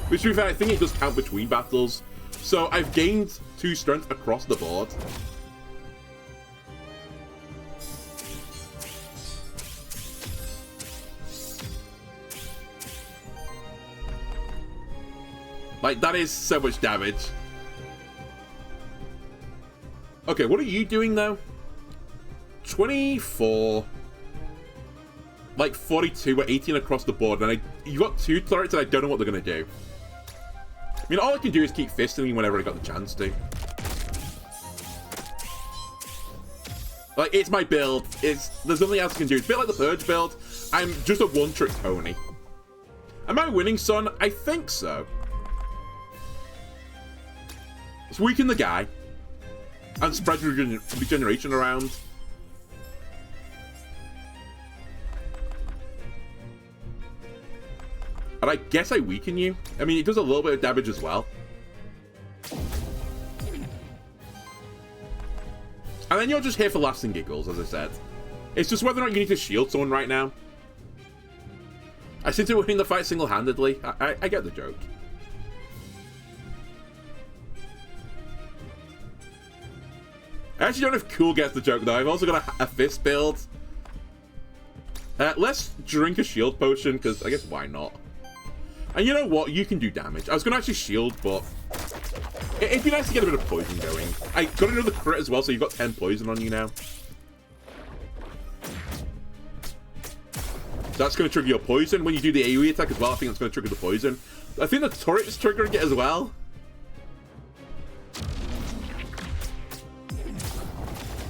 Which, to be fair, I think it does count between battles. So I've gained 2 strength across the board. Like, that is so much damage. Okay, what are you doing, though? 24. Like, 42, we're 18 across the board. And you got 2 turrets, and I don't know what they're going to do. I mean, all I can do is keep fisting him whenever I got the chance to. Like, it's my build. There's nothing else I can do. It's a bit like the Purge build. I'm just a one-trick pony. Am I winning, son? I think so. Let's weaken the guy. And spread regeneration around. And I guess I weaken you. I mean, it does a little bit of damage as well. And then you're just here for laughs and giggles, as I said. It's just whether or not you need to shield someone right now. I seem to win the fight single-handedly. I get the joke. I actually don't know if Cool gets the joke, though. I've also got a fist build. Let's drink a shield potion, because I guess why not? And you know what? You can do damage. I was going to actually shield, but it'd be nice to get a bit of poison going. I got another crit as well, so you've got 10 poison on you now. So that's going to trigger your poison. When you do the AoE attack as well, I think that's going to trigger the poison. I think the turret is triggering it as well.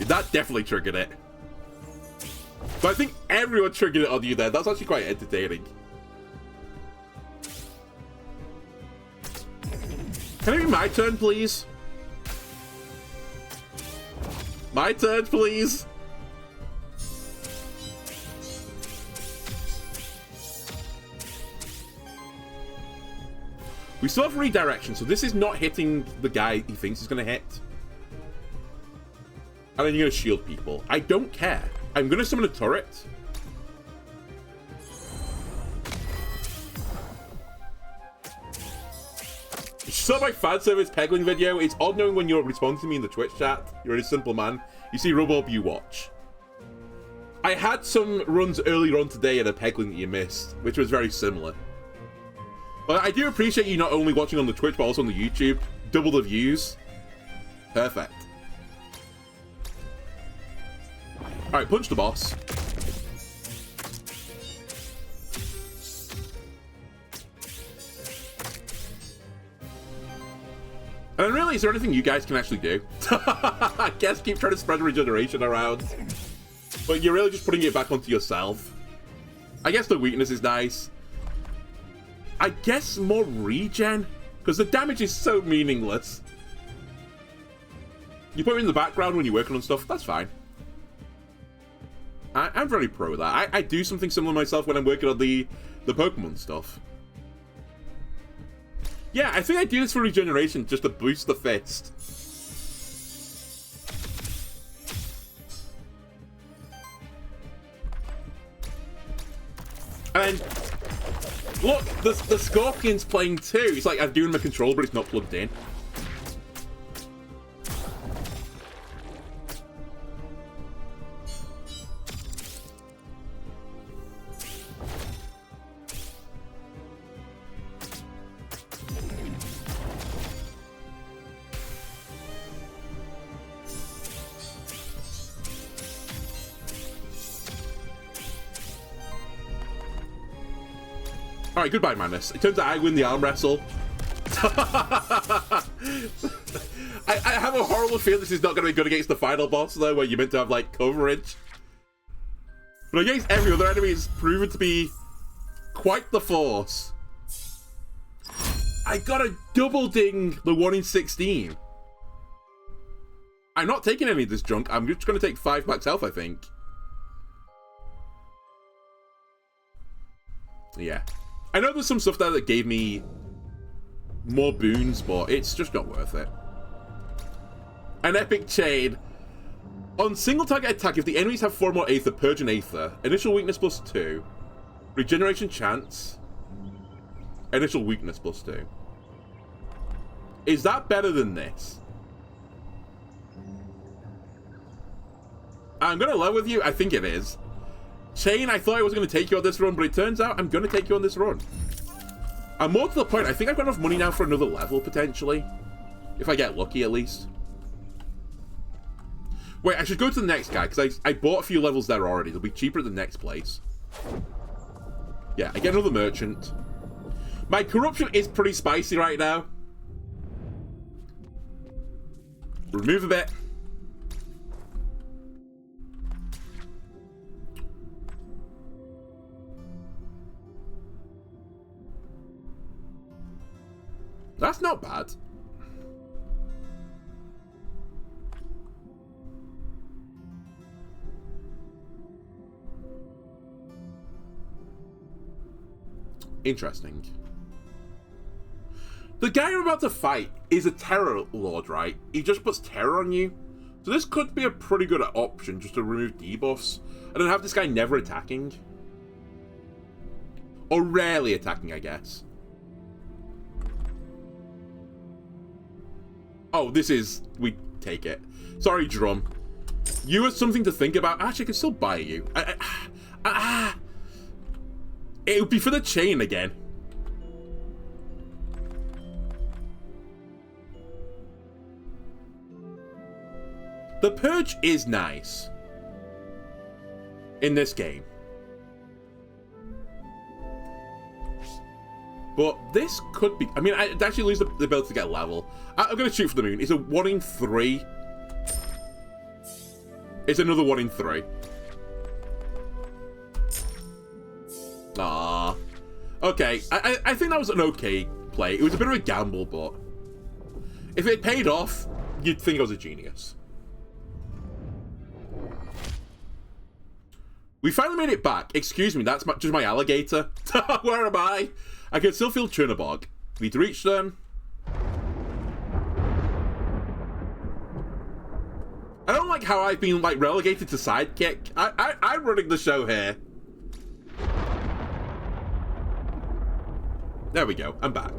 That definitely triggered it. But I think everyone triggered it on you there. That's actually quite entertaining. Can it be my turn, please? My turn, please. We still have redirection, so this is not hitting the guy he thinks he's going to hit. And then you're going to shield people. I don't care. I'm going to summon a turret. You saw my fan service Pegling video. It's odd knowing when you're responding to me in the Twitch chat. You're a simple man. You see Robob, you watch. I had some runs earlier on today at a Pegling that you missed, which was very similar. But I do appreciate you not only watching on the Twitch, but also on the YouTube. Double the views. Perfect. Alright, punch the boss. And then really, is there anything you guys can actually do? I guess keep trying to spread regeneration around. But you're really just putting it back onto yourself. I guess the weakness is nice. I guess more regen? Because the damage is so meaningless. You put it in the background when you're working on stuff, that's fine. I'm very pro that. I do something similar myself when I'm working on the Pokemon stuff. Yeah, I think I do this for regeneration, just to boost the fist. And look, the Scorpion's playing too. It's like I'm doing my control, but it's not plugged in. Alright, goodbye, Madness. It turns out I win the arm wrestle. I have a horrible feeling this is not going to be good against the final boss, though, where you're meant to have, like, coverage. But against every other enemy, it's proven to be quite the force. I got a double ding the 1 in 16. I'm not taking any of this junk. I'm just going to take 5 max health, I think. Yeah. I know there's some stuff there that gave me more boons, but it's just not worth it. An epic chain. On single target attack, if the enemies have 4 more Aether, purge an Aether. Initial weakness +2. Regeneration chance. Initial weakness +2. Is that better than this? I'm going to level with you. I think it is. Chain, I thought I was going to take you on this run, but it turns out I'm going to take you on this run. And more to the point, I think I've got enough money now for another level, potentially. If I get lucky, at least. Wait, I should go to the next guy, because I bought a few levels there already. They'll be cheaper at the next place. Yeah, I get another merchant. My corruption is pretty spicy right now. Remove a bit. That's not bad. Interesting. The guy you're about to fight is a terror lord, right? He just puts terror on you. So this could be a pretty good option just to remove debuffs. And then have this guy never attacking. Or rarely attacking, I guess. Oh, this is... we take it. Sorry, Drum. You have something to think about. Actually, I can still buy you. It would be for the chain again. The Purge is nice in this game. But this could be... I mean, I'd actually lose the ability to get a level. I'm going to shoot for the moon. It's a 1 in 3. It's another 1 in 3. Ah. Okay, I think that was an okay play. It was a bit of a gamble, but... if it paid off, you'd think I was a genius. We finally made it back. Excuse me, that's just my alligator. Where am I? I can still feel Chernobog. Need to reach them. I don't like how I've been, like, relegated to sidekick. I'm running the show here. There we go. I'm back.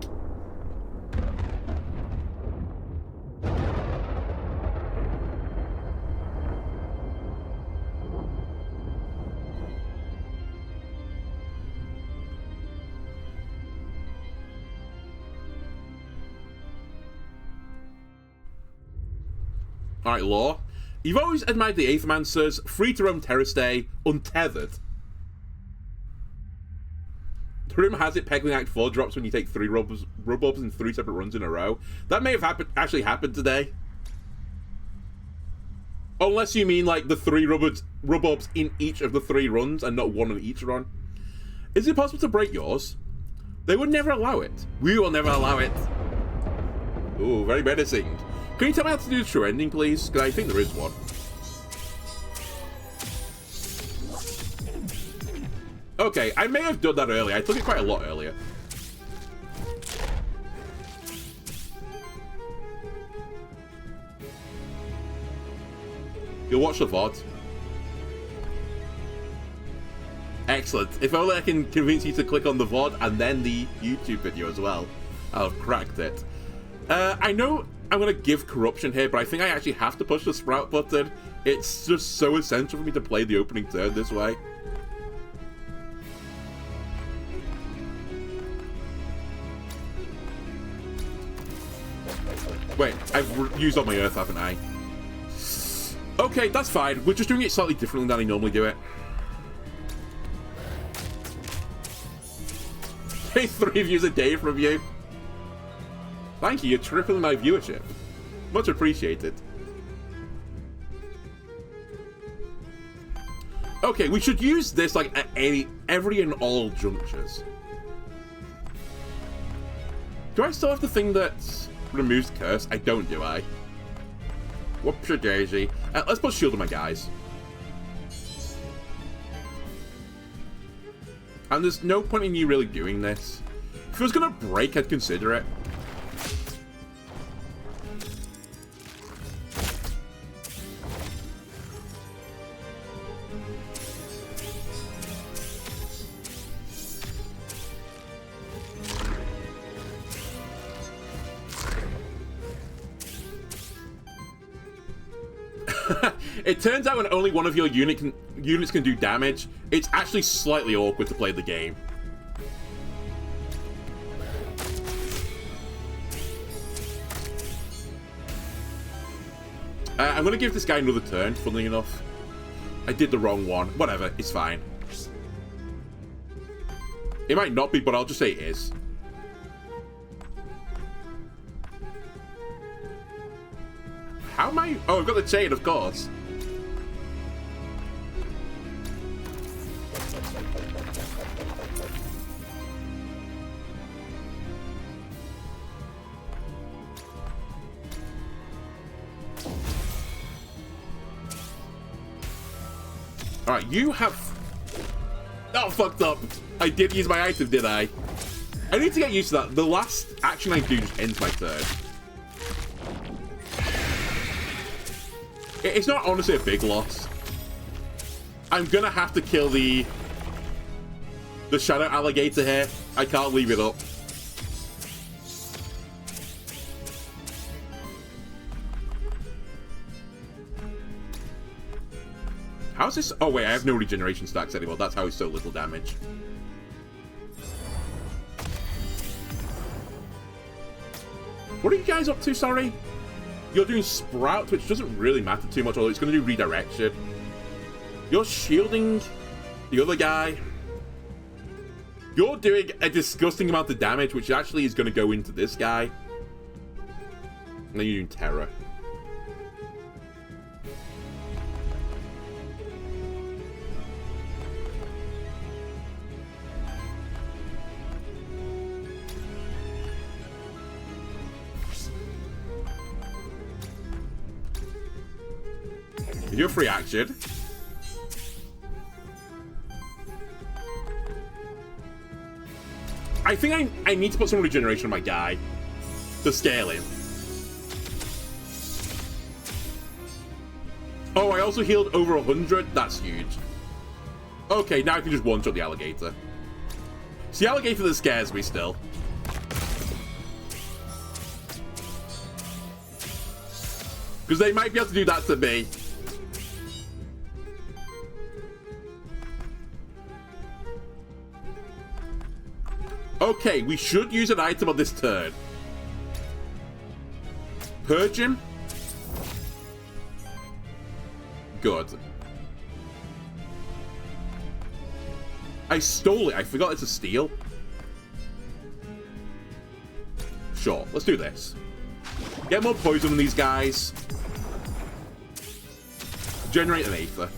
Alright, Law. You've always admired the Aethermancers, free to roam Terra Stay, untethered. The room has it Peggling Act 4 drops when you take 3 rub-ups in 3 separate runs in a row. That may have actually happened today. Unless you mean, like, the 3 rub-ups in each of the 3 runs and not 1 on each run. Is it possible to break yours? They would never allow it. We will never allow it. Ooh, very menacing. Can you tell me how to do the true ending, please? Because I think there is one. Okay, I may have done that earlier. I took it quite a lot earlier. You'll watch the VOD. Excellent. If only I can convince you to click on the VOD and then the YouTube video as well. I'll have cracked it. I know I'm going to give corruption here, but I think I actually have to push the sprout button. It's just so essential for me to play the opening turn this way. Wait, I've used all my earth, haven't I? Okay, that's fine. We're just doing it slightly differently than I normally do it. Hey, 3 views a day from you. Thank you, you're tripling my viewership. Much appreciated. Okay, we should use this like at every and all junctures. Do I still have the thing that removes curse? I don't, do I? Whoopsie daisy. Let's put shield on my guys. And there's no point in you really doing this. If it was gonna break, I'd consider it. It turns out when only one of your units can do damage, it's actually slightly awkward to play the game. I'm going to give this guy another turn, funnily enough. I did the wrong one. Whatever, it's fine. It might not be, but I'll just say it is. How am I... Oh, I've got the chain, of course. Alright, you have... Oh, fucked up. I did use my item, did I? I need to get used to that. The last action I do just ends my turn. It's not honestly a big loss. I'm gonna have to kill the shadow alligator here. I can't leave it up. How's this? Oh wait, I have no regeneration stacks anymore. That's how he's so little damage. What are you guys up to, sorry? You're doing Sprout, which doesn't really matter too much, although it's going to do Redirection. You're shielding the other guy. You're doing a disgusting amount of damage, which actually is going to go into this guy. And then you're doing Terror. Your free action. I think I need to put some regeneration on my guy to scale him. Oh, I also healed over 100. That's huge. Okay, now I can just one-shot the alligator. It's the alligator that scares me still. Because they might be able to do that to me. Okay, we should use an item on this turn. Purge him. Good. I stole it. I forgot it's a steal. Sure, let's do this. Get more poison on these guys. Generate an Aether.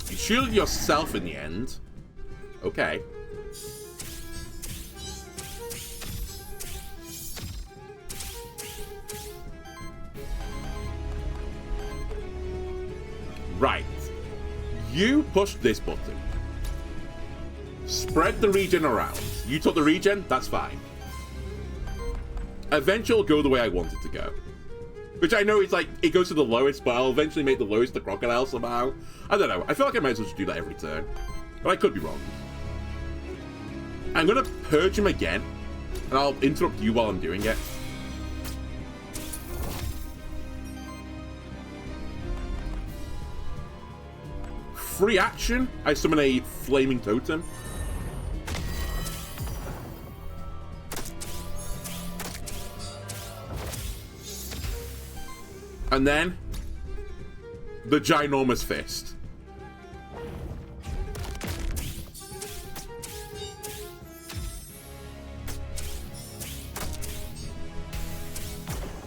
You shielded yourself in the end. Okay. Right. You push this button. Spread the regen around. You took the regen, that's fine. Eventually it'll go the way I want it to go. Which I know it's like, it goes to the lowest, but I'll eventually make the lowest the crocodile somehow. I don't know. I feel like I might as well just do that every turn. But I could be wrong. I'm going to purge him again. And I'll interrupt you while I'm doing it. Free action. I summon a flaming totem. And then the ginormous fist.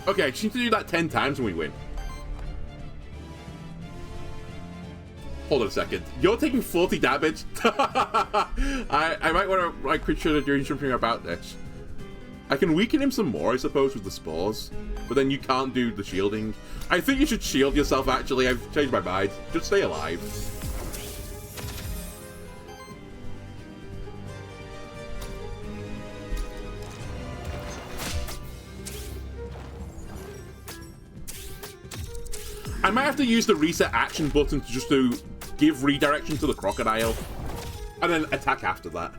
Okay, I just need to do that 10 times when we win. Hold on a second. You're taking 40 damage? I might want to like consider doing something about this. I can weaken him some more, I suppose, with the spores. But then you can't do the shielding. I think you should shield yourself, actually. I've changed my mind. Just stay alive. I might have to use the reset action button to give redirection to the crocodile. And then attack after that.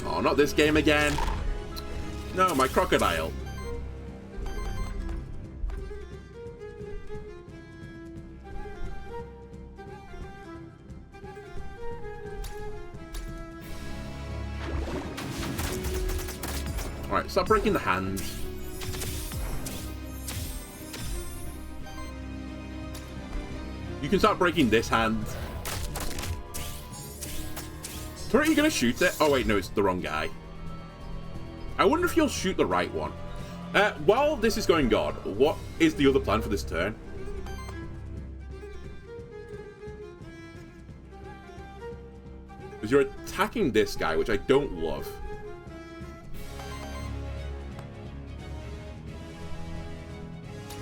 Oh, not this game again. No, my crocodile. Alright, stop breaking the hand. You can start breaking this hand. Are you gonna shoot it? Oh wait, no, it's the wrong guy. I wonder if you'll shoot the right one. While this is going on, what is the other plan for this turn? Because you're attacking this guy, which I don't love.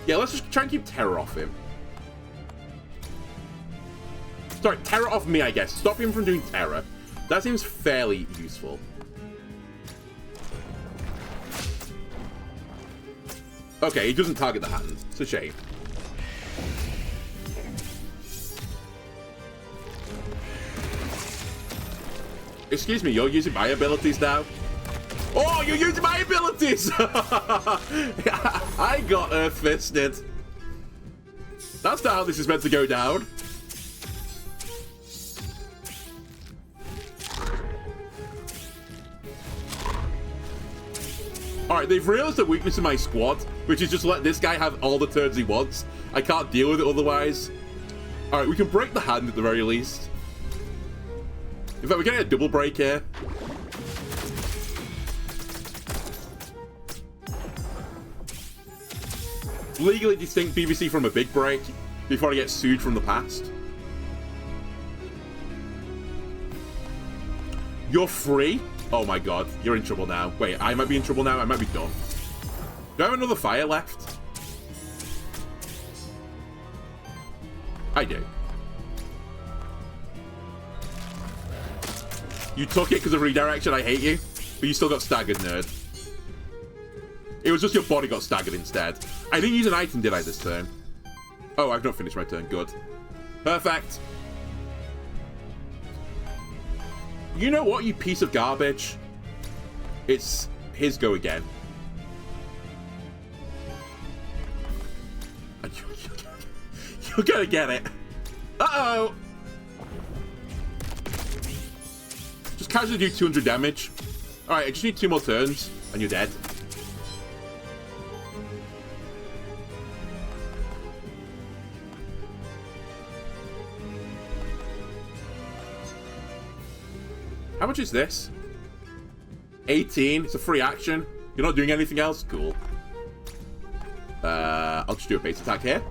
Yeah, let's just try and keep terror off him. Sorry, terror off me, I guess. Stop him from doing terror. That seems fairly useful. Okay, he doesn't target the hand. It's a shame. Excuse me, you're using my abilities now? Oh, you're using my abilities! I got Earth Fisted. That's not how this is meant to go down. Alright, they've realized the weakness in my squad, which is just let this guy have all the turns he wants. I can't deal with it otherwise. Alright, we can break the hand at the very least. In fact, we're getting a double break here. Legally distinct BBC from a big break before I get sued from the past. You're free? Oh my god, you're in trouble now. Wait, I might be in trouble now? I might be done. Do I have another fire left? I do. You took it because of redirection, I hate you. But you still got staggered, nerd. It was just your body got staggered instead. I didn't use an item, did I, this turn? Oh, I've not finished my turn. Good. Perfect. You know what, you piece of garbage? It's his go again. You're gonna get it. Uh-oh! Just casually do 200 damage. Alright, I just need 2 more turns, and you're dead. How much is this? 18. It's a free action. You're not doing anything else? Cool. I'll just do a base attack here.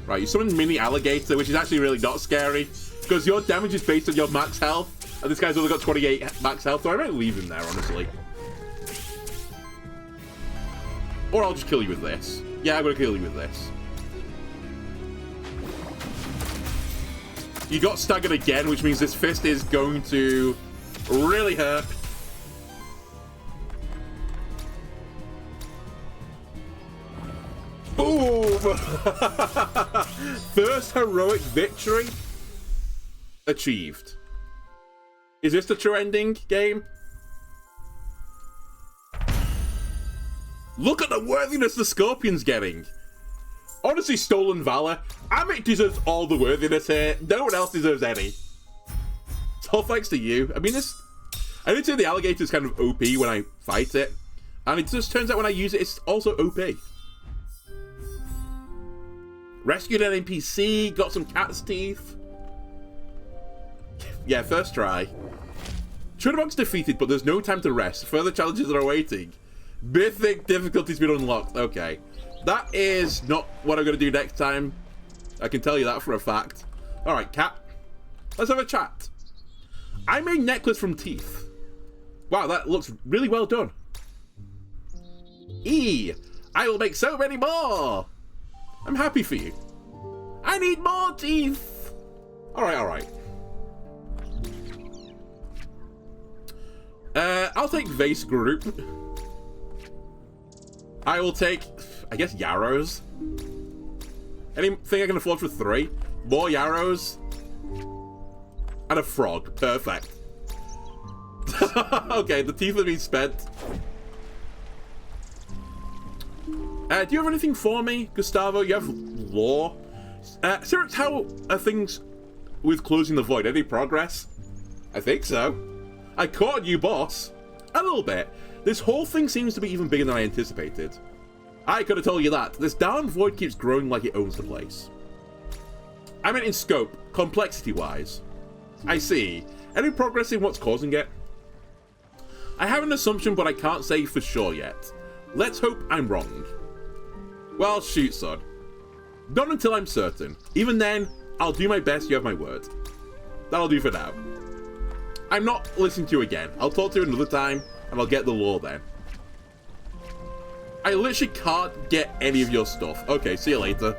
Right, you summon Mini Alligator, which is actually really not scary, because your damage is based on your max health, and this guy's only got 28 max health, so I might leave him there, honestly. Or I'll just kill you with this. Yeah, I'm gonna kill you with this. You got staggered again, which means this fist is going to really hurt. Boom! First heroic victory achieved. Is this the true ending, game? Look at the worthiness the Scorpion's getting. Honestly, Stolen Valor. Amit deserves all the worthiness here. No one else deserves any. It's all thanks to you. I mean, I did say the alligator is kind of OP when I fight it. And it just turns out when I use it, it's also OP. Rescued an NPC, got some cat's teeth. Yeah, first try. Chudabog's defeated, but there's no time to rest. Further challenges are awaiting. Mythic difficulty's been unlocked. Okay. That is not what I'm going to do next time. I can tell you that for a fact. Alright, cat. Let's have a chat. I made necklace from teeth. Wow, that looks really well done. E. I will make so many more. I'm happy for you. I need more teeth. Alright, alright. I'll take Vase Group. I will take, I guess, Yarrows. Anything I can afford for 3? More Yarrows. And a frog. Perfect. Okay, the teeth have been spent. Do you have anything for me, Gustavo? You have law. Sirix, how are things with closing the void? Any progress? I think so. I caught a new boss. A little bit. This whole thing seems to be even bigger than I anticipated. I could have told you that. This darn void keeps growing like it owns the place. I meant in scope, complexity-wise. I see. Any progress in what's causing it? I have an assumption, but I can't say for sure yet. Let's hope I'm wrong. Well, shoot, son. Not until I'm certain. Even then, I'll do my best, you have my word. That'll do for now. I'm not listening to you again. I'll talk to you another time, and I'll get the lore then. I literally can't get any of your stuff. Okay, see you later.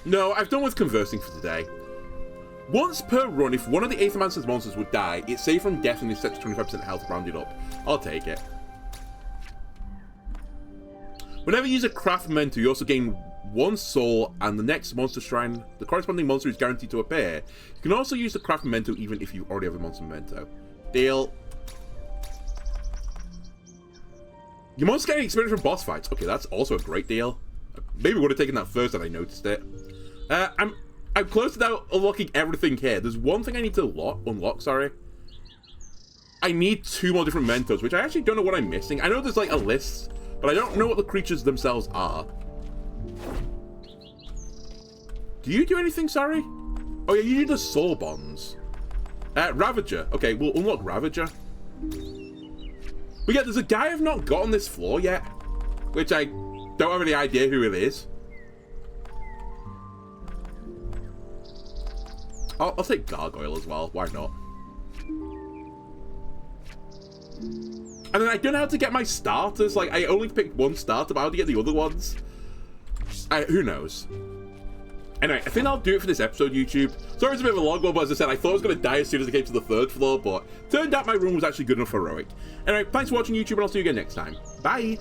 No, I've done with conversing for today. Once per run, if one of the Aethermancer's monsters would die, it's safe from death and is set to 25% health rounded up. I'll take it. Whenever you use a craft memento, you also gain 1 soul, and the next monster shrine, the corresponding monster is guaranteed to appear. You can also use the craft memento even if you already have a monster memento. Deal. Your monster's getting experience from boss fights. Okay, that's also a great deal. Maybe would have taken that first had I noticed it. I'm close to now unlocking everything here. There's one thing I need to unlock, sorry. I need 2 more different Mentos, which I actually don't know what I'm missing. I know there's like a list, but I don't know what the creatures themselves are. Do you do anything, sorry? Oh yeah, you do the soul bonds. Ravager. Okay, we'll unlock Ravager. But yeah, there's a guy I've not got on this floor yet, which I don't have any idea who it is. I'll take Gargoyle as well, why not? And then I don't know how to get my starters, like I only picked 1 starter, but how to get the other ones? Who knows? Anyway, I think I'll do it for this episode, YouTube. Sorry it's a bit of a long one, but as I said, I thought I was going to die as soon as I came to the 3rd floor, but turned out my room was actually good enough for heroic. Anyway, thanks for watching, YouTube, and I'll see you again next time. Bye!